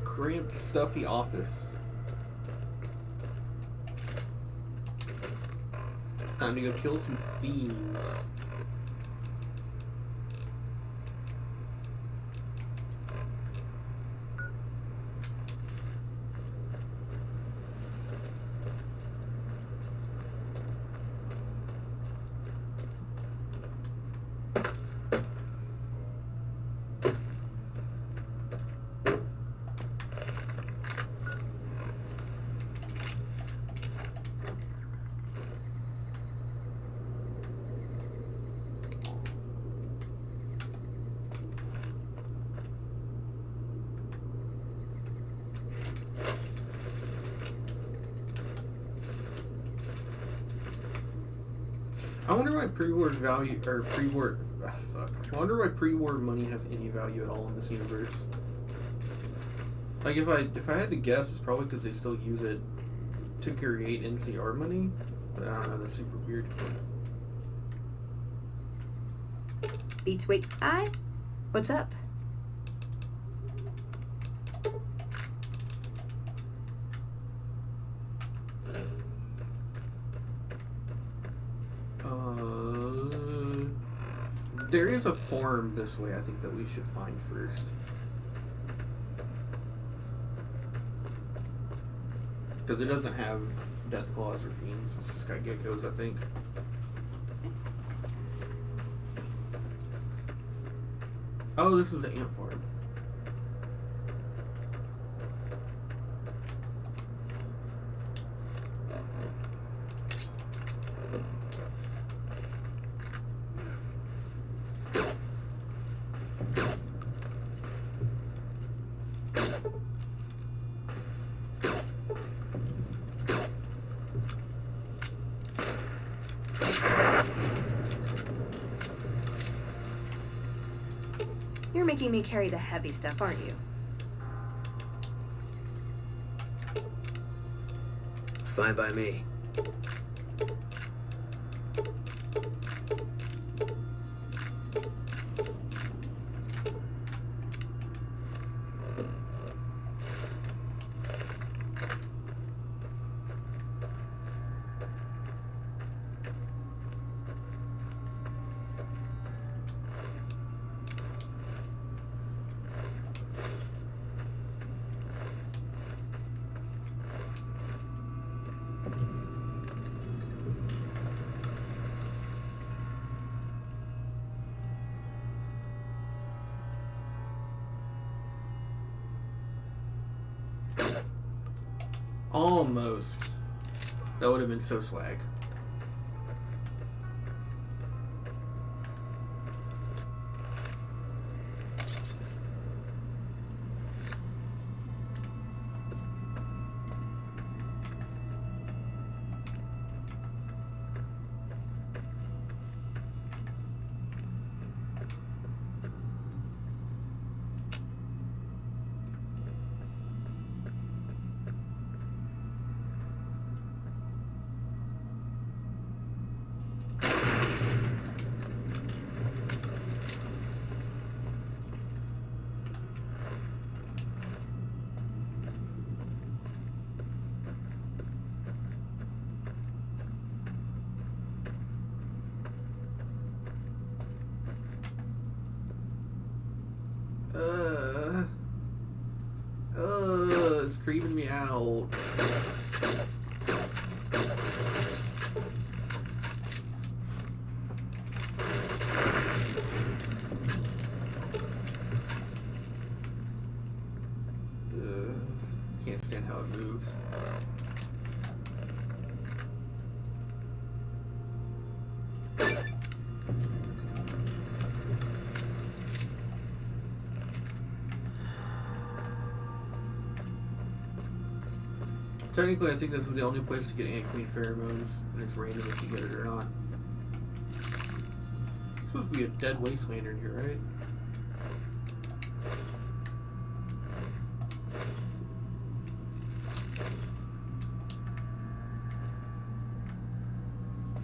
cramped, stuffy office. Time to go kill some fiends. I wonder why pre-war value, or pre-war, fuck. I wonder why pre-war money has any value at all in this universe. Like, if I had to guess, it's probably because they still use it to create NCR money. But I don't know, that's super weird. Beats wait. Hi. What's up? There is a farm this way I think that we should find first. Because it doesn't have death claws or fiends. It's just got geckos, I think. Oh, this is the ant farm. You're making me carry the heavy stuff, aren't you? Fine by me. Almost. That would have been so swag. It's creeping me out. Can't stand how it moves. Technically, I think this is the only place to get ant queen pheromones, and it's random if you get it or not. It's supposed to be a dead wastelander in here, right?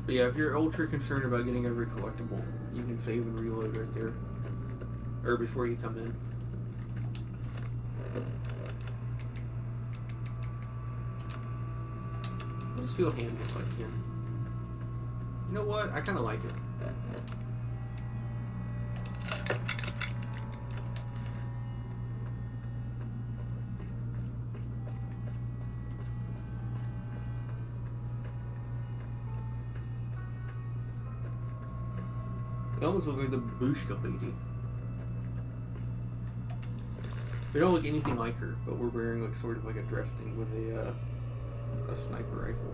But yeah, if you're ultra concerned about getting every collectible, you can save and reload right there. Or before you come in. What does Steel Hand look like again? You know what? I kind of like it. They almost look like the Babushka lady. We don't look anything like her, but we're wearing like sort of like a dress thing with a sniper rifle.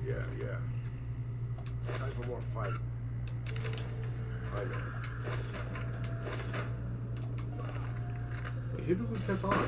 Yeah. Time for more fight. I know. Wait, who did we piss off?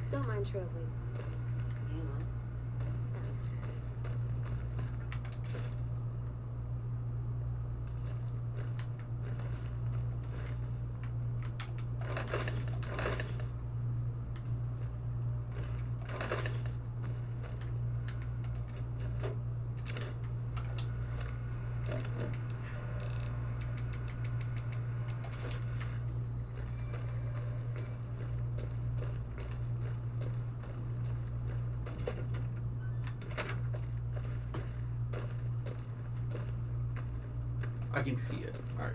Don't mind trailblazing. I can see it. Alright.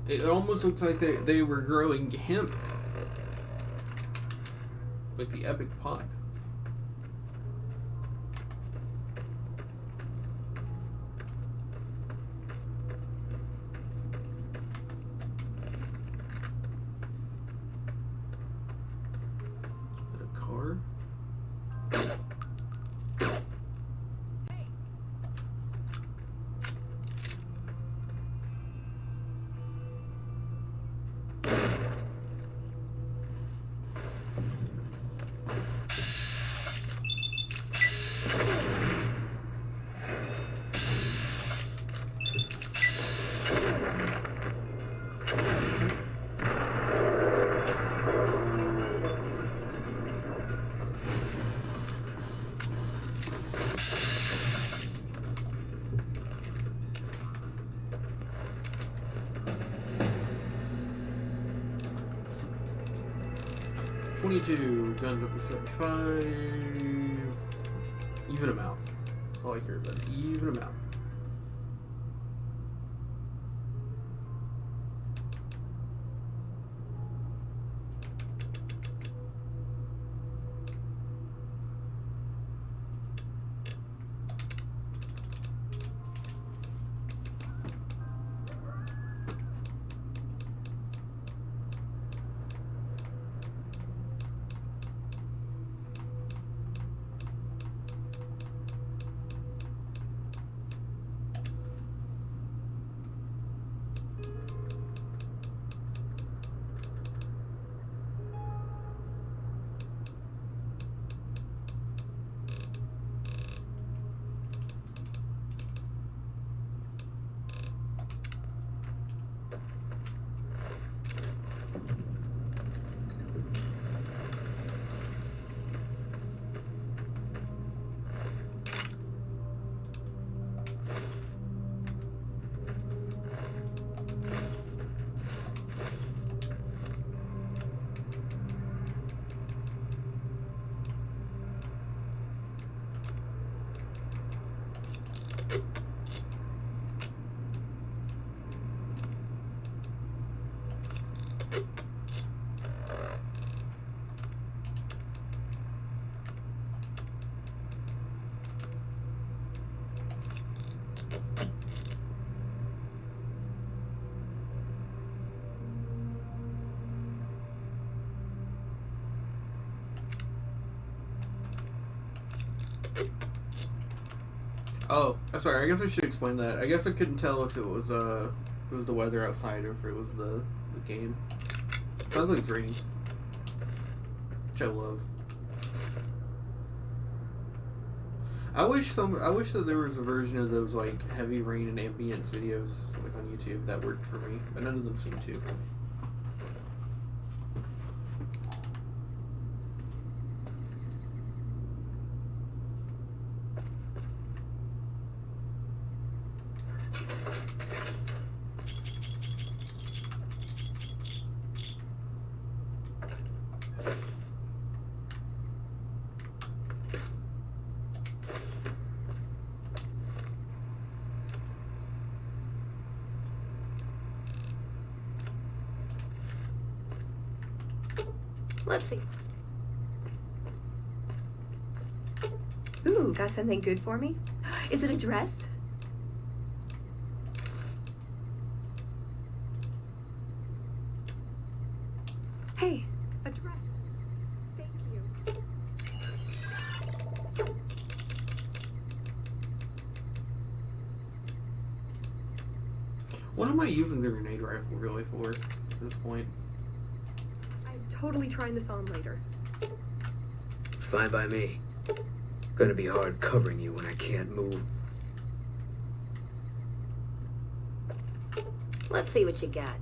It almost looks like they were growing hemp with the epic pod. Is that a car? .22, guns up to 75. Even amount. That's all I care about. Even amount. Oh, sorry. I guess I should explain that. I guess I couldn't tell if it was the weather outside or if it was the game. Sounds like it's raining, which I love. I wish that there was a version of those like heavy rain and ambience videos like on YouTube that worked for me, but none of them seem to. Let's see. Ooh, got something good for me? Is it a dress? Hey, a dress. Thank you. What am I using the grenade rifle really for at this point? I'm totally trying this on later. Fine by me. Gonna be hard covering you when I can't move. Let's see what you got.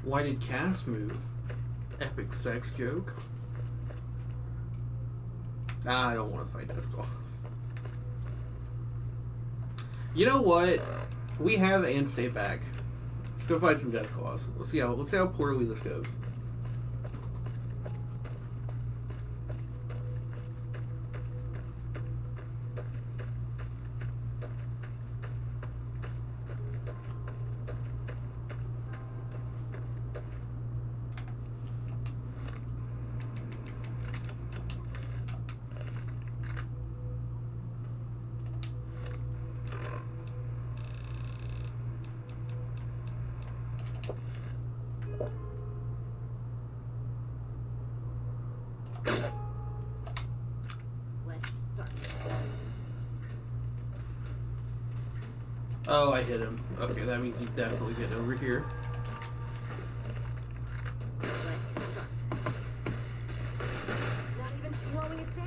Why did Cass move? Epic sex joke. I don't want to fight Deathclaw. You know what? We have and stay back. Let's go fight some Deathclaws. Let's see how poorly this goes. Oh, I hit him. Okay, that means he's definitely getting over here. Not even slowing it down.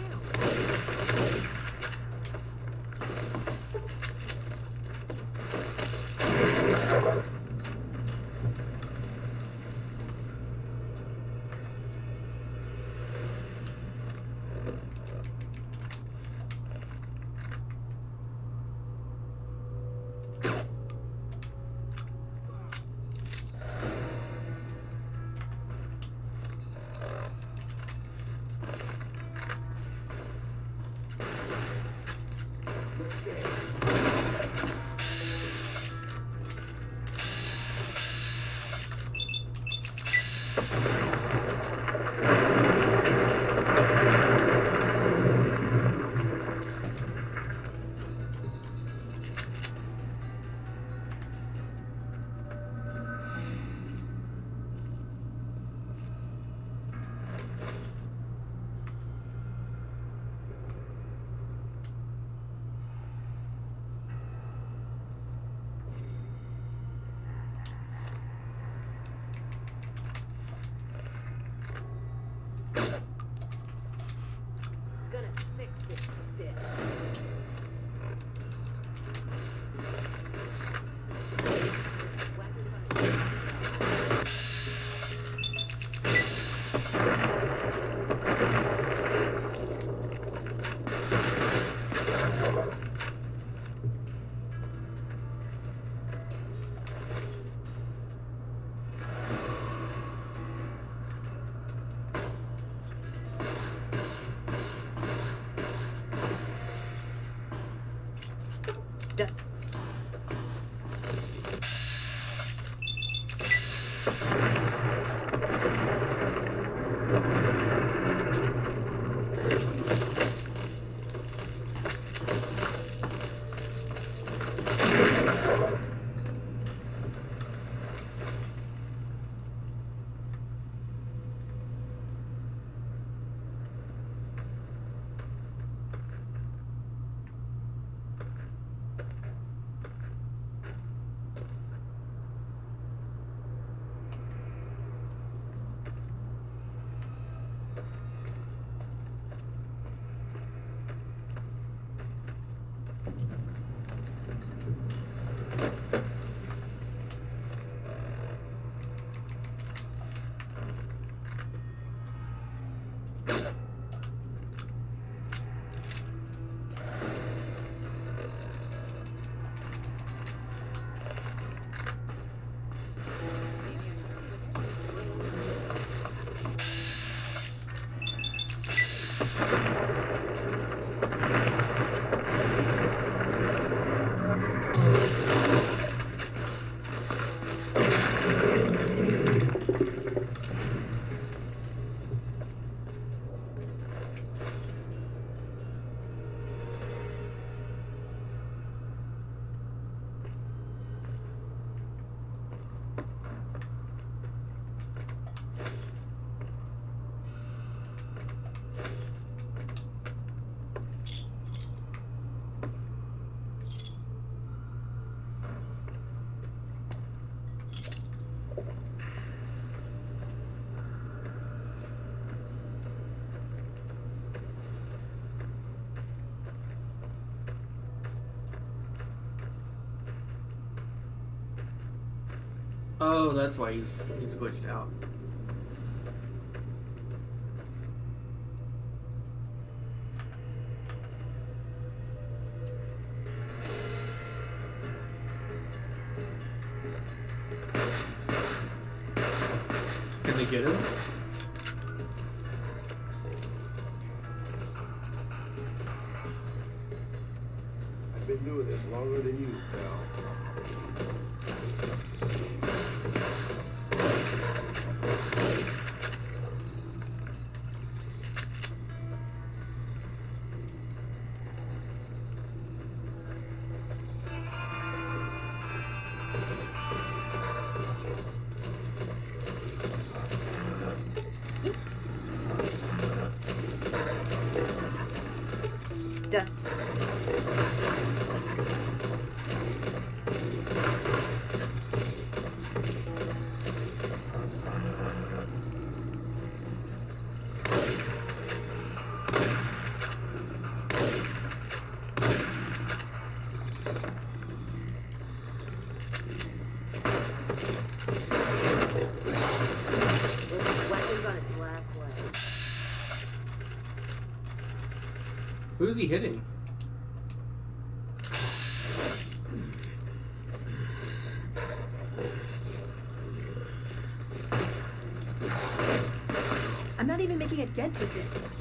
Oh, that's why he's glitched out. Can they get him? I've been doing this longer than you, pal. Duh. Weapons on its last leg. Who's he hitting? I'm not even making a dent with this.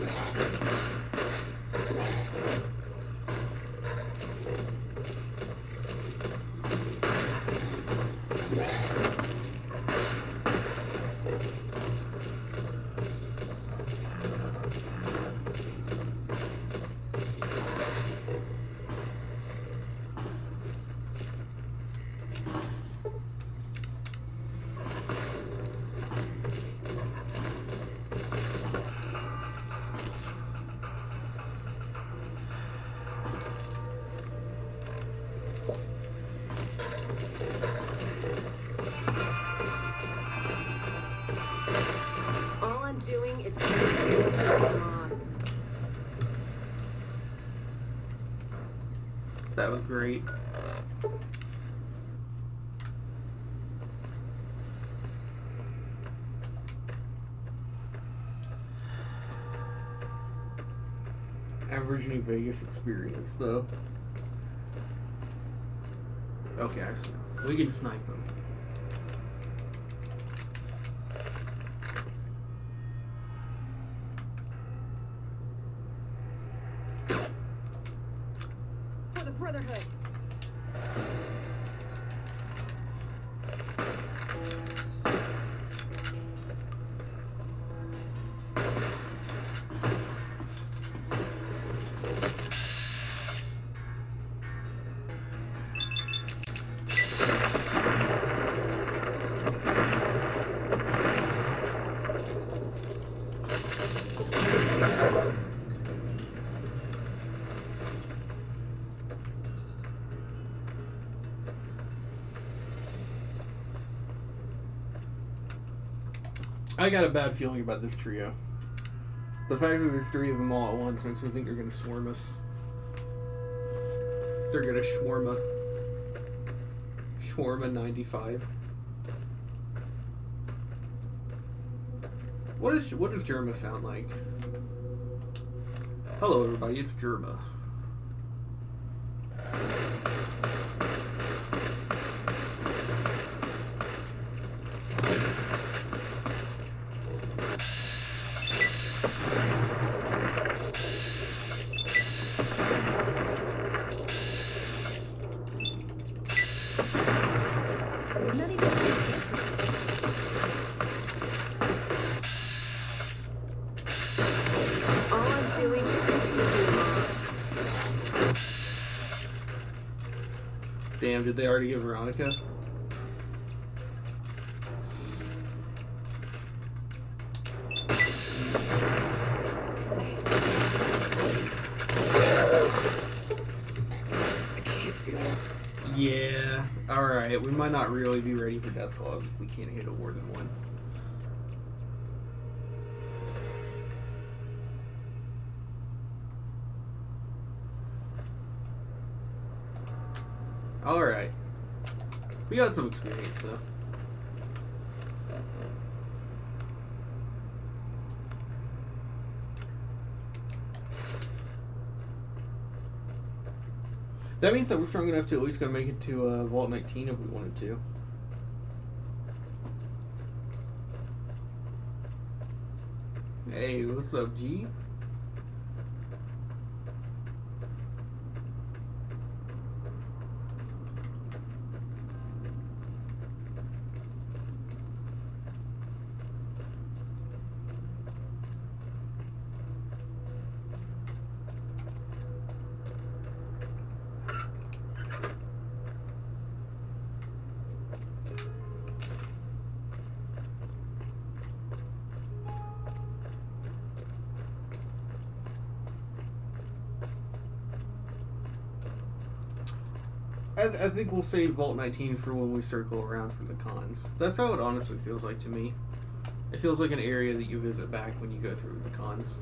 All I'm doing is That was great. Average New Vegas experience, though. Okay, I see. We can snipe them. for the Brotherhood. I got a bad feeling about this trio. The fact that there's 3 of them all at once makes me think they're gonna swarm us. They're gonna shawarma. Shawarma 95. What does Germa sound like? Hello everybody, it's Germa. Damn, did they already get Veronica? Yeah, alright. We might not really be ready for Death Claws if we can't hit a more than one. Alright. We got some experience though. That means that we're strong enough to at least go make it to Vault 19 if we wanted to. Hey, what's up, G? I think we'll save Vault 19 for when we circle around for the cons. That's how it honestly feels like to me. It feels like an area that you visit back when you go through the cons.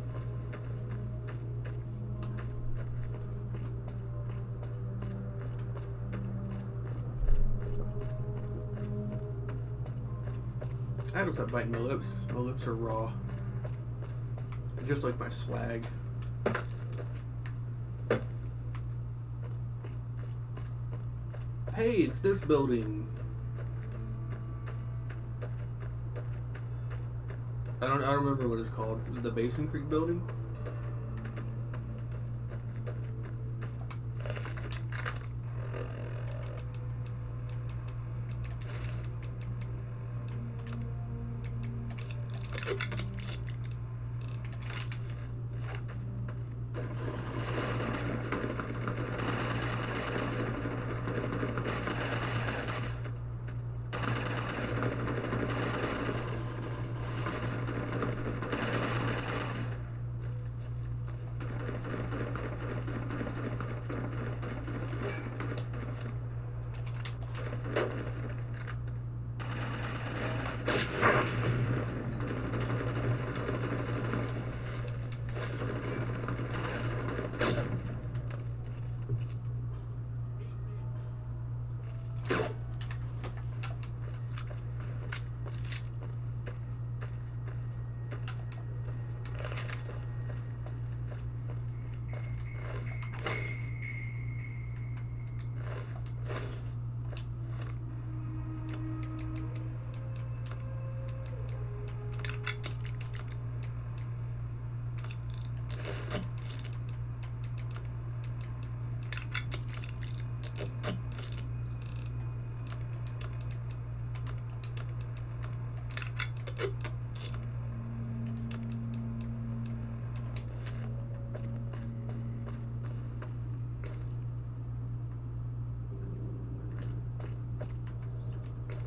I don't stop biting my lips. My lips are raw. Just like my swag. Hey, it's this building. I don't remember what it's called. Is it the Basin Creek building?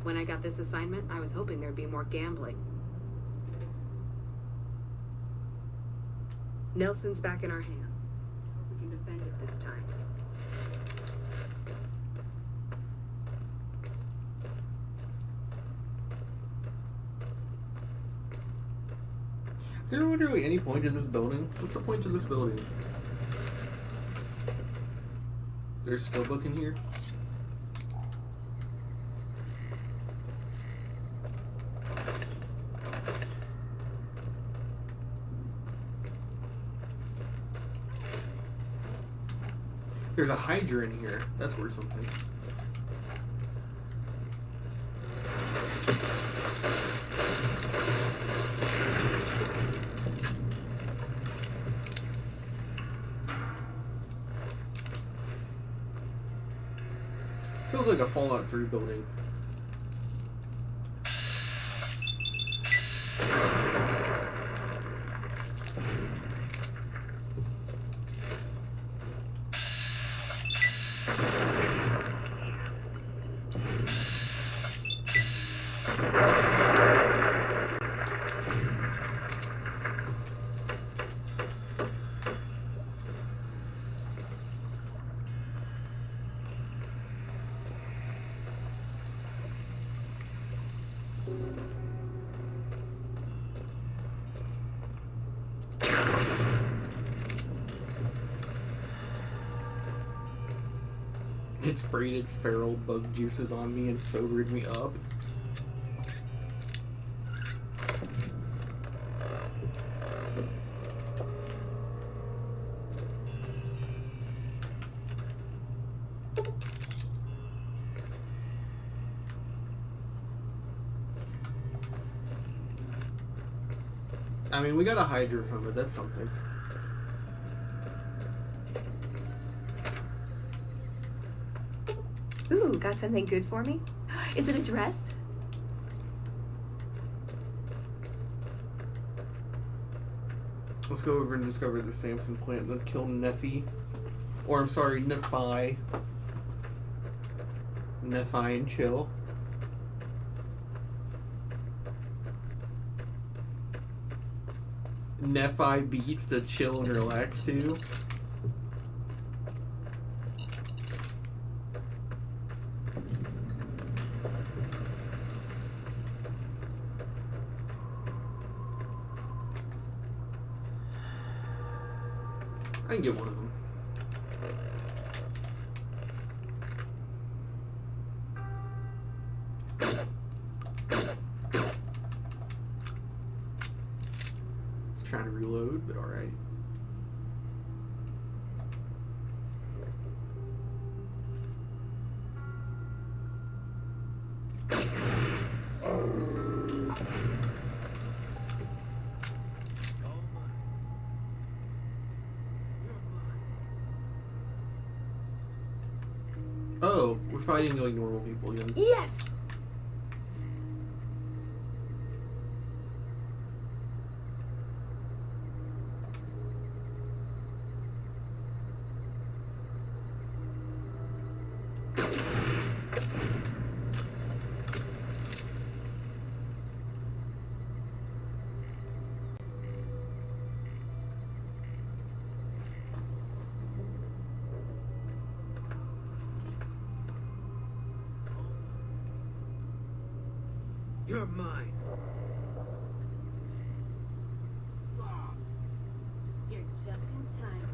When I got this assignment, I was hoping there'd be more gambling. Nelson's back in our hands. Hope we can defend it this time. there literally any point in this building? What's the point to this building? There's a skill book in here? There's a Hydra in here. That's worth something. Feels like a Fallout 3 building. It sprayed its feral bug juices on me and sobered me up. I mean, we got a Hydra from it, that's something. Ooh, got something good for me? Is it a dress? Let's go over and discover the Samson plant that killed Nephi. Or, I'm sorry, Nephi. Nephi and chill. Nephi beats to chill and relax to. I can get one of them. It's trying to reload, but alright. Oh, we're fighting like normal people again. Yes! You're mine. You're just in time.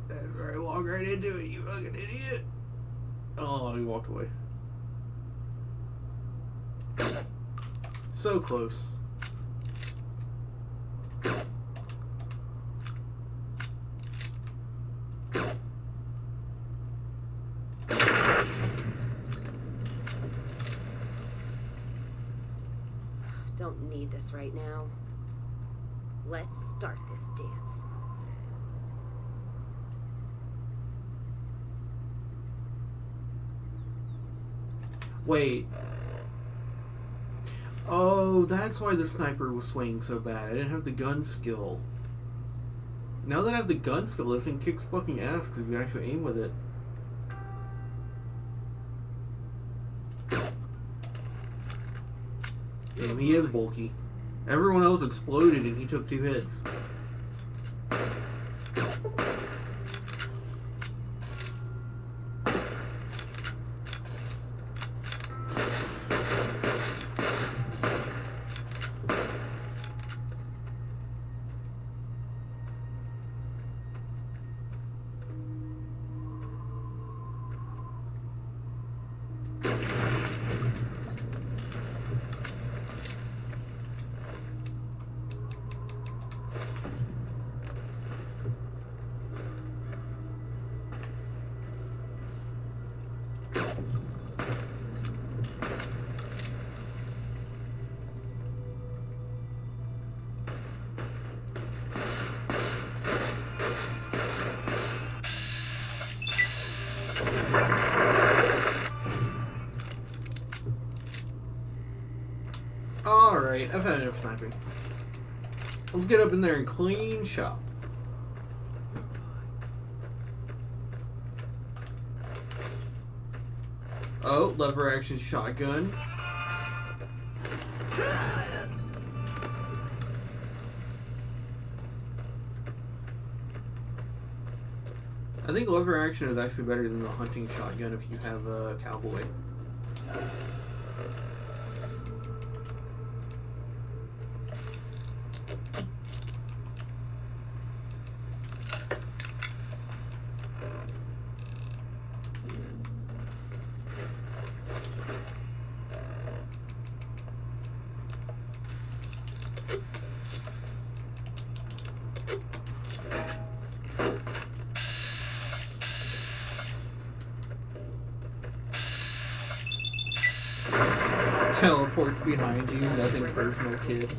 That's right, walk right into it, you fucking idiot. Oh, he walked away. So close. Don't need this right now. Let's start this dance. Wait. Oh, that's why the sniper was swinging so bad. I didn't have the gun skill. Now that I have the gun skill, this thing kicks fucking ass because you can actually aim with it. Damn, he is bulky. Everyone else exploded and he took 2 hits. Alright, I've had enough sniping. Let's get up in there and clean shop. Oh, lever action shotgun. I think lever action is actually better than the hunting shotgun if you have a cowboy. Teleports behind you, nothing personal, kid.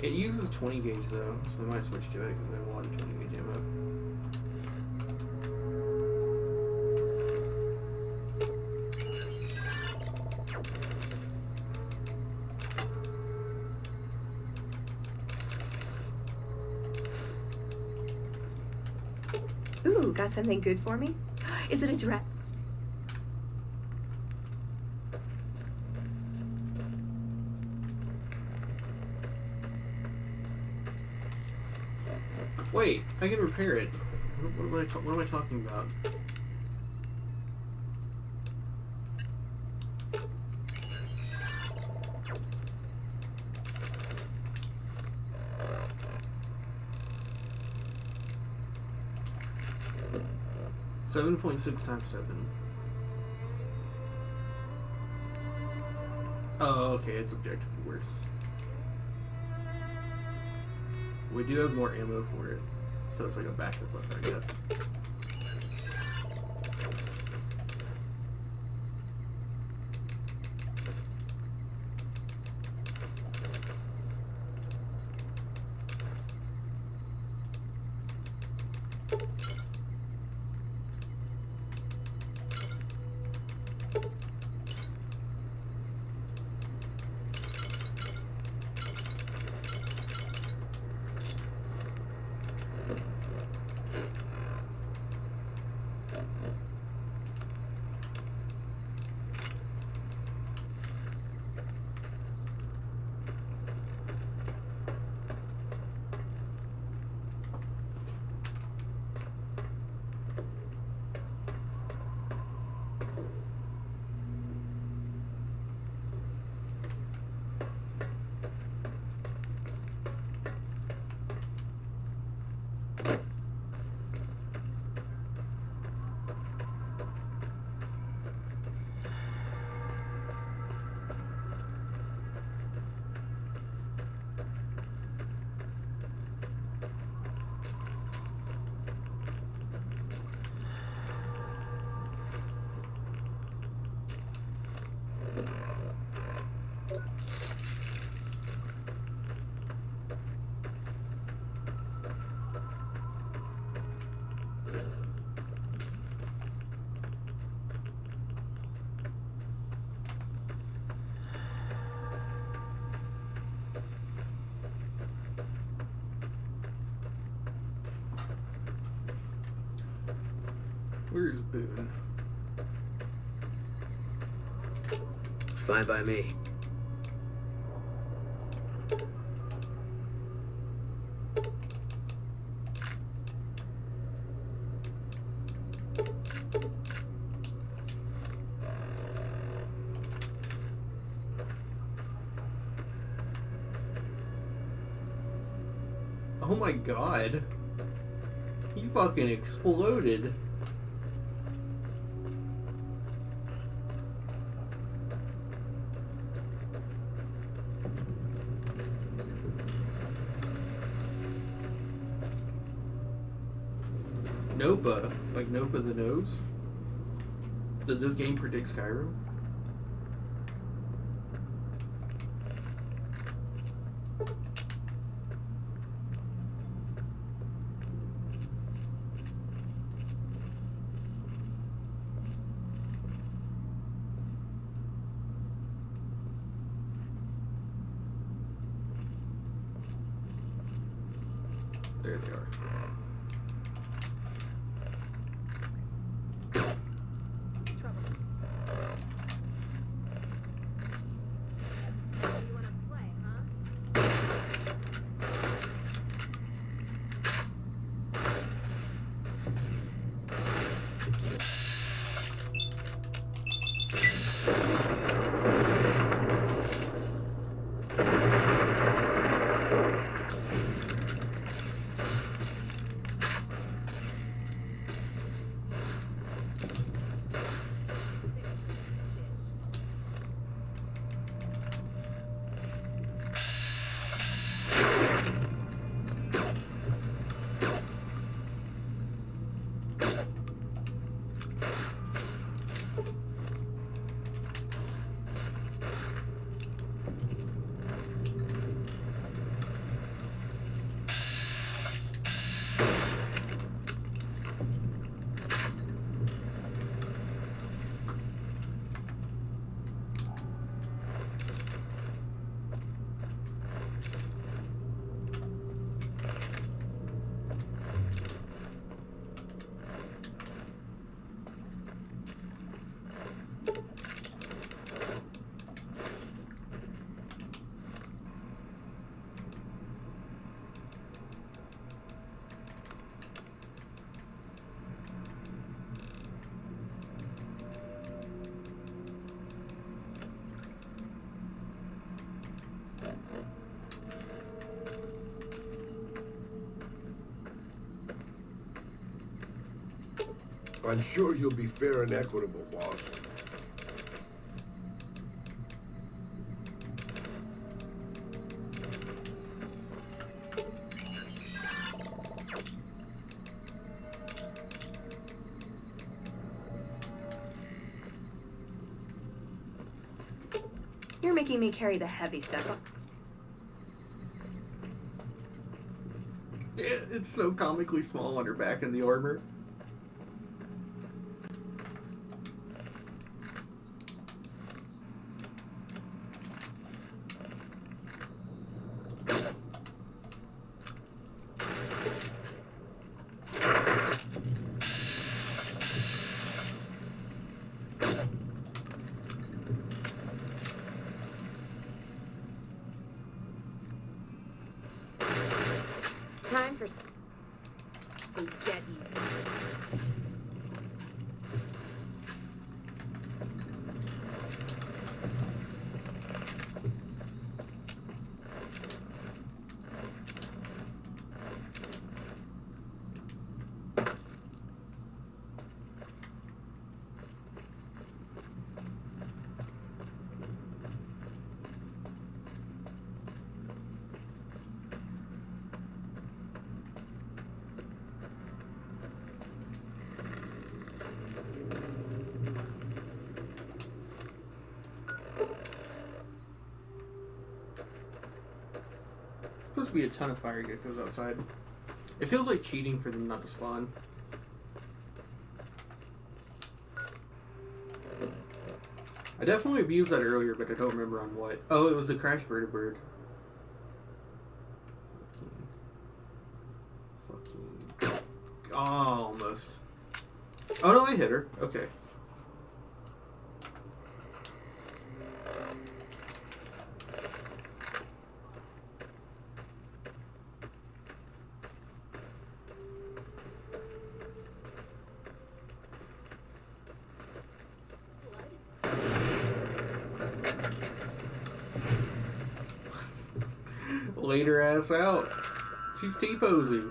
It uses 20 gauge though, so I might switch to it because I have a lot of 20 gauge ammo. Ooh, got something good for me? Is it a direct? Wait, I can repair it. What am I talking about? $7.6 times 7. Oh, okay, it's objectively worse. We do have more ammo for it, so it's like a backup weapon, I guess. Where's Boone? Fine by me. Oh my god. He fucking exploded. Nopa. Like Nopa the Nose? Did this game predict Skyrim? There they are. I'm sure you'll be fair and equitable, boss. You're making me carry the heavy stuff. It's so comically small on her back in the armor. Time for some get even. Supposed to be a ton of fire geckos outside. It feels like cheating for them not to spawn. I definitely abused that earlier, but I don't remember on what. Oh, it was the crash vertibird. Fucking. Oh, almost. Oh no, I hit her. Okay. Laid her ass out. She's T-posing.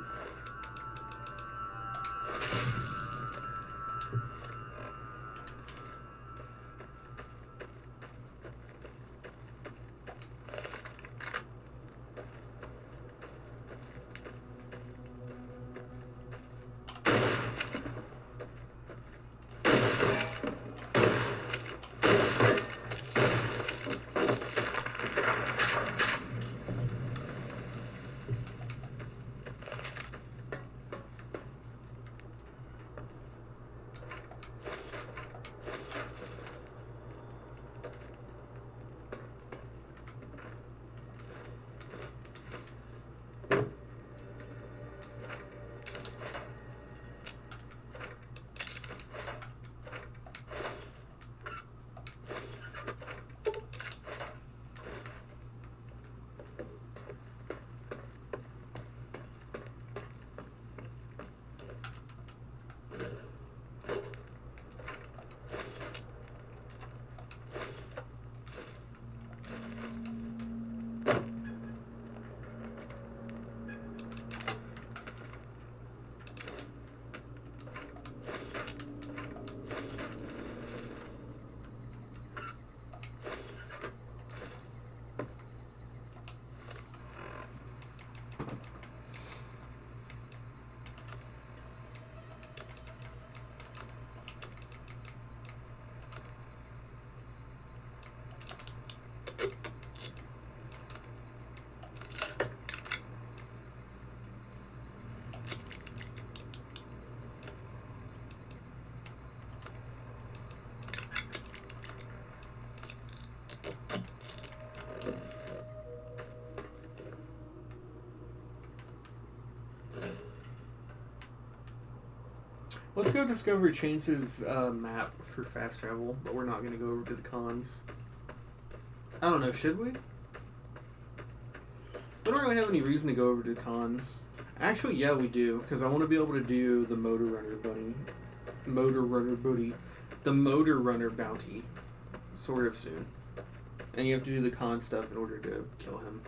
Let's go discover Chance's map for fast travel, but we're not going to go over to the cons. I don't know, should we? We don't really have any reason to go over to the cons. Actually, yeah, we do, because I want to be able to do the Motor Runner bounty sort of soon. And you have to do the con stuff in order to kill him.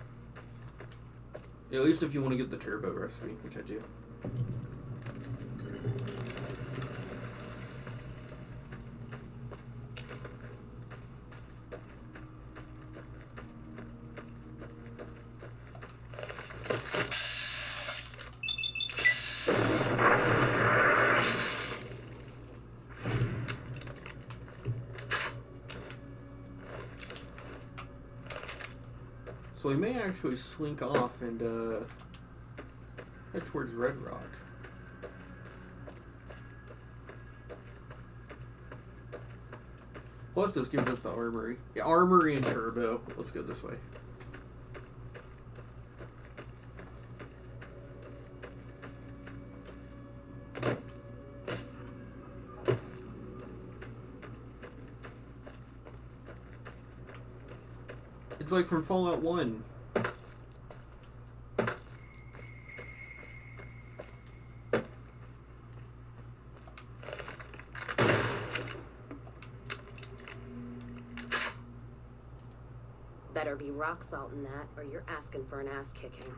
At least if you want to get the turbo recipe, which I do. So we may actually slink off and head towards Red Rock. Plus this gives us the armory. Yeah, armory and turbo. Let's go this way. It's like from Fallout 1. Better be rock salt in that, or you're asking for an ass kicking.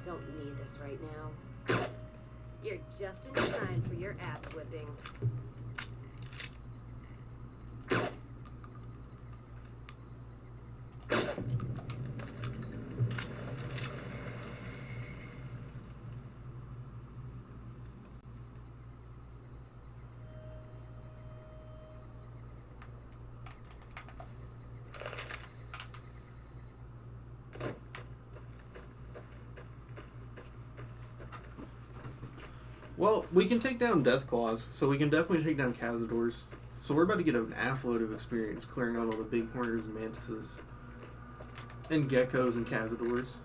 Don't need this right now. You're just in time for your ass whipping. Well, we can take down Deathclaws, so we can definitely take down Cazadors. So we're about to get an assload of experience clearing out all the big horners and mantises. And geckos and Cazadors.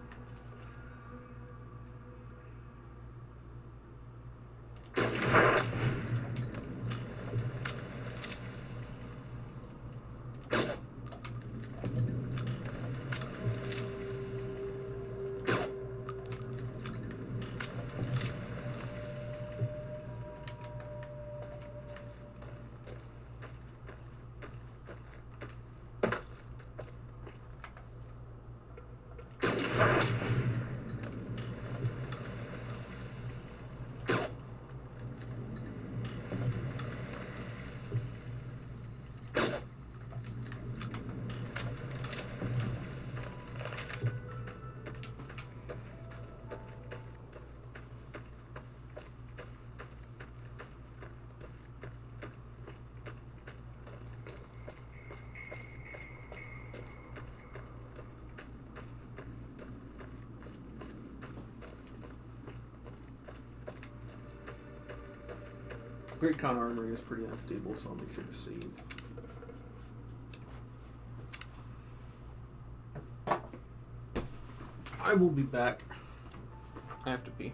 Great Con Armory is pretty unstable, so I'll make sure to save. I will be back. I have to pee.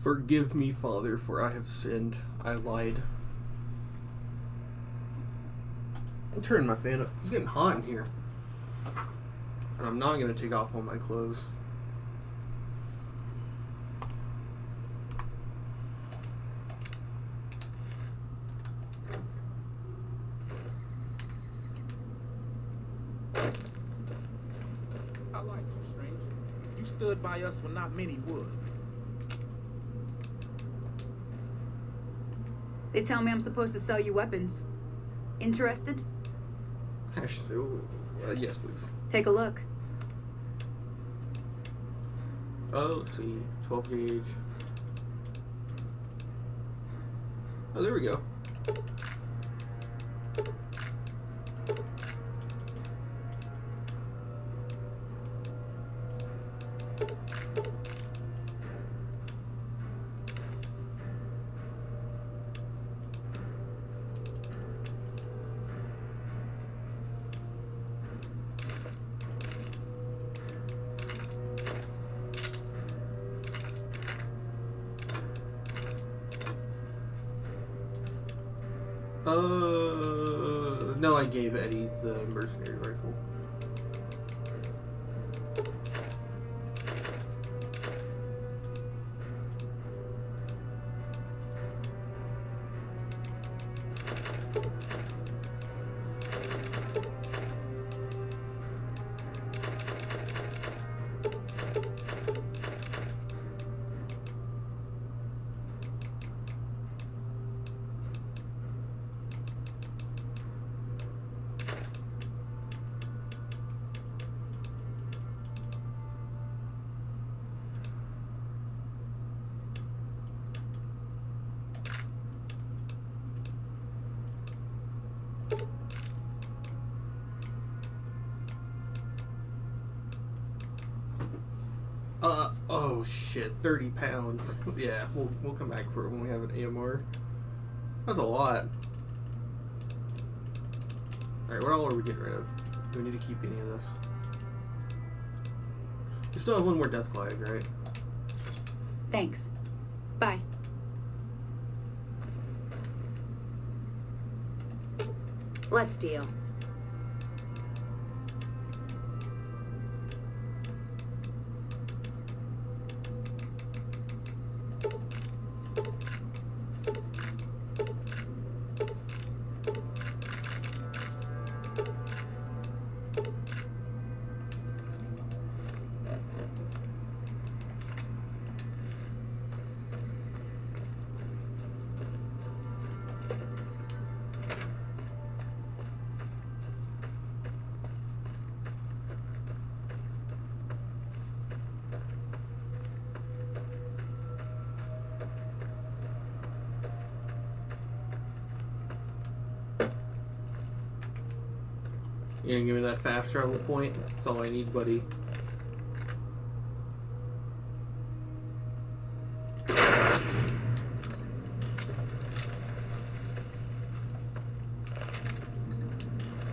Forgive me, Father, for I have sinned. I lied. I'm turning my fan up. It's getting hot in here. And I'm not going to take off all my clothes. I like you, stranger. You stood by us when not many would. They tell me I'm supposed to sell you weapons. Interested? Yes, please. Take a look. Oh, let's see. 12 gauge. Oh, there we go. No, I gave Eddie the mercenary rifle. Oh shit, 30 pounds. Yeah, we'll come back for it when we have an AMR. That's a lot. Alright, what all are we getting rid of? Do we need to keep any of this? We still have one more death flag, right? Thanks. Bye. Let's deal. You gonna give me that fast travel point? That's all I need, buddy. I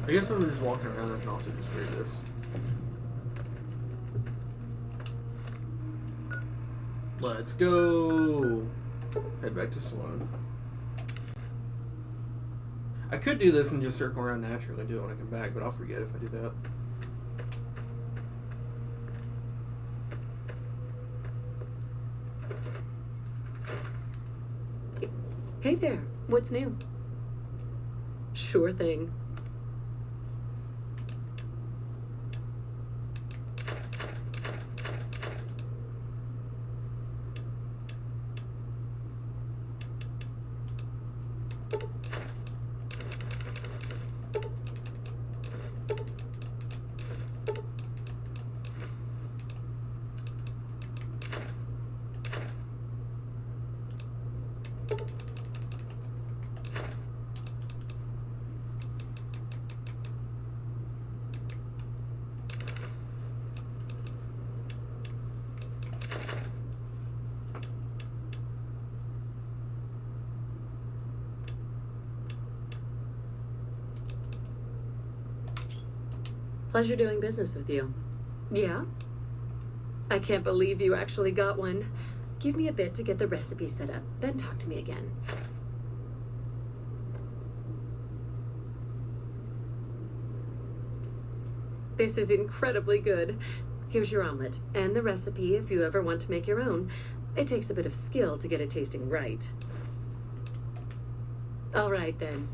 guess when I'm just walking around, I can also just read this. Let's go! Head back to Sloan. I could do this and just circle around naturally and do it when I come back, but I'll forget if I do that. Hey there, what's new? Sure thing. Pleasure doing business with you. Yeah? I can't believe you actually got one. Give me a bit to get the recipe set up, then talk to me again. This is incredibly good. Here's your omelet, and the recipe if you ever want to make your own. It takes a bit of skill to get it tasting right. All right, then.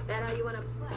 That how you want to play?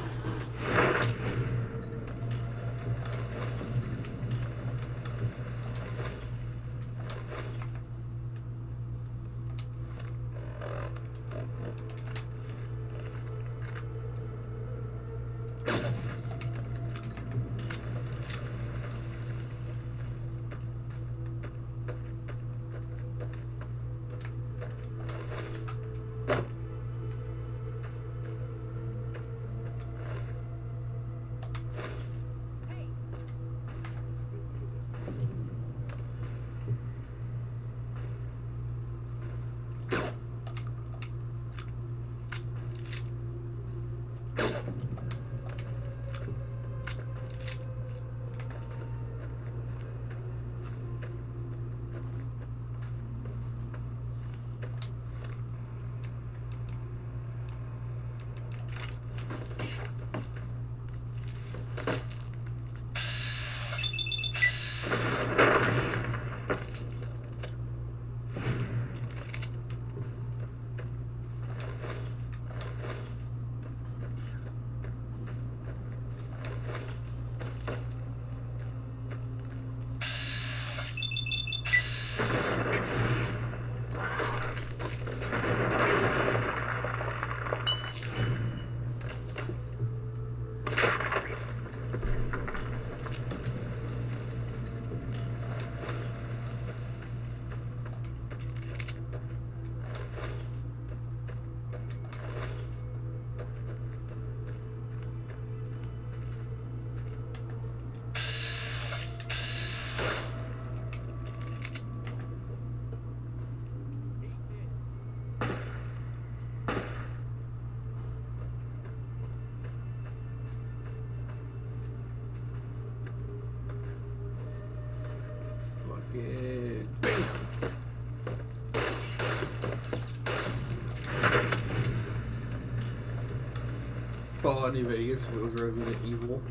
Fallout New Vegas if it was Resident Evil.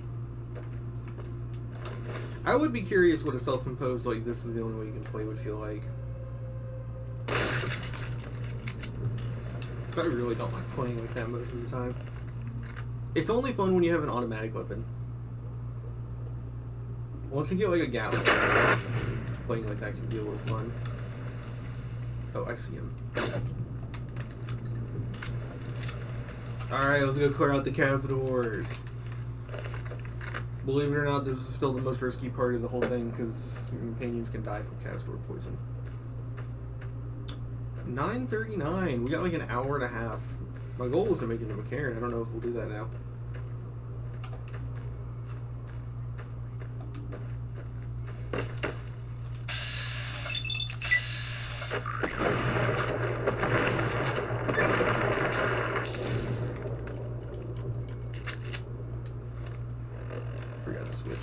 I would be curious what a self-imposed, like, this is the only way you can play would feel like. 'Cause I really don't like playing like that most of the time. It's only fun when you have an automatic weapon. Once you get like a Gatling, playing like that can be a little fun. Oh, I see him. Alright, let's go clear out the Cazadors. Believe it or not, this is still the most risky part of the whole thing because your companions can die from Cazador poison. 9:39. We got like an hour and a half. My goal was to make it to McCarran. I don't know if we'll do that now. Forgot to switch.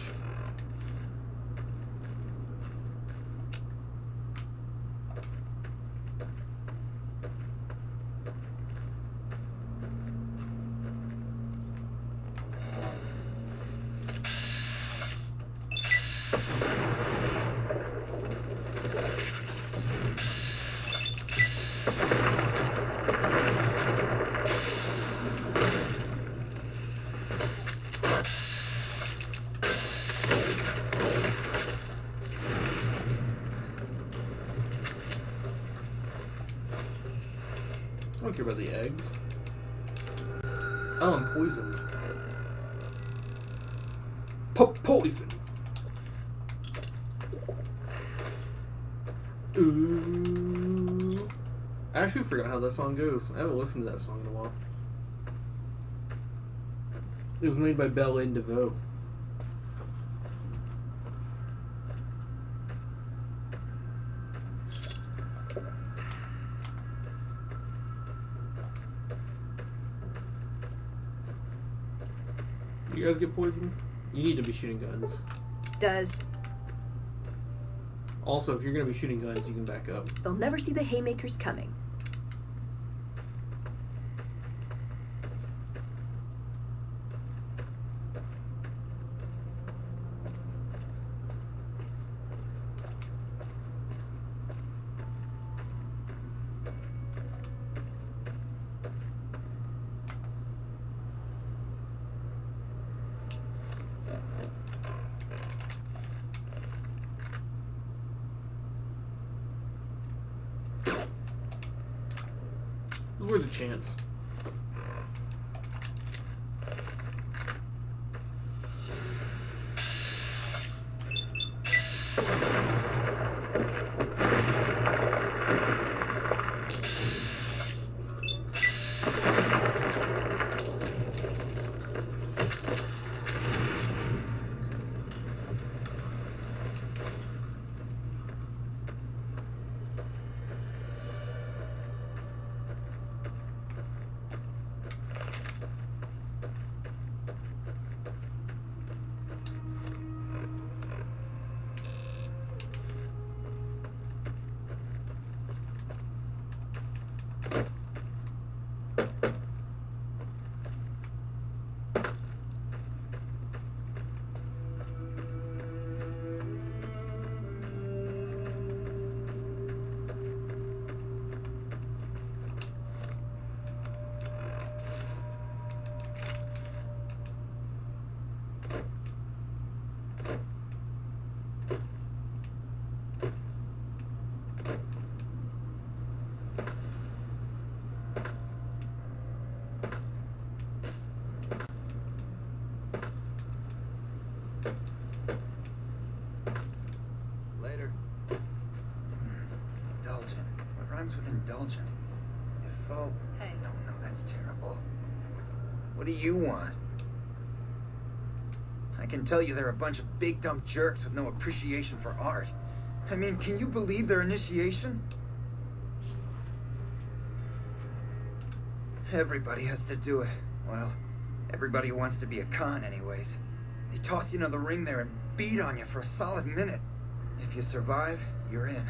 don't care about the eggs. Oh, I'm poisoned. Poison! Ooh. I actually forgot how that song goes. I haven't listened to that song in a while. It was made by Belle and DeVoe. You guys get poisoned? You need to be shooting guns. Does. Also, if you're going to be shooting guns, you can back up. They'll never see the haymakers coming. Where's the chance? With indulgent. If oh hey. No, that's terrible. What do you want? I can tell you they're a bunch of big dumb jerks with no appreciation for art. I mean, can you believe their initiation? Everybody has to do it. Well, everybody who wants to be a con anyways. They toss you into the ring there and beat on you for a solid minute. If you survive, you're in.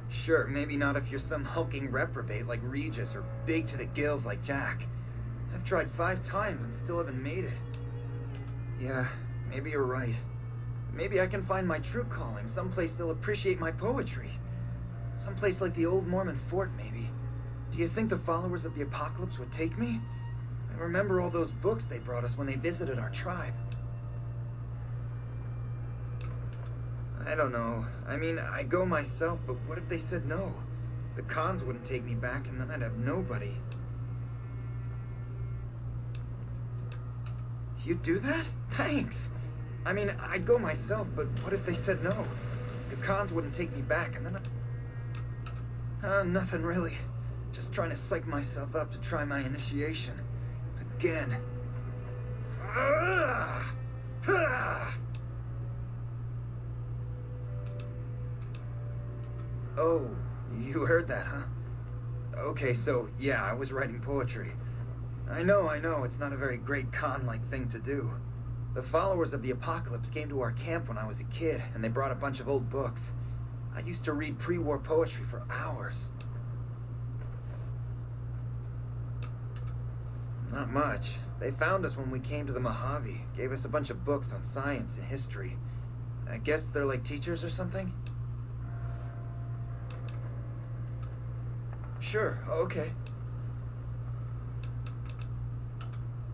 Sure, maybe not if you're some hulking reprobate like Regis or big to the gills like Jack. I've tried 5 times and still haven't made it. Yeah, maybe you're right. Maybe I can find my true calling, someplace they'll appreciate my poetry. Someplace like the old Mormon fort, maybe. Do you think the followers of the apocalypse would take me? I remember all those books they brought us when they visited our tribe. I don't know. I mean, I'd go myself, but what if they said no? The cons wouldn't take me back, and then I'd have nobody. You'd do that? Thanks. I mean, I'd go myself, but what if they said no? The cons wouldn't take me back, and then nothing really. Just trying to psych myself up to try my initiation. Again. Oh, you heard that, huh? Okay, so, yeah, I was writing poetry. I know, it's not a very great con-like thing to do. The followers of the apocalypse came to our camp when I was a kid, and they brought a bunch of old books. I used to read pre-war poetry for hours. Not much. They found us when we came to the Mojave, gave us a bunch of books on science and history. I guess they're like teachers or something? Sure, okay.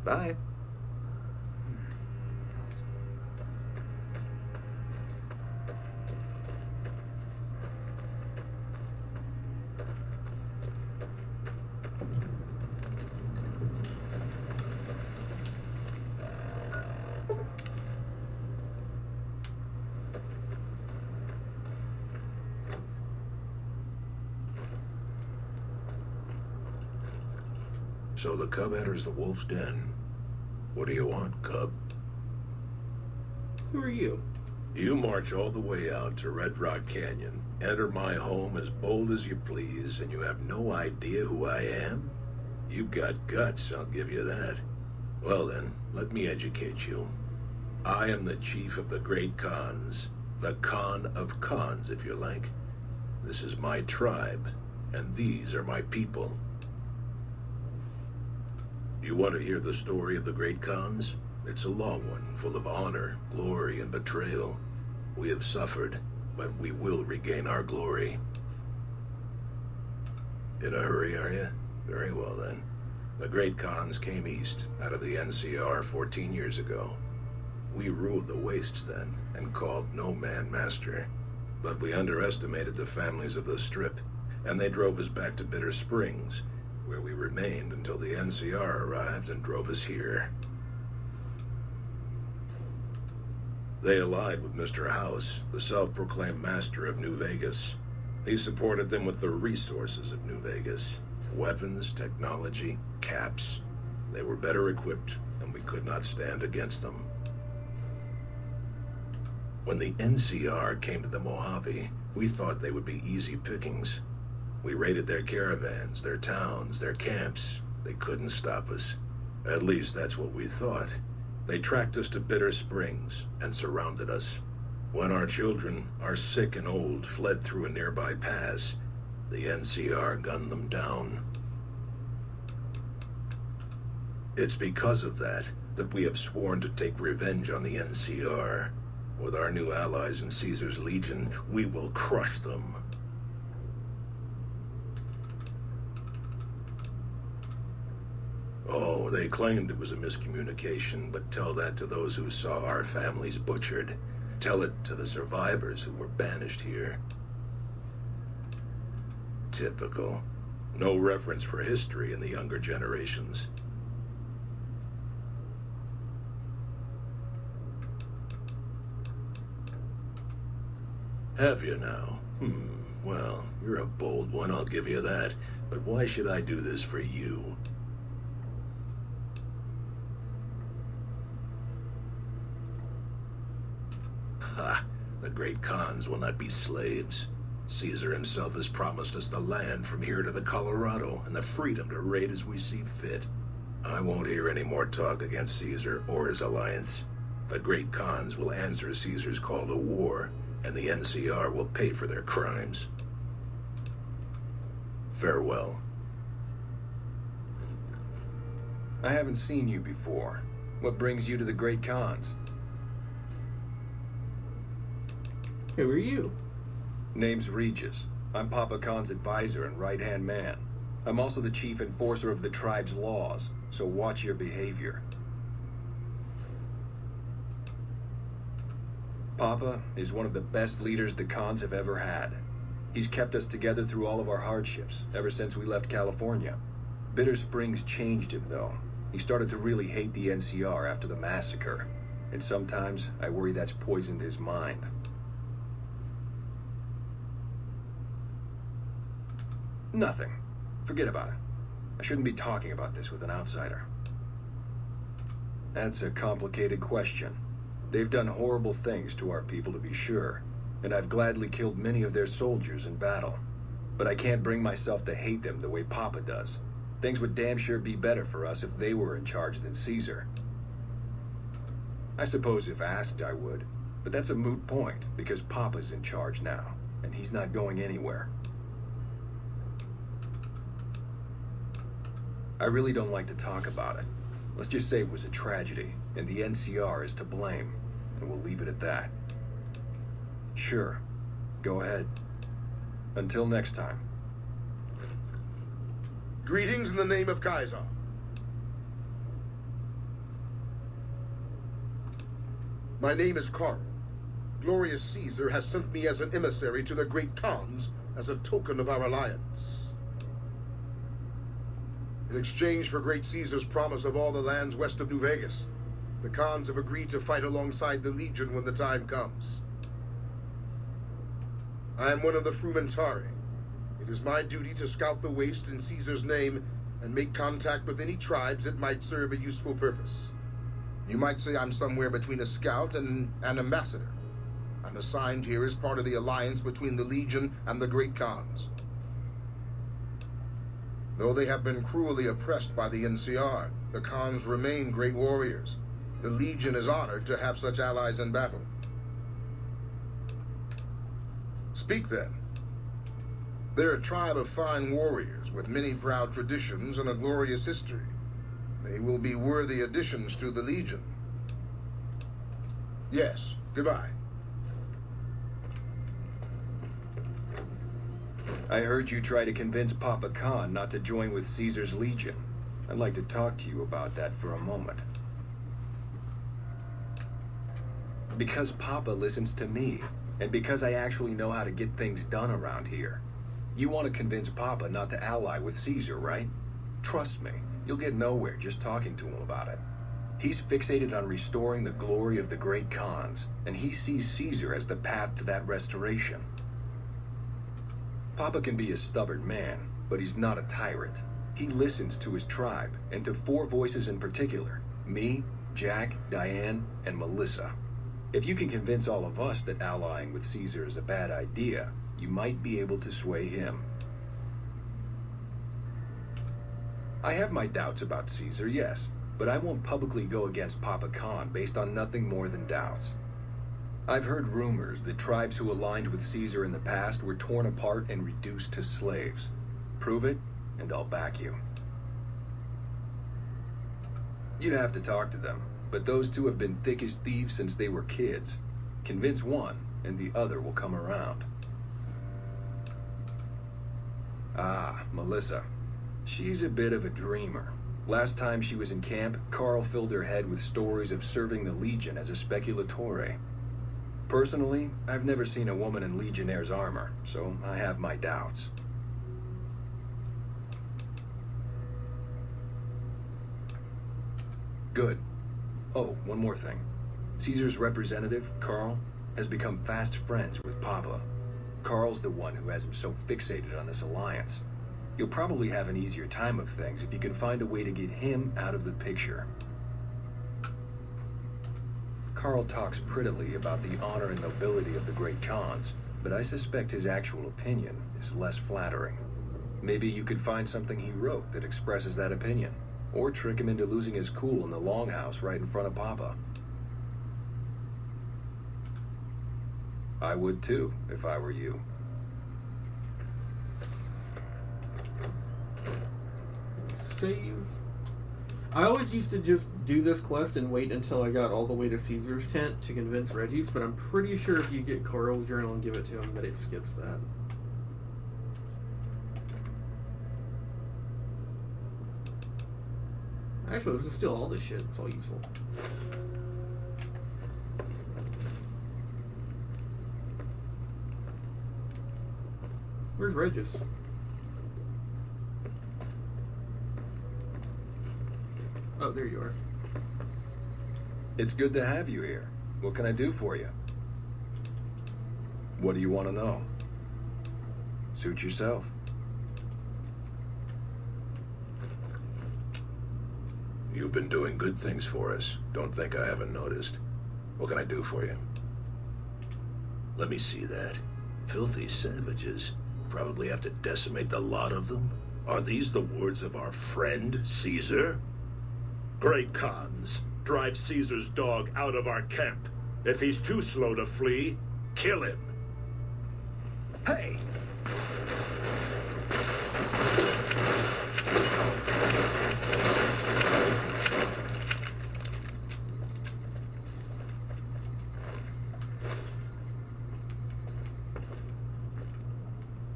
Bye. So the cub enters the wolf's den. What do you want, cub? Who are you? You march all the way out to Red Rock Canyon, enter my home as bold as you please, and you have no idea who I am? You've got guts, I'll give you that. Well then, let me educate you. I am the chief of the Great Khans. The Khan of Khans, if you like. This is my tribe, and these are my people. You want to hear the story of the Great Khans? It's a long one, full of honor, glory, and betrayal. We have suffered, but we will regain our glory. In a hurry, are you? Very well, then. The Great Khans came east, out of the NCR 14 years ago. We ruled the wastes then, and called no man master. But we underestimated the families of the Strip, and they drove us back to Bitter Springs, where we remained until the NCR arrived and drove us here. They allied with Mr. House, the self-proclaimed master of New Vegas. He supported them with the resources of New Vegas. Weapons, technology, caps. They were better equipped, and we could not stand against them. When the NCR came to the Mojave, we thought they would be easy pickings. We raided their caravans, their towns, their camps. They couldn't stop us. At least that's what we thought. They tracked us to Bitter Springs and surrounded us. When our children, our sick and old, fled through a nearby pass, the NCR gunned them down. It's because of that we have sworn to take revenge on the NCR. With our new allies in Caesar's Legion, we will crush them. Oh, they claimed it was a miscommunication, but tell that to those who saw our families butchered. Tell it to the survivors who were banished here. Typical. No reference for history in the younger generations. Have you now? Well, you're a bold one, I'll give you that. But why should I do this for you? Ha! The Great Khans will not be slaves. Caesar himself has promised us the land from here to the Colorado and the freedom to raid as we see fit. I won't hear any more talk against Caesar or his alliance. The Great Khans will answer Caesar's call to war, and the NCR will pay for their crimes. Farewell. I haven't seen you before. What brings you to the Great Khans? Who are you? Name's Regis. I'm Papa Khan's advisor and right-hand man. I'm also the chief enforcer of the tribe's laws, so watch your behavior. Papa is one of the best leaders the Khans have ever had. He's kept us together through all of our hardships, ever since we left California. Bitter Springs changed him, though. He started to really hate the NCR after the massacre, and sometimes I worry that's poisoned his mind. Nothing. Forget about it. I shouldn't be talking about this with an outsider. That's a complicated question. They've done horrible things to our people, to be sure, and I've gladly killed many of their soldiers in battle. But I can't bring myself to hate them the way Papa does. Things would damn sure be better for us if they were in charge than Caesar. I suppose if asked I would, but that's a moot point, because Papa's in charge now, and he's not going anywhere. I really don't like to talk about it. Let's just say it was a tragedy, and the NCR is to blame, and we'll leave it at that. Sure, go ahead. Until next time. Greetings in the name of Kaiser. My name is Carl. Glorious Caesar has sent me as an emissary to the Great Khans as a token of our alliance. In exchange for Great Caesar's promise of all the lands west of New Vegas, the Khans have agreed to fight alongside the Legion when the time comes. I am one of the Frumentari. It is my duty to scout the waste in Caesar's name and make contact with any tribes that might serve a useful purpose. You might say I'm somewhere between a scout and an ambassador. I'm assigned here as part of the alliance between the Legion and the Great Khans. Though they have been cruelly oppressed by the NCR, the Khans remain great warriors. The Legion is honored to have such allies in battle. Speak then. They're a tribe of fine warriors with many proud traditions and a glorious history. They will be worthy additions to the Legion. Yes, goodbye. I heard you try to convince Papa Khan not to join with Caesar's Legion. I'd like to talk to you about that for a moment. Because Papa listens to me, and because I actually know how to get things done around here. You want to convince Papa not to ally with Caesar, right? Trust me, you'll get nowhere just talking to him about it. He's fixated on restoring the glory of the Great Khans, and he sees Caesar as the path to that restoration. Papa can be a stubborn man, but he's not a tyrant. He listens to his tribe, and to 4 voices in particular: me, Jack, Diane, and Melissa. If you can convince all of us that allying with Caesar is a bad idea, you might be able to sway him. I have my doubts about Caesar, yes, but I won't publicly go against Papa Khan based on nothing more than doubts. I've heard rumors that tribes who aligned with Caesar in the past were torn apart and reduced to slaves. Prove it, and I'll back you. You'd have to talk to them, but those 2 have been thick as thieves since they were kids. Convince one, and the other will come around. Ah, Melissa. She's a bit of a dreamer. Last time she was in camp, Carl filled her head with stories of serving the Legion as a speculatore. Personally, I've never seen a woman in Legionnaire's armor, so I have my doubts. Good. Oh, one more thing. Caesar's representative, Carl, has become fast friends with Papa. Carl's the one who has him so fixated on this alliance. You'll probably have an easier time of things if you can find a way to get him out of the picture. Carl talks prettily about the honor and nobility of the Great Khans, but I suspect his actual opinion is less flattering. Maybe you could find something he wrote that expresses that opinion, or trick him into losing his cool in the longhouse right in front of Papa. I would too, if I were you. Save. I always used to just do this quest and wait until I got all the way to Caesar's tent to convince Regis, but I'm pretty sure if you get Carl's journal and give it to him that it skips that. Actually, let's just steal all this shit. It's all useful. Where's Regis? Oh, there you are. It's good to have you here. What can I do for you? What do you want to know? Suit yourself. You've been doing good things for us. Don't think I haven't noticed. What can I do for you? Let me see that. Filthy savages. Probably have to decimate the lot of them. Are these the words of our friend, Caesar? Great Khans, drive Caesar's dog out of our camp. If he's too slow to flee, kill him. Hey!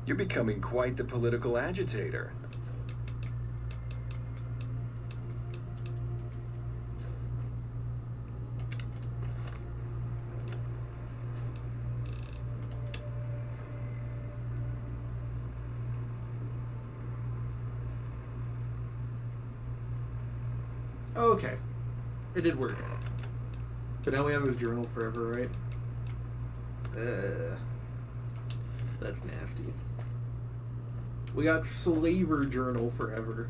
You're becoming quite the political agitator. Okay. It did work. But now we have his journal forever, right? That's nasty. We got Slaver Journal forever.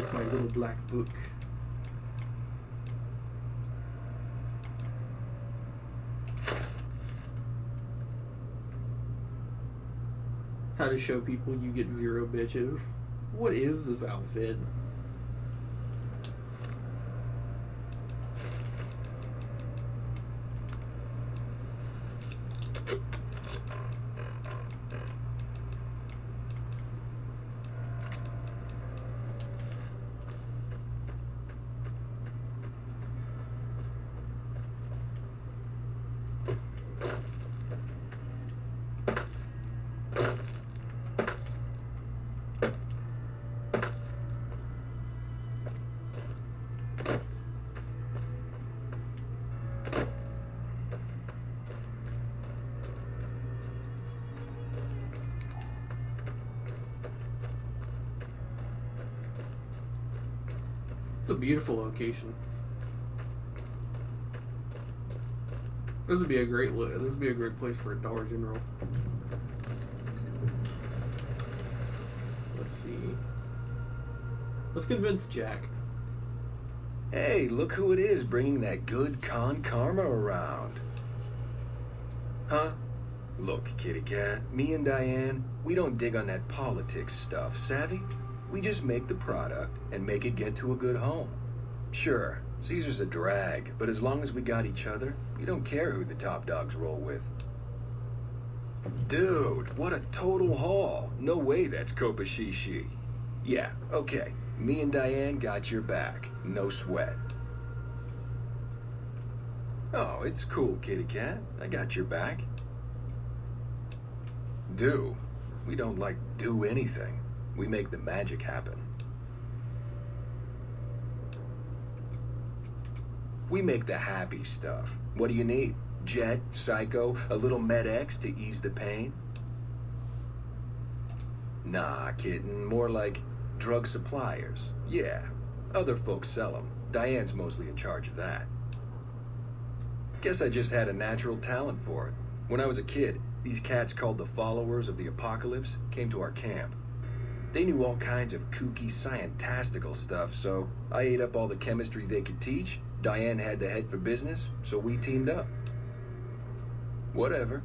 It's my little black book. How to show people you get 0 bitches. What is this outfit? It's a beautiful location. This would be a great place for a Dollar General. Let's see. Let's convince Jack. Hey, look who it is bringing that good con karma around. Huh? Look, kitty cat, me and Diane, we don't dig on that politics stuff, savvy? We just make the product and make it get to a good home. Sure, Caesar's a drag, but as long as we got each other, we don't care who the top dogs roll with. Dude, what a total haul. No way that's Kopashishi. Yeah, okay. Me and Diane got your back. No sweat. Oh, it's cool, kitty cat. I got your back. We don't, do anything. We make the magic happen. We make the happy stuff. What do you need? Jet, Psycho, a little Med-X to ease the pain? Nah, kitten. More like drug suppliers. Yeah, other folks sell them. Diane's mostly in charge of that. Guess I just had a natural talent for it. When I was a kid, these cats called the Followers of the Apocalypse came to our camp. They knew all kinds of kooky, scientistical stuff, so I ate up all the chemistry they could teach. Diane had the head for business, so we teamed up. Whatever.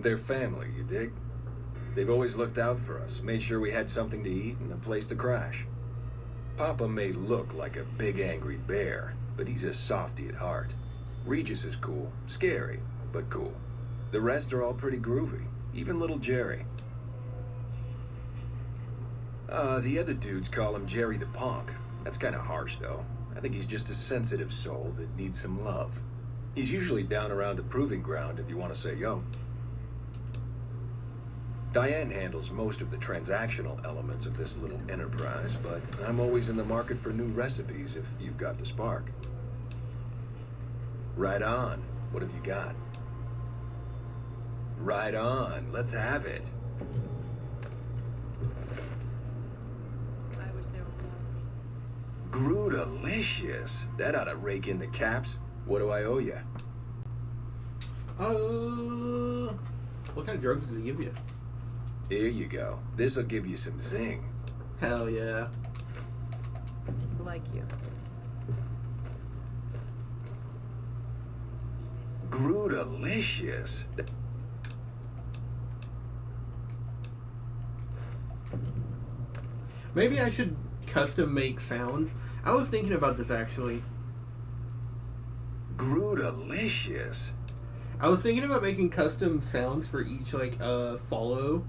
They're family, you dig? They've always looked out for us, made sure we had something to eat and a place to crash. Papa may look like a big angry bear, but he's a softy at heart. Regis is cool, scary, but cool. The rest are all pretty groovy, even little Jerry. The other dudes call him Jerry the Punk. That's kind of harsh, though. I think he's just a sensitive soul that needs some love. He's usually down around the proving ground if you want to say yo. Diane handles most of the transactional elements of this little enterprise, but I'm always in the market for new recipes if you've got the spark. Right on. What have you got? Right on. Let's have it. Grootalicious. That ought to rake in the caps. What do I owe you? What kind of drugs does he give you? Here you go. This'll give you some zing. Hell yeah. Like you. Grootalicious. Maybe I should custom make sounds. I was thinking about this actually. Grootalicious. I was thinking about making custom sounds for each follow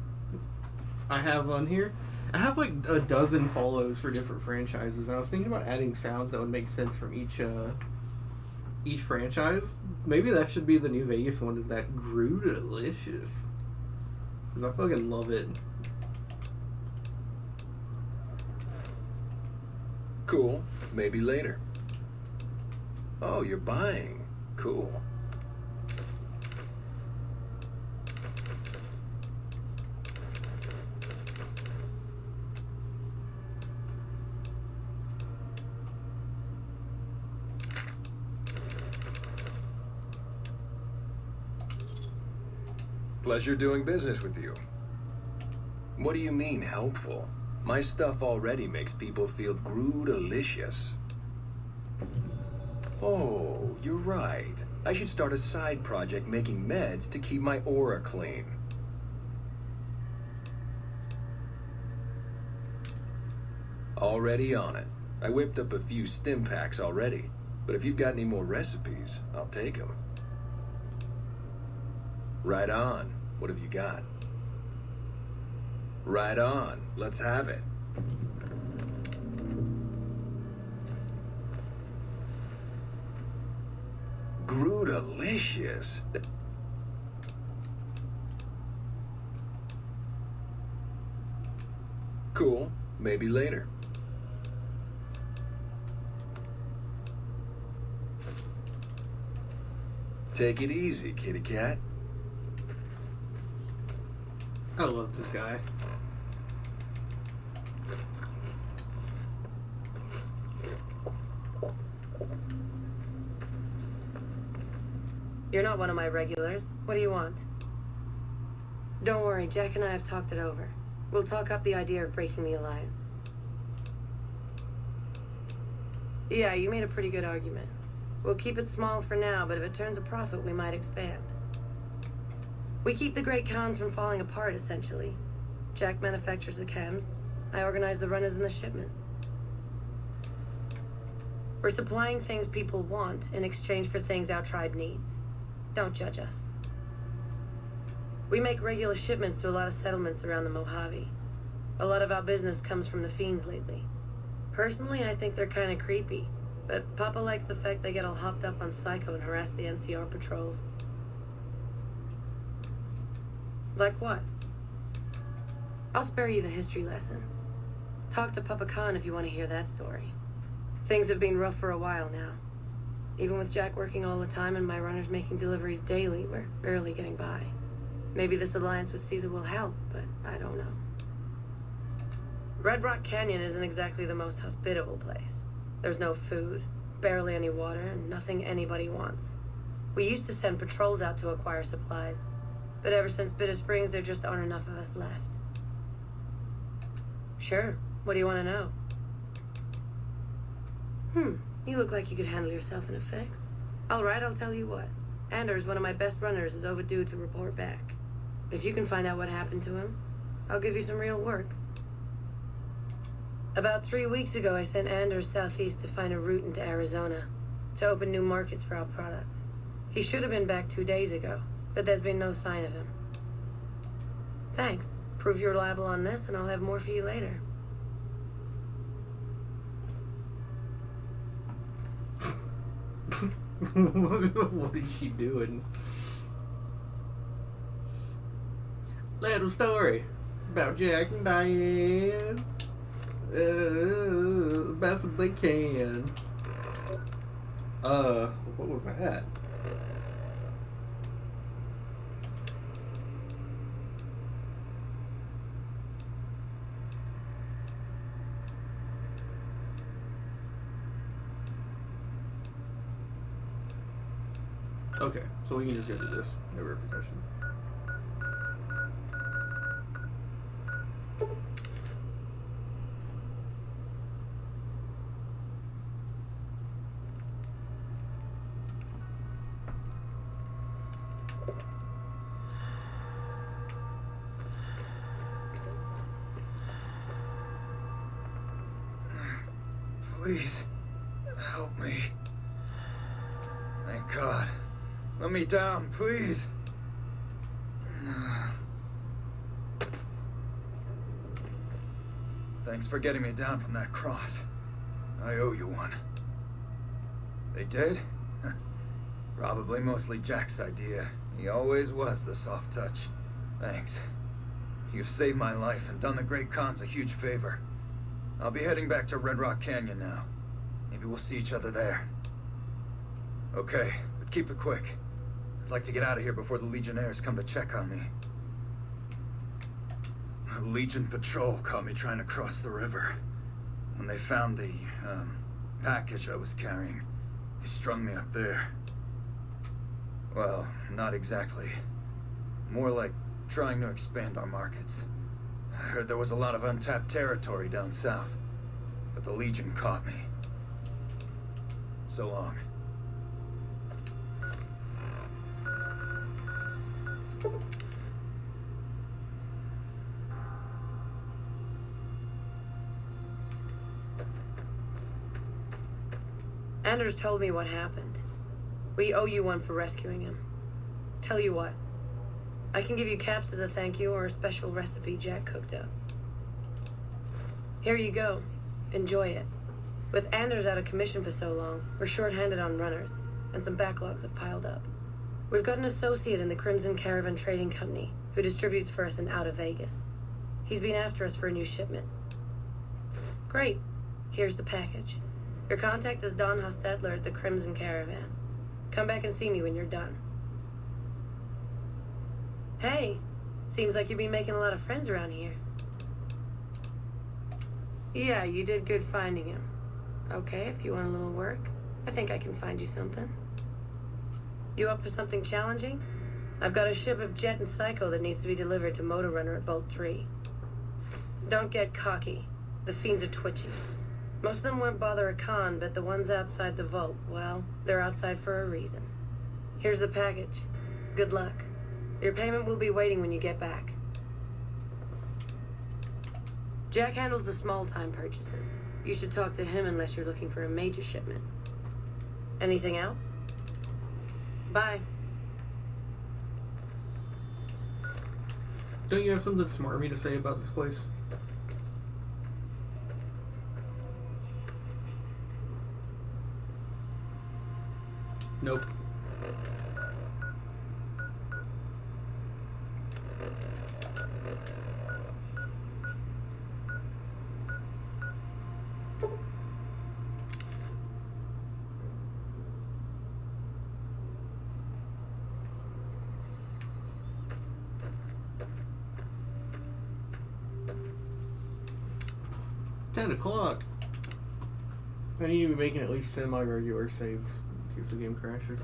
I have on here. I have like a dozen follows for different franchises, and I was thinking about adding sounds that would make sense from each franchise. Maybe that should be the new Vegas one, is that Grootalicious. Because I fucking love it. Cool. Maybe later. Oh, you're buying. Cool. Pleasure doing business with you. What do you mean, helpful? My stuff already makes people feel Groot-alicious. Oh, you're right. I should start a side project making meds to keep my aura clean. Already on it. I whipped up a few stim packs already, but if you've got any more recipes, I'll take them. Right on. What have you got? Right on. Let's have it. Groot-alicious. Cool. Maybe later. Take it easy, kitty cat. I love this guy. You're not one of my regulars. What do you want? Don't worry, Jack and I have talked it over. We'll talk up the idea of breaking the alliance. Yeah, you made a pretty good argument. We'll keep it small for now, but if it turns a profit, we might expand. We keep the Great Khans from falling apart, essentially. Jack manufactures the chems. I organize the runners and the shipments. We're supplying things people want in exchange for things our tribe needs. Don't judge us. We make regular shipments to a lot of settlements around the Mojave. A lot of our business comes from the Fiends lately. Personally, I think they're kind of creepy, but Papa likes the fact they get all hopped up on Psycho and harass the NCR patrols. Like what? I'll spare you the history lesson. Talk to Papa Khan if you want to hear that story. Things have been rough for a while now. Even with Jack working all the time and my runners making deliveries daily, we're barely getting by. Maybe this alliance with Caesar will help, but I don't know. Red Rock Canyon isn't exactly the most hospitable place. There's no food, barely any water, and nothing anybody wants. We used to send patrols out to acquire supplies, but ever since Bitter Springs, there just aren't enough of us left. Sure, what do you want to know? You look like you could handle yourself in a fix. All right, I'll tell you what. Anders, one of my best runners, is overdue to report back. If you can find out what happened to him, I'll give you some real work. About 3 weeks ago, I sent Anders southeast to find a route into Arizona, to open new markets for our product. He should have been back 2 days ago, but there's been no sign of him. Thanks. Prove you're reliable on this, and I'll have more for you later. What is she doing? Little story about Jack and Diane. Best they can. What was that? Okay, so we can just go do this. No repercussion. Please, help me. Thank God. Let me down, please. Thanks for getting me down from that cross. I owe you one. They did? Probably mostly Jack's idea. He always was the soft touch. Thanks. You've saved my life and done the Great Khans a huge favor. I'll be heading back to Red Rock Canyon now. Maybe we'll see each other there. Okay, but keep it quick. I'd like to get out of here before the Legionnaires come to check on me. A Legion patrol caught me trying to cross the river. When they found the, package I was carrying, they strung me up there. Well, not exactly. More like trying to expand our markets. I heard there was a lot of untapped territory down south, but the Legion caught me. So long. Anders told me what happened. We owe you one for rescuing him. Tell you what, I can give you caps as a thank you or a special recipe Jack cooked up. Here you go. Enjoy it. With Anders out of commission for so long, we're short-handed on runners, and some backlogs have piled up. We've got an associate in the Crimson Caravan Trading Company who distributes for us and out of Vegas. He's been after us for a new shipment. Great. Here's the package. Your contact is Don Hostetler at the Crimson Caravan. Come back and see me when you're done. Hey, seems like you've been making a lot of friends around here. Yeah, you did good finding him. Okay, if you want a little work, I think I can find you something. You up for something challenging? I've got a ship of Jet and Psycho that needs to be delivered to Motor Runner at Vault 3. Don't get cocky. The fiends are twitchy. Most of them won't bother a con, but the ones outside the vault, well, they're outside for a reason. Here's the package. Good luck. Your payment will be waiting when you get back. Jack handles the small-time purchases. You should talk to him unless you're looking for a major shipment. Anything else? Bye. Don't you have something smarmy to say about this place? Nope. $10. I need to be making at least semi-regular saves in case the game crashes.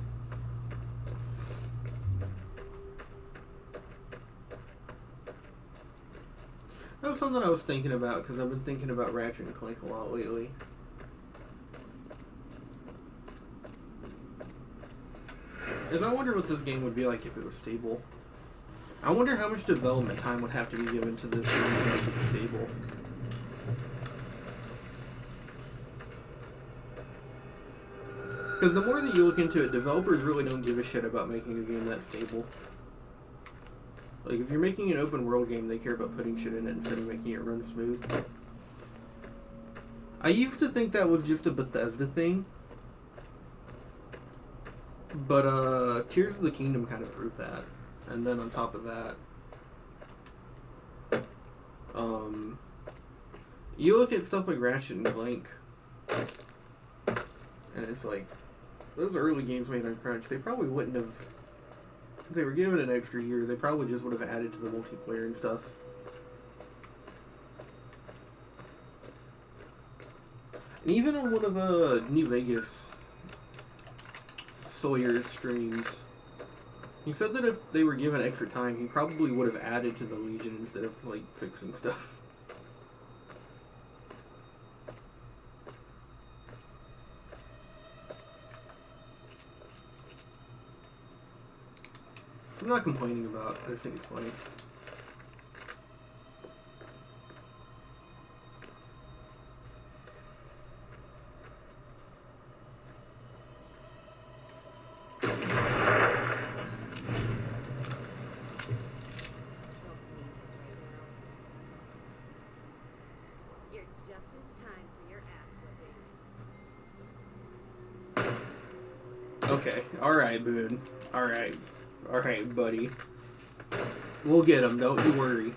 That was something I was thinking about because I've been thinking about Ratchet and Clank a lot lately. As I wonder what this game would be like if it was stable. I wonder how much development time would have to be given to this game to make it stable. Because the more that you look into it, developers really don't give a shit about making a game that stable. Like, if you're making an open world game, they care about putting shit in it instead of making it run smooth. I used to think that was just a Bethesda thing. But, Tears of the Kingdom kind of proved that. And then on top of that, you look at stuff like Ratchet and Clank, and it's like, those early games made on Crunch, they probably wouldn't have, if they were given an extra year, they probably just would have added to the multiplayer and stuff. And even on one of New Vegas Sawyer's streams, he said that if they were given extra time, he probably would have added to the Legion instead of, like, fixing stuff. I'm not complaining about it, I just think it's funny. You're just in time for your ass whipping. Okay, alright, Boone. Alright. Alright, buddy. We'll get him, don't you worry.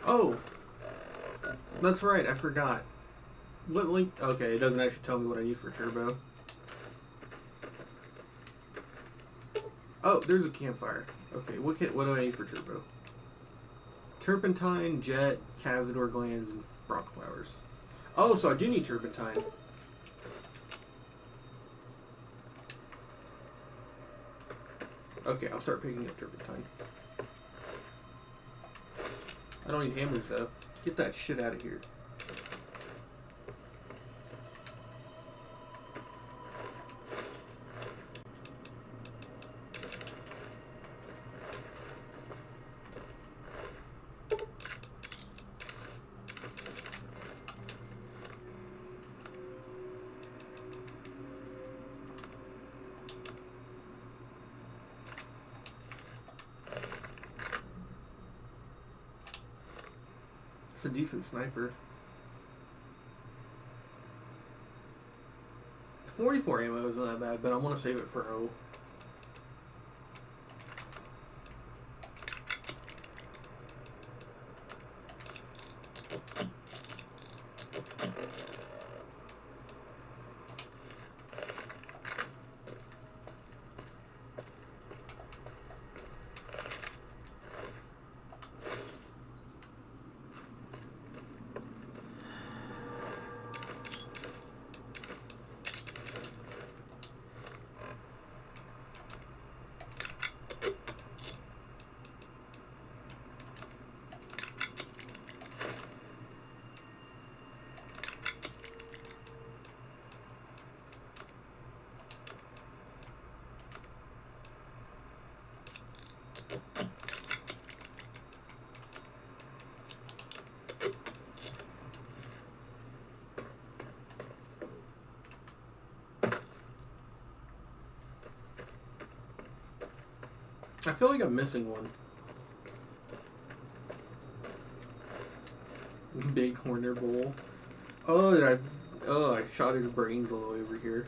Oh, that's right. I forgot. What link? Okay, it doesn't actually tell me what I need for turbo. Oh, there's a campfire. Okay, what do I need for turbo? Turpentine, jet, Cazador glands, and rock flowers. Oh, so I do need turpentine. Okay, I'll start picking up turpentine. I don't need hammers though. Get that shit out of here. It's a decent sniper. 44 ammo isn't that bad, but I want to save it for O. I feel like I'm missing one. Big Horner Bowl. Oh, I shot his brains all the way over here.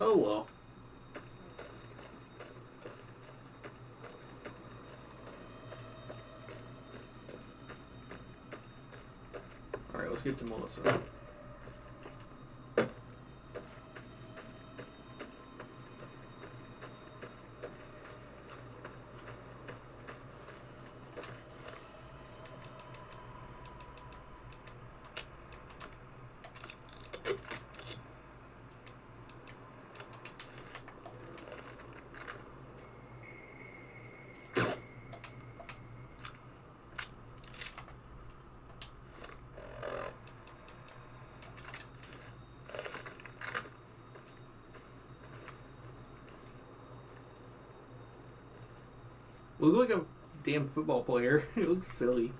Oh well. Alright, let's get to Melissa. Look like a damn football player. It looks silly.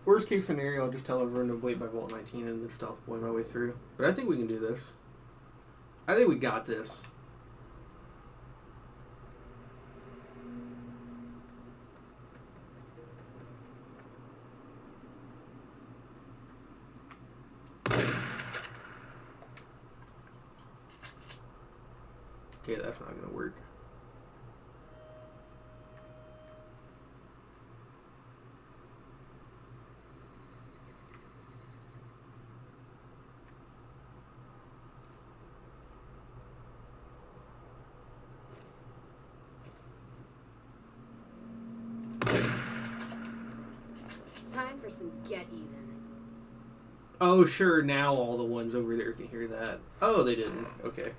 Worst case scenario, I'll just tell everyone to wait by Vault 19 and then stealth boy my way through. But I think we can do this. I think we got this. Okay, that's not gonna work. for some get even. Oh, sure, now all the ones over there can hear that. Oh, they didn't. Okay.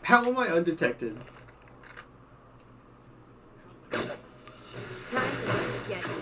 How am I undetected? Time for some get even.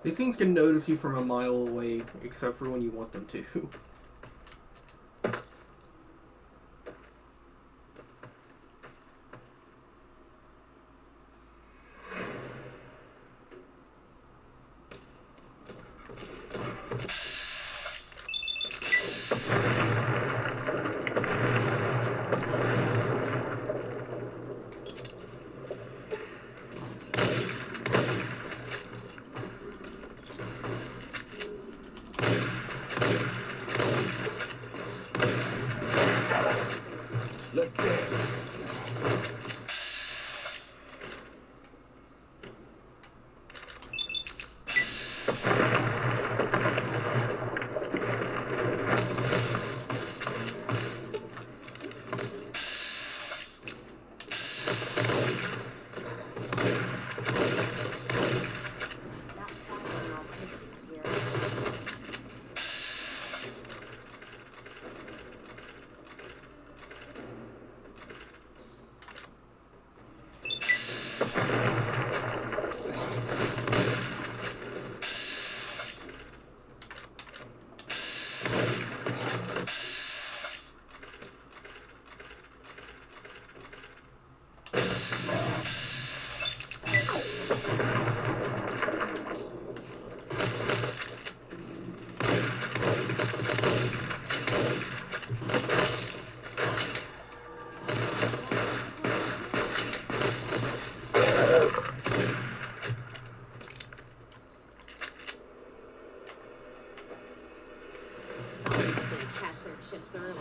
These things can notice you from a mile away, except for when you want them to. Let's go. Shifts early.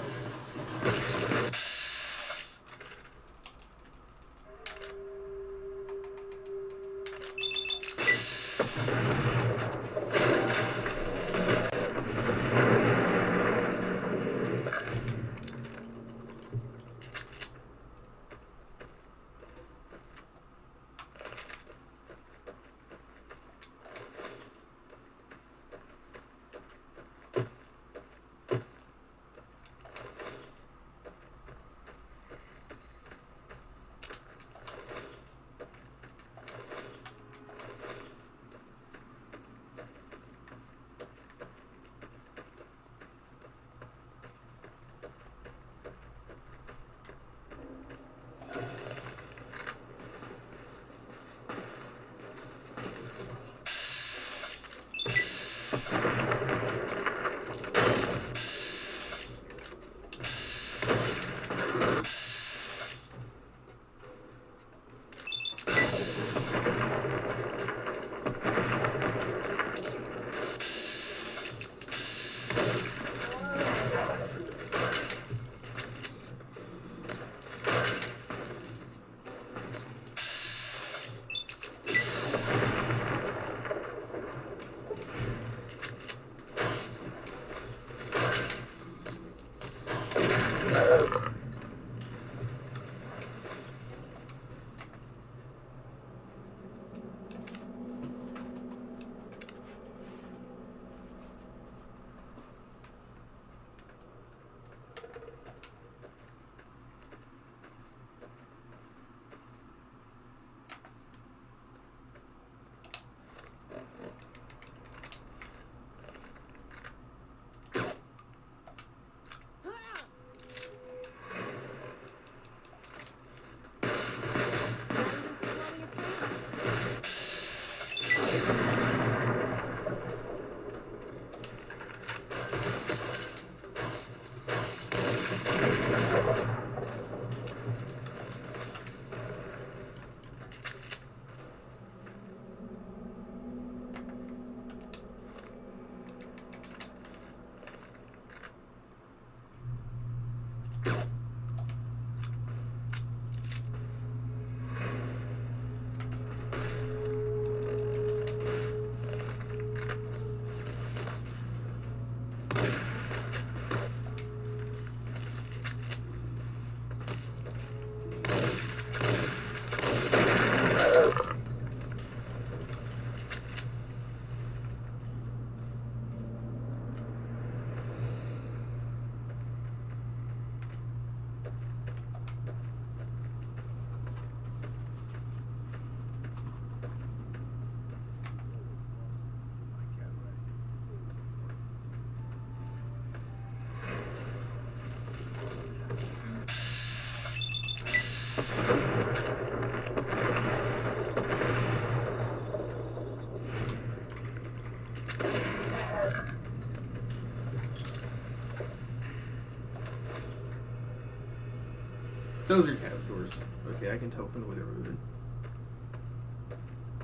Those are Cazadors. Okay, I can tell from the way they're moving.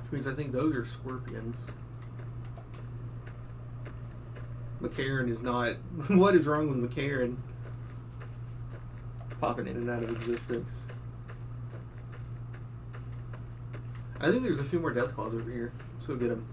Which means I think those are Scorpions. McCarran is not... What is wrong with McCarran? Popping in and out of existence. I think there's a few more Deathclaws over here. Let's go get them.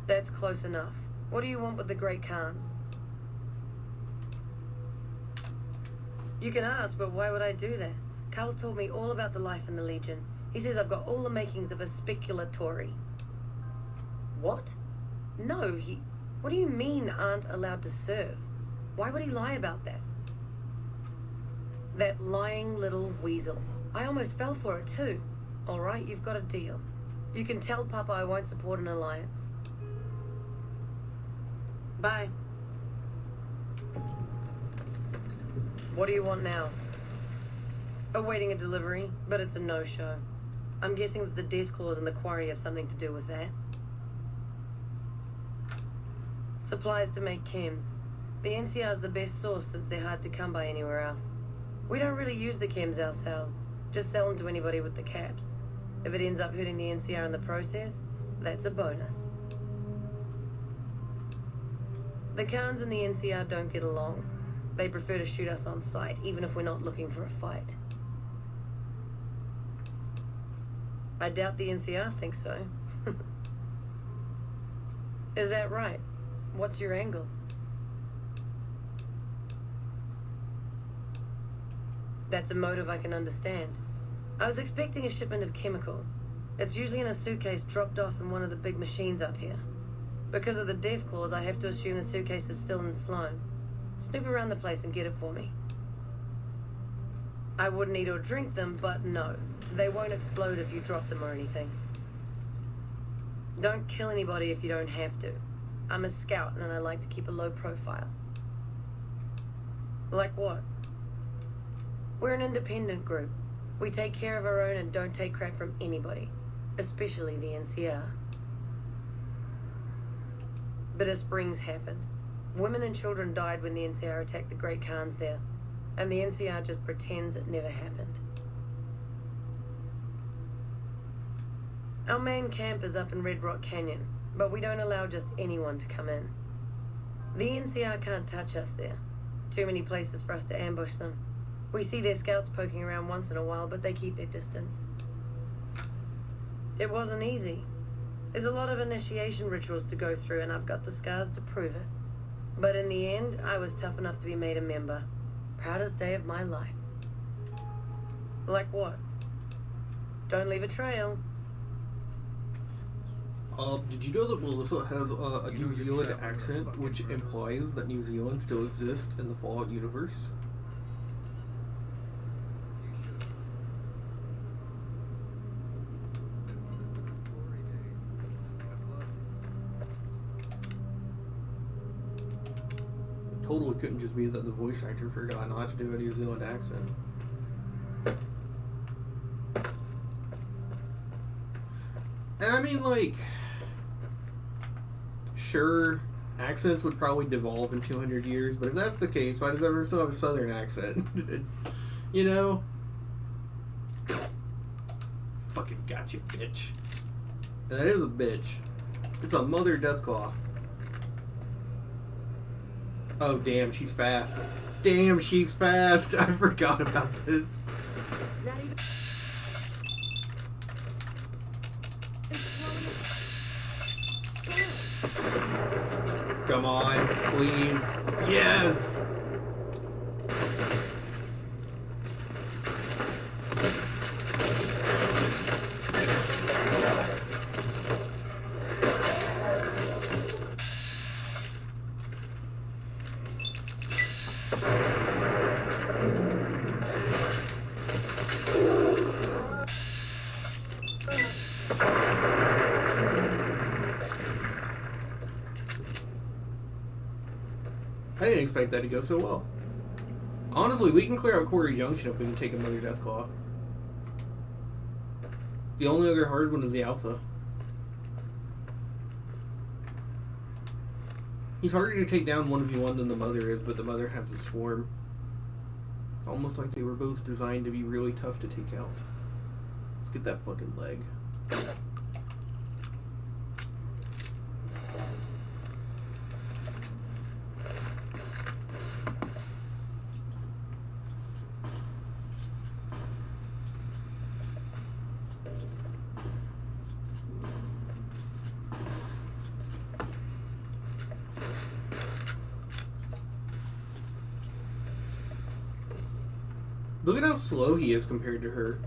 That's close enough. What do you want with the Great Khans? You can ask, but why would I do that? Carl told me all about the life in the Legion. He says I've got all the makings of a speculatory. What? No, he... What do you mean aren't allowed to serve? Why would he lie about that? That lying little weasel. I almost fell for it too. All right, you've got a deal. You can tell Papa I won't support an alliance. Bye. What do you want now? Awaiting a delivery, but it's a no-show. I'm guessing that the Deathclaws and the quarry have something to do with that. Supplies to make chems. The NCR is the best source since they're hard to come by anywhere else. We don't really use the chems ourselves, just sell them to anybody with the caps. If it ends up hurting the NCR in the process, that's a bonus. The Khans and the NCR don't get along. They prefer to shoot us on sight, even if we're not looking for a fight. I doubt the NCR thinks so. Is that right? What's your angle? That's a motive I can understand. I was expecting a shipment of chemicals. It's usually in a suitcase dropped off in one of the big machines up here. Because of the Deathclaws, I have to assume the suitcase is still in Sloan. Snoop around the place and get it for me. I wouldn't eat or drink them, but no. They won't explode if you drop them or anything. Don't kill anybody if you don't have to. I'm a scout and I like to keep a low profile. Like what? We're an independent group. We take care of our own and don't take crap from anybody. Especially the NCR. Bitter Springs happened. Women and children died when the NCR attacked the Great Khans there. And the NCR just pretends it never happened. Our main camp is up in Red Rock Canyon, but we don't allow just anyone to come in. The NCR can't touch us there. Too many places for us to ambush them. We see their scouts poking around once in a while, but they keep their distance. It wasn't easy. There's a lot of initiation rituals to go through, and I've got the scars to prove it. But in the end, I was tough enough to be made a member. Proudest day of my life. Like what? Don't leave a trail. Did you know that Melissa has a New Zealand accent, which implies that New Zealand still exists in the Fallout universe? Totally couldn't just be that the voice actor forgot not to do a New Zealand accent. And I mean, like, sure, accents would probably devolve in 200 years, but if that's the case, why does everyone still have a southern accent? You know? Fucking gotcha, bitch. And that is a bitch. It's a mother Deathclaw. Oh, damn, she's fast. Damn, she's fast. I forgot about this. Not even. Come on, please. Yes! I didn't expect that to go so well. Honestly, we can clear out Quarry Junction if we can take another Deathclaw. The only other hard one is the Alpha. He's harder to take down 1v1 than the Mother is, but the Mother has a swarm. Almost like they were both designed to be really tough to take out. Let's get that fucking leg. Look at how slow he is compared to her.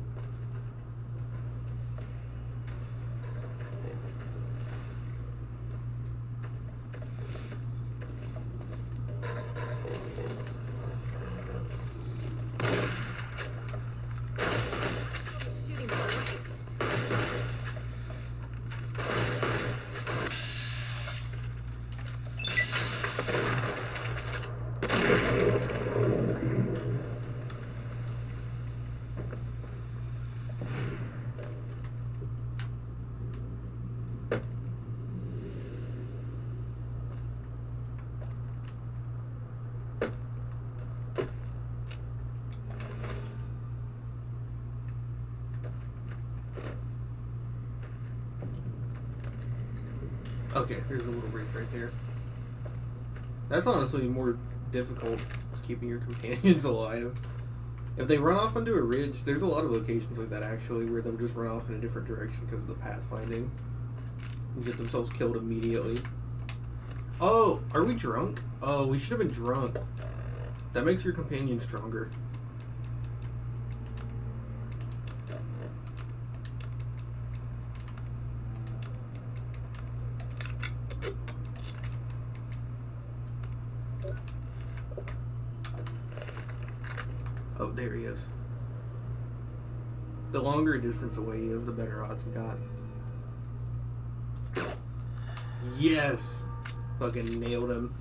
Okay, there's a little reef right there. That's honestly more difficult keeping your companions alive. If they run off onto a ridge, there's a lot of locations like that actually where they'll just run off in a different direction because of the pathfinding and get themselves killed immediately. Oh, are we drunk? Oh, we should have been drunk. That makes your companion stronger. Oh, there he is. The longer a distance away he is, the better odds we got. Yes! Fucking nailed him.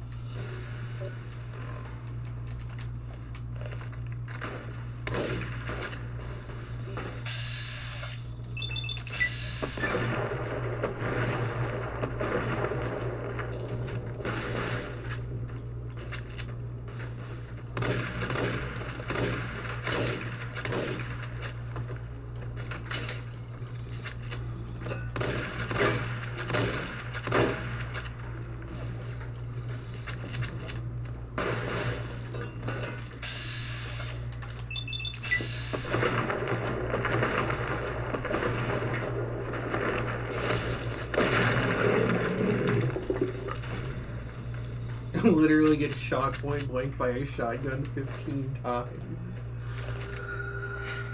Literally get shot point blank by a shotgun 15 times.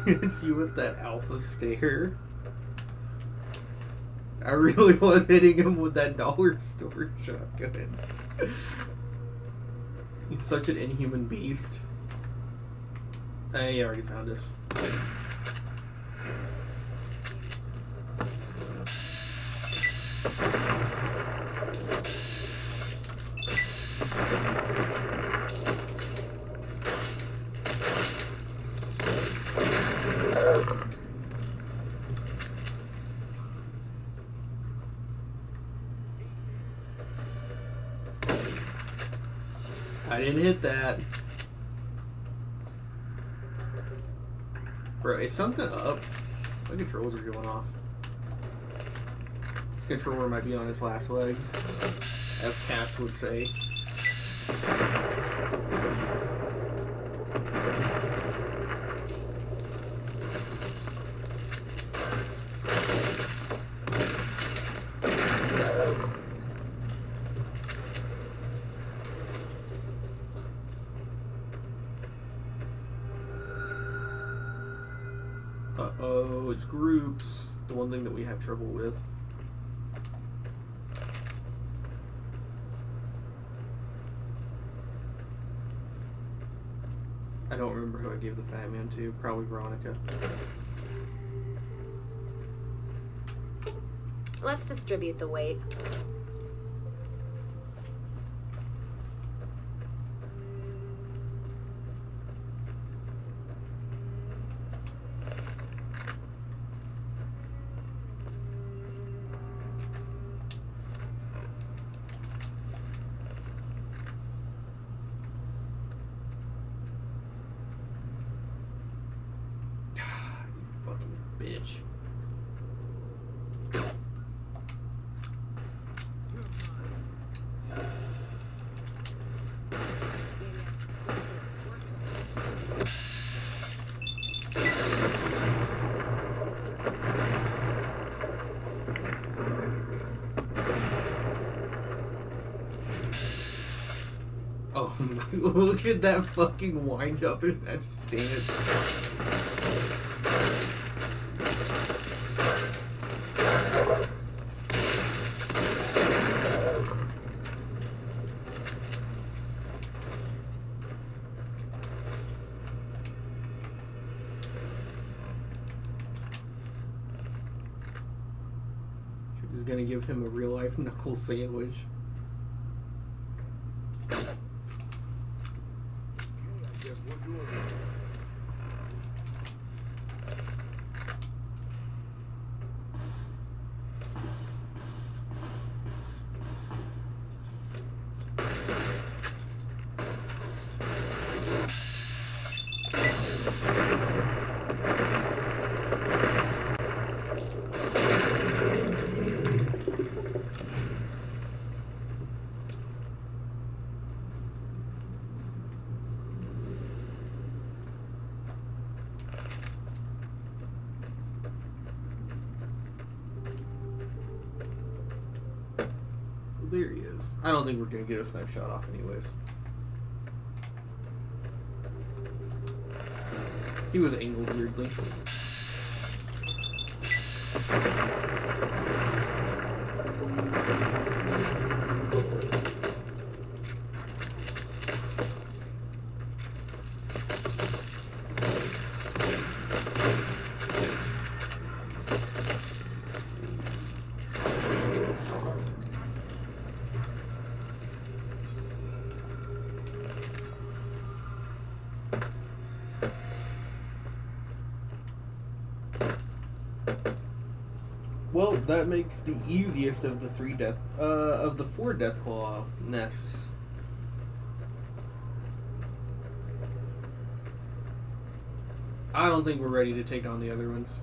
It's you with that alpha stare. I really was hitting him with that dollar store shotgun. He's such an inhuman beast. Hey, I already found this. I didn't hit that. Bro, is something up? My controls are going off. This controller might be on its last legs, as Cass would say. Uh-oh, it's groups. The one thing that we have trouble with. I don't remember who I gave the fat man to. Probably Veronica. Let's distribute the weight. Fucking bitch. Oh my, look at that fucking wind up in that stance. She was gonna give him a real life knuckle sandwich. There he is. I don't think we're gonna get a snipe shot off anyways. He was angled weirdly. Well, that makes the easiest of the four Deathclaw nests. I don't think we're ready to take on the other ones.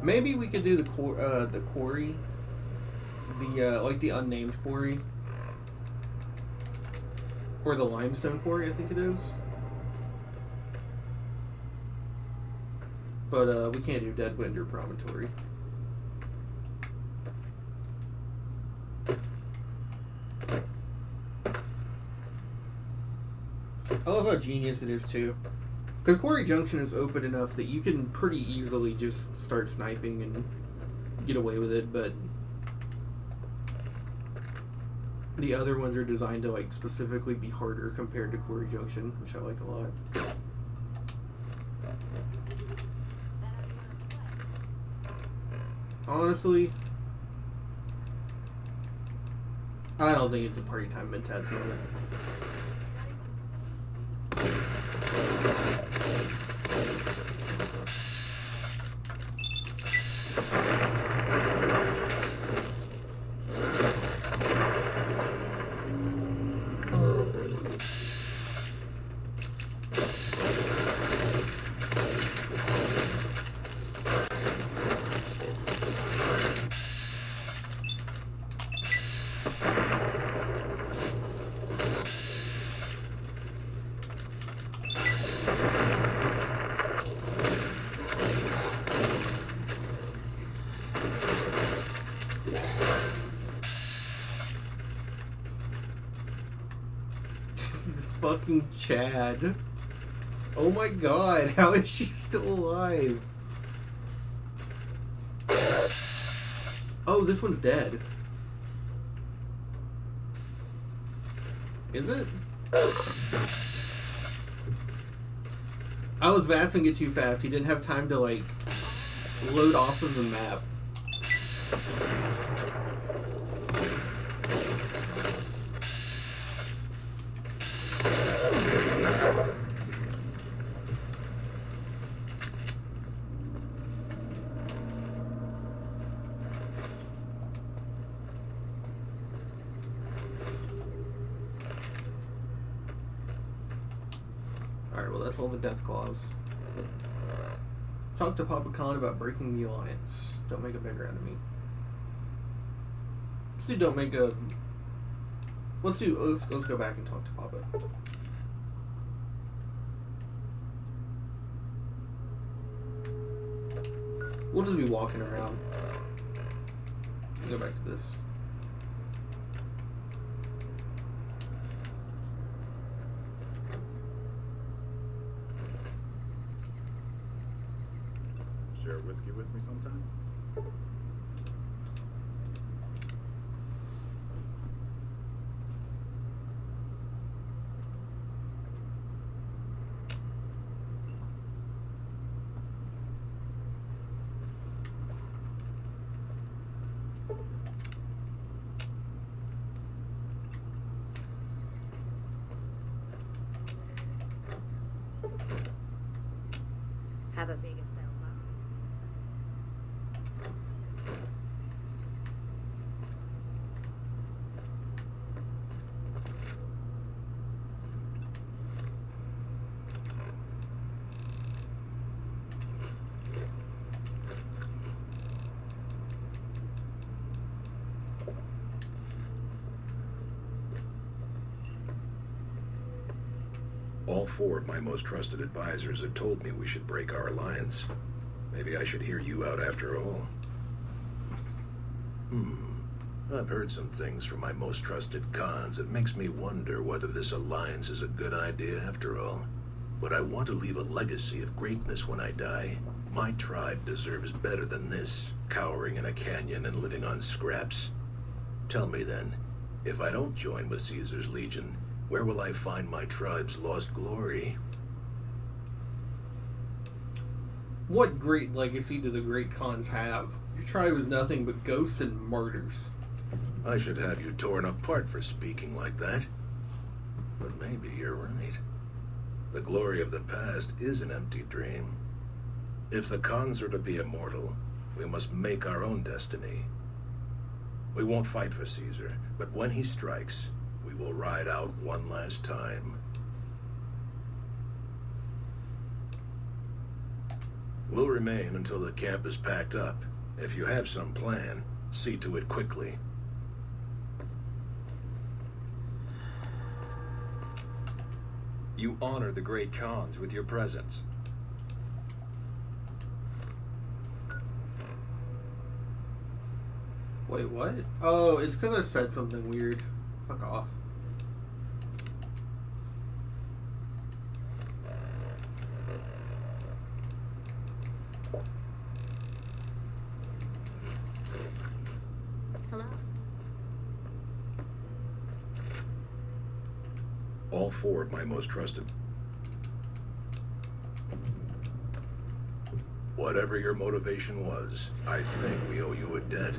Maybe we could do the quarry, like the unnamed quarry, or the limestone quarry, I think it is. But we can't do Deadwind Promontory. I love how genius it is too. Because Quarry Junction is open enough that you can pretty easily just start sniping and get away with it, but the other ones are designed to like specifically be harder compared to Quarry Junction, which I like a lot. Honestly, I don't think it's a party time Mentats moment. fucking Chad. Oh my god, how is she still alive? Oh, this one's dead. Is it? I was vaccing it too fast. He didn't have time to, like, load off of the map. Alright, well that's all the death claws. Talk to Papa Khan about breaking the alliance. Don't make a bigger enemy. Let's go back and talk to Papa. We'll just be walking around. Go back to this. Share whiskey with me sometime? Have a Vegas style boxing. All four of my most trusted advisors have told me we should break our alliance. Maybe I should hear you out after all. I've heard some things from my most trusted Khans that makes me wonder whether this alliance is a good idea after all. But I want to leave a legacy of greatness when I die. My tribe deserves better than this, cowering in a canyon and living on scraps. Tell me then, if I don't join with Caesar's Legion, where will I find my tribe's lost glory? What great legacy do the great Khans have? Your tribe is nothing but ghosts and martyrs. I should have you torn apart for speaking like that. But maybe you're right. The glory of the past is an empty dream. If the Khans are to be immortal, we must make our own destiny. We won't fight for Caesar, but when he strikes, we will ride out one last time. We'll remain until the camp is packed up. If you have some plan, see to it quickly. You honor the great Khans with your presence. Wait, what? Oh, it's because I said something weird. Fuck off. Hello? All four of my most trusted. Whatever your motivation was, I think we owe you a debt.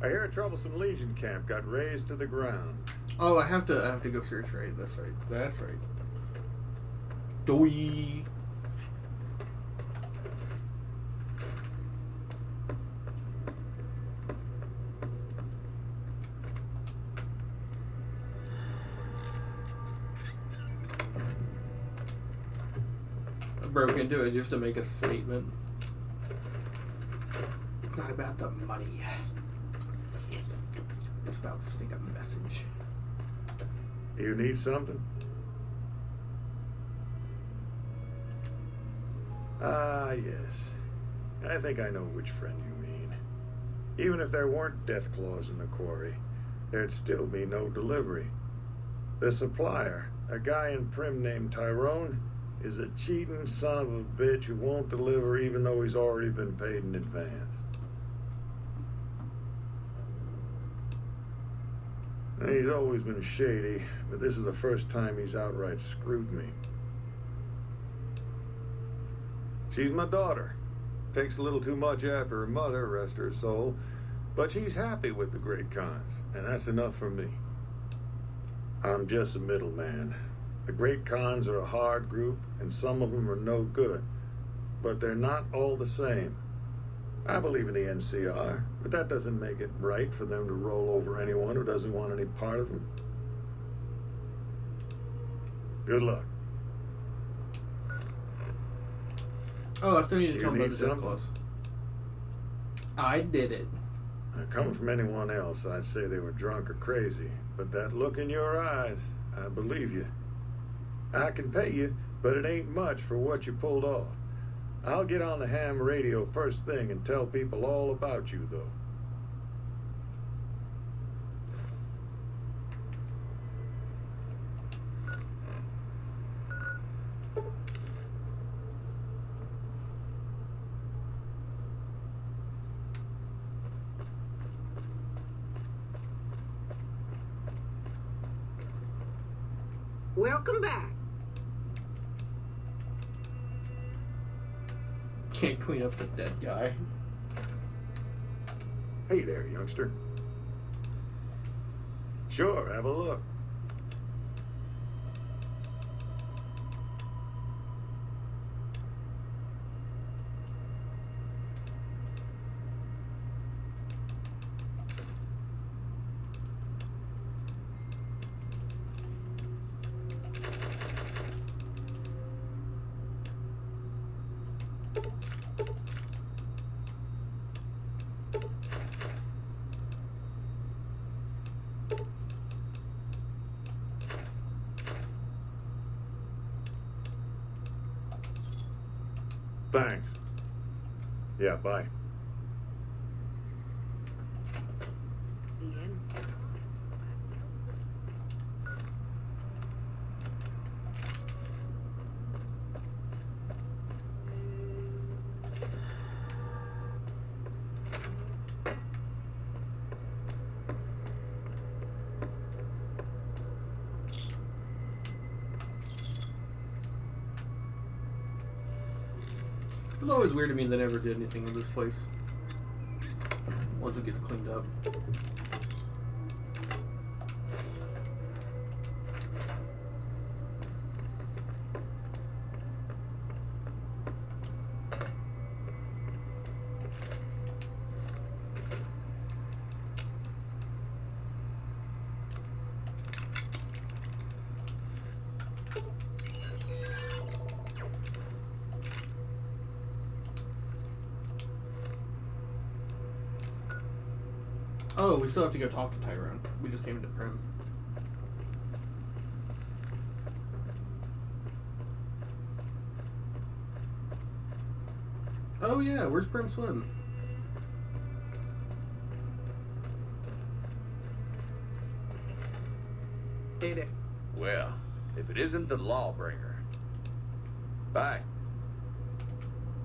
I hear a troublesome Legion camp got razed to the ground. Oh, I have to go search right. That's right. That's right. Doi. broke into it just to make a statement. It's not about the money. It's about sending a message. You need something? Ah, yes. I think I know which friend you mean. Even if there weren't death claws in the quarry, there'd still be no delivery. The supplier, a guy in Prim named Tyrone, is a cheating son of a bitch who won't deliver even though he's already been paid in advance. And he's always been shady, but this is the first time he's outright screwed me. She's my daughter. Takes a little too much after her mother, rest her soul, but she's happy with the Great Khans, and that's enough for me. I'm just a middleman. The Great Khans are a hard group, and some of them are no good, but they're not all the same. I believe in the NCR, but that doesn't make it right for them to roll over anyone who doesn't want any part of them. Good luck. Oh, I still need to You tell me about need the death something? clause. I did it. Coming from anyone else, I'd say they were drunk or crazy, but that look in your eyes, I believe you. I can pay you, but it ain't much for what you pulled off. I'll get on the ham radio first thing and tell people all about you, though. Welcome back. Can't clean up the dead guy. Hey there, youngster. Sure, have a look. Thanks. Yeah, bye. It's always weird to me they never did anything with this place. Once it gets cleaned up. Oh, we still have to go talk to Tyrone. We just came into Prim. Oh yeah, where's Prim Slim? Hey there. Well, if it isn't the Lawbringer. Bye.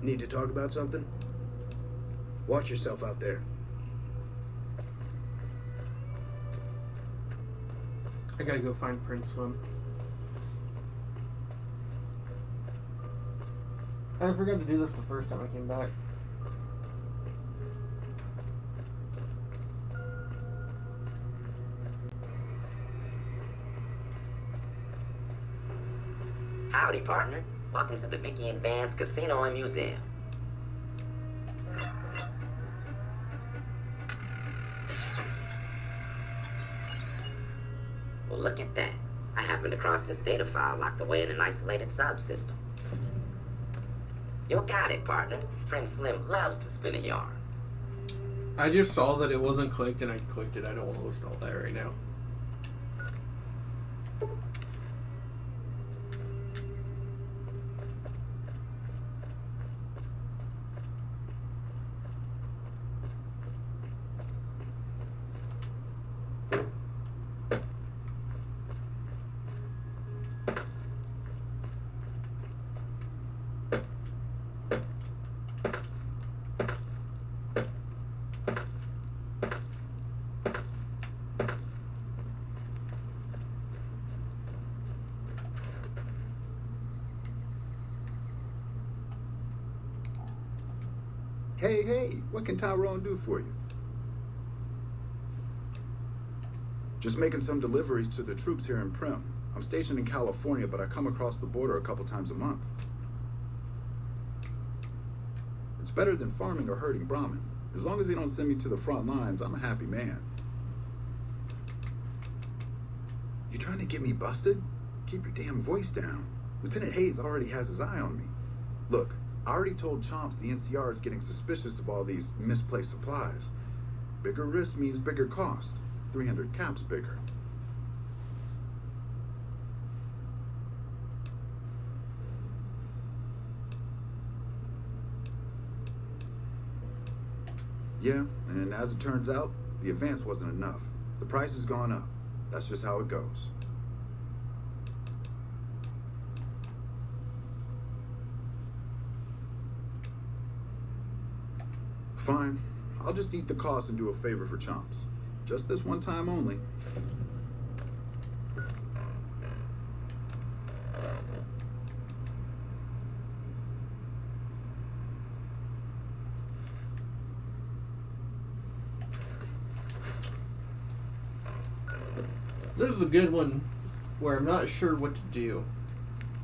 Need to talk about something? Watch yourself out there. I gotta go find Prim Slim. I forgot to do this the first time I came back. Howdy, partner. Welcome to the Vicky and Vance Casino and Museum. Well, look at that. I happened across this data file locked away in an isolated subsystem. You got it, partner. Friend Slim loves to spin a yarn. I just saw that it wasn't clicked and I clicked it. I don't want to listen to all that right now. Hey, what can Tyrone do for you? Just making some deliveries to the troops here in Prim. I'm stationed in California, but I come across the border a couple times a month. It's better than farming or herding Brahmin. As long as they don't send me to the front lines, I'm a happy man. You trying to get me busted? Keep your damn voice down. Lieutenant Hayes already has his eye on me. Look, I already told Chomps the NCR is getting suspicious of all these misplaced supplies. Bigger risk means bigger cost. 300 caps bigger. Yeah, and as it turns out, the advance wasn't enough. The price has gone up. That's just how it goes. Fine. I'll just eat the cost and do a favor for Chomps. Just this one time only. This is a good one where I'm not sure what to do.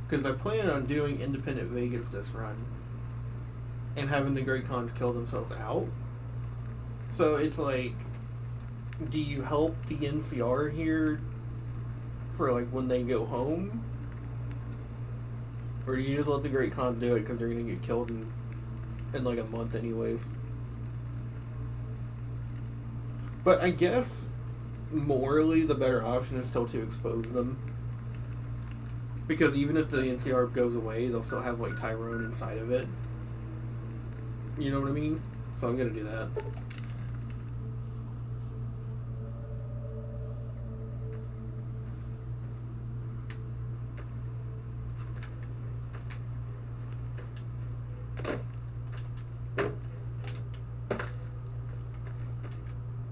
Because I plan on doing Independent Vegas this run. And having the Great Khans kill themselves out. So it's like, do you help the NCR here for like when they go home? Or do you just let the Great Khans do it because they're going to get killed in like a month anyways? But I guess morally the better option is still to expose them. Because even if the NCR goes away, they'll still have like Tyrone inside of it. You know what I mean? So I'm gonna do that.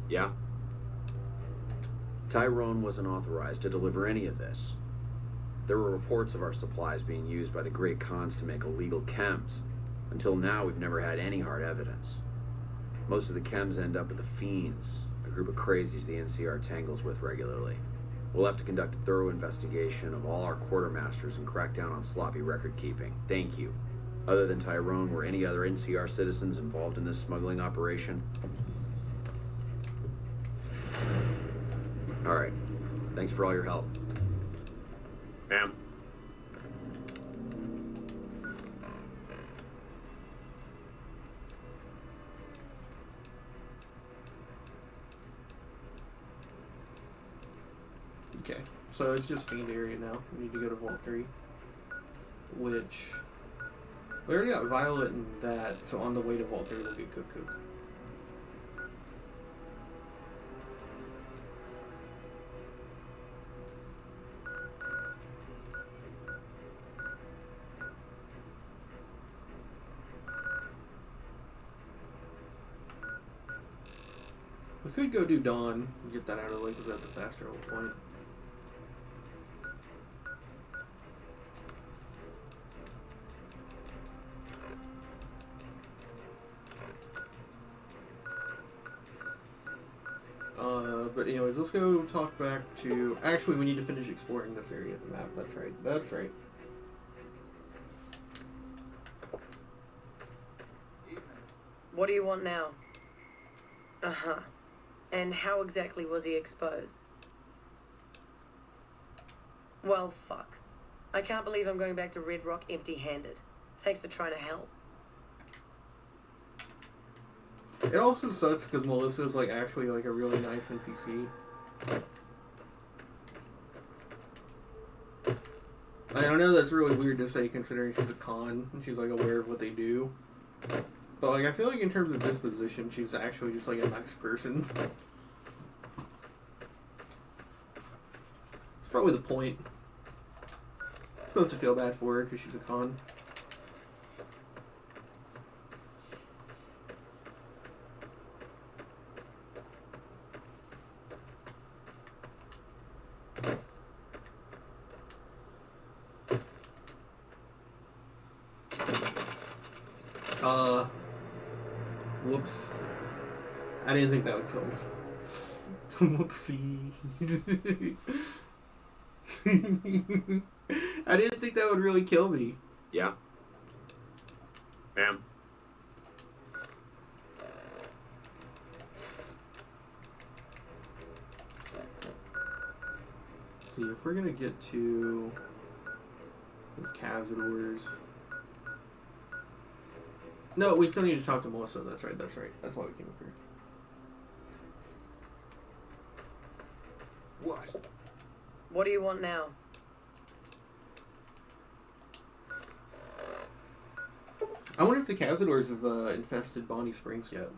Yeah? Tyrone wasn't authorized to deliver any of this. There were reports of our supplies being used by the Great Khans to make illegal chems. Until now, we've never had any hard evidence. Most of the chems end up with the Fiends, a group of crazies the NCR tangles with regularly. We'll have to conduct a thorough investigation of all our quartermasters and crack down on sloppy record keeping. Thank you. Other than Tyrone, were any other NCR citizens involved in this smuggling operation? All right. Thanks for all your help. Ma'am. Okay, so it's just Fiend area now. We need to go to Vault 3. Which... we already got Violet and that, so on the way to Vault 3 we'll get Cuckoo. We could go do Dawn and get that out of the way because that's the faster point. But anyways, let's go talk back to... actually, we need to finish exploring this area of the map. That's right. That's right. What do you want now? Uh-huh. And how exactly was he exposed? Well, fuck. I can't believe I'm going back to Red Rock empty-handed. Thanks for trying to help. It also sucks because Melissa's like actually like a really nice NPC. I don't know, that's really weird to say considering she's a con and she's like aware of what they do. But like I feel like in terms of disposition, she's actually just like a nice person. It's probably the point. I'm supposed to feel bad for her because she's a con. Whoops. I didn't think that would kill me. Whoopsie. I didn't think that would really kill me. Yeah. Ma'am. See, if we're gonna get to those Cazadors. No, we still need to talk to Melissa. That's right. That's right. That's why we came up here. What? What do you want now? I wonder if the Cazadors have infested Bonnie Springs yet.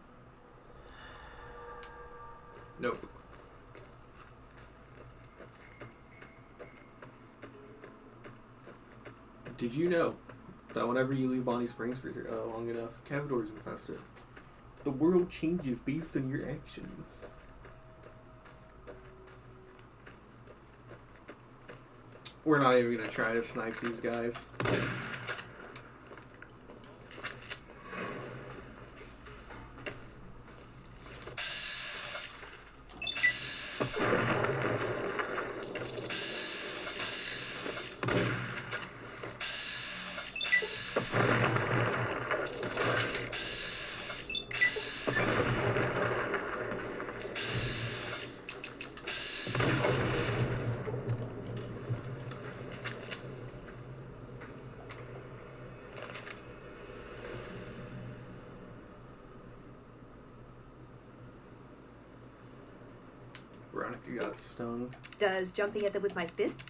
Nope. Did you know that whenever you leave Bonnie Springs for long enough, Cazadors infest it? The world changes based on your actions. We're not even gonna try to snipe these guys. Veronica got stung. Does jumping at them with my fist?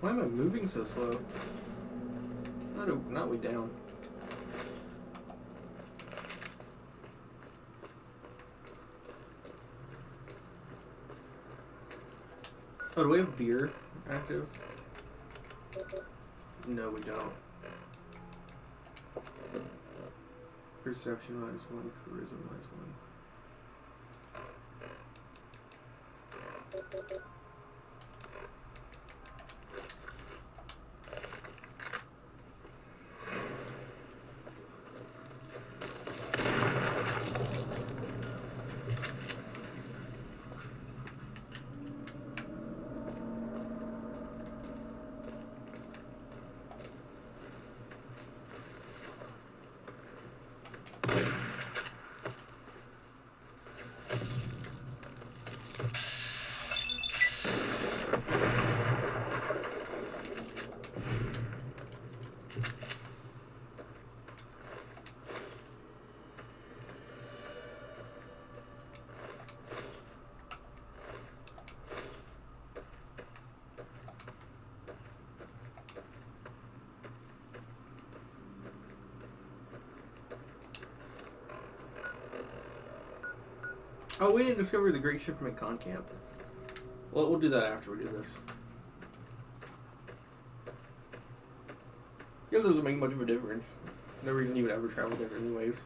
Why am I moving so slow? Not way down. Oh, do we have beer active? No, we don't. Perception -1, charisma -1. Oh, we didn't discover the Great Shipment Con Camp. Well, we'll do that after we do this. Yeah, those will make much of a difference. No reason you would ever travel there anyways.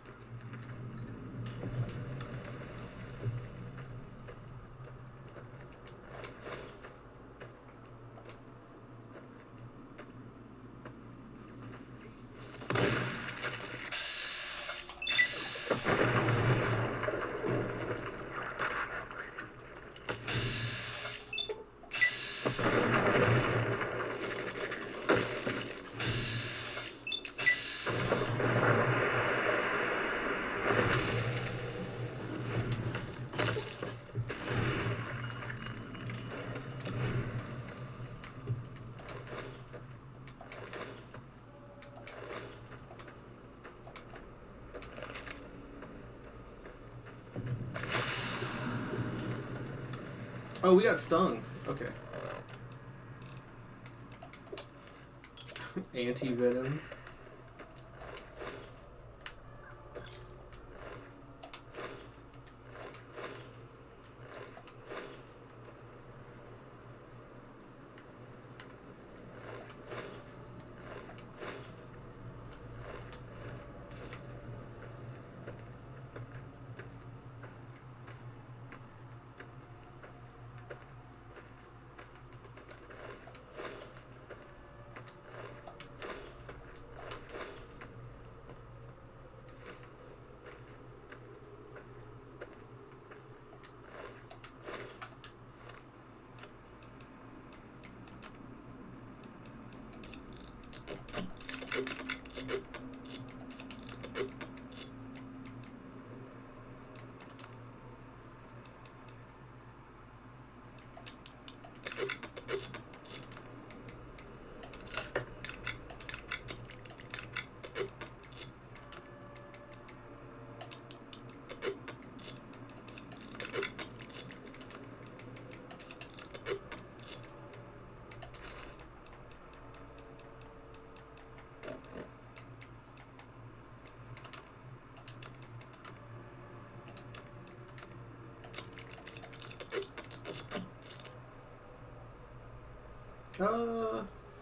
Oh, we got stung. Okay. Anti-venom.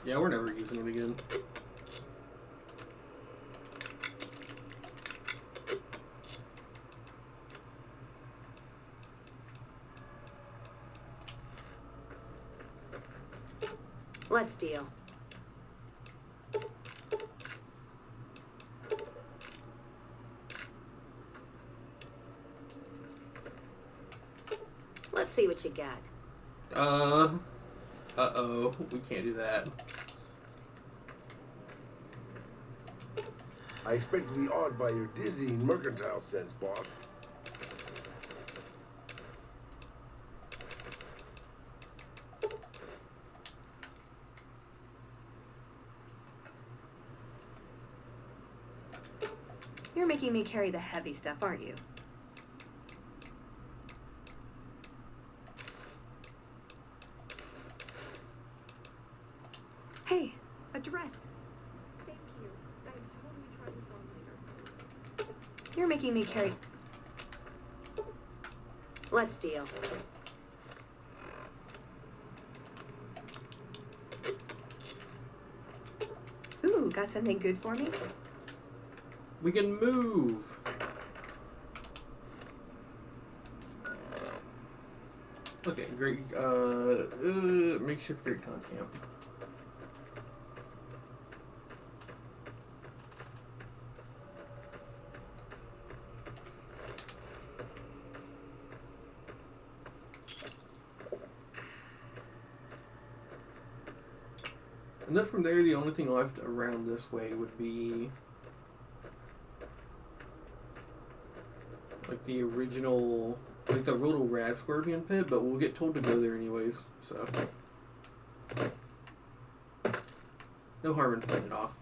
Yeah, we're never using it again. Let's deal. Let's see what you got. Uh-oh. We can't do that. I expect to be awed by your dizzying mercantile sense, boss. You're making me carry the heavy stuff, aren't you? Hey, a dress. Thank you. I'd totally try this on later. You're making me carry... Let's deal. Ooh, got something good for me? We can move. Okay, great. Makeshift Great Con Camp. And then from there, the only thing left around this way would be like the original, like the Roto Rad Scorpion pit, but we'll get told to go there anyways, so no harm in playing it off.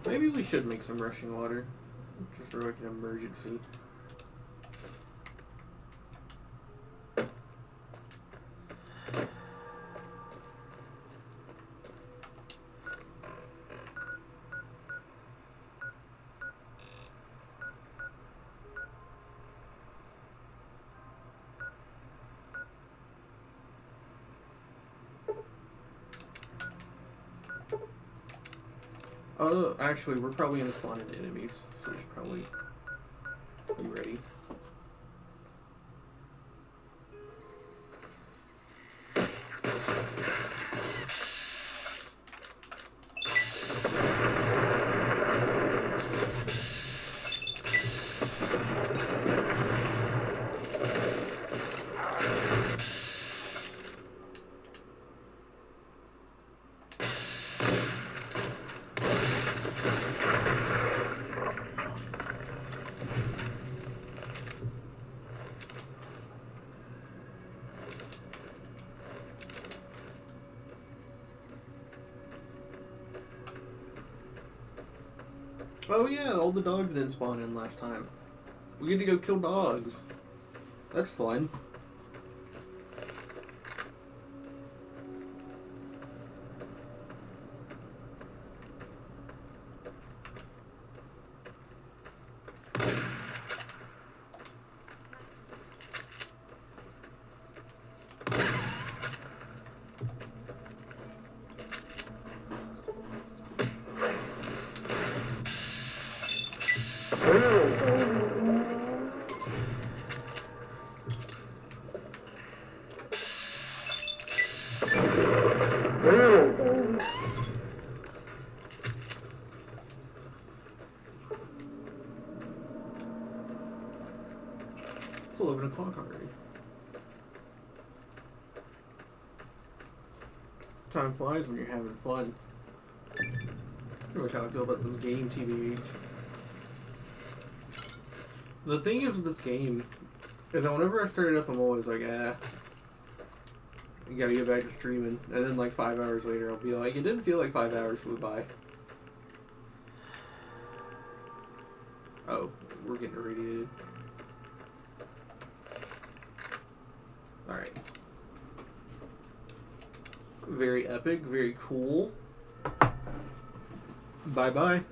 Maybe we should make some rushing water, just for like an emergency. Actually, we're probably gonna spawn into enemies, so we should probably be ready. Oh yeah, all the dogs didn't spawn in last time. We get to go kill dogs. That's fun. It's 11 o'clock already. Time flies when you're having fun. Pretty much how I feel about this game, TBH. The thing is with this game is that whenever I start it up, I'm always like, you gotta get back to streaming. And then like 5 hours later, I'll be like, it didn't feel like 5 hours flew by. Oh, we're getting irradiated. Alright. Very epic, very cool. Bye-bye.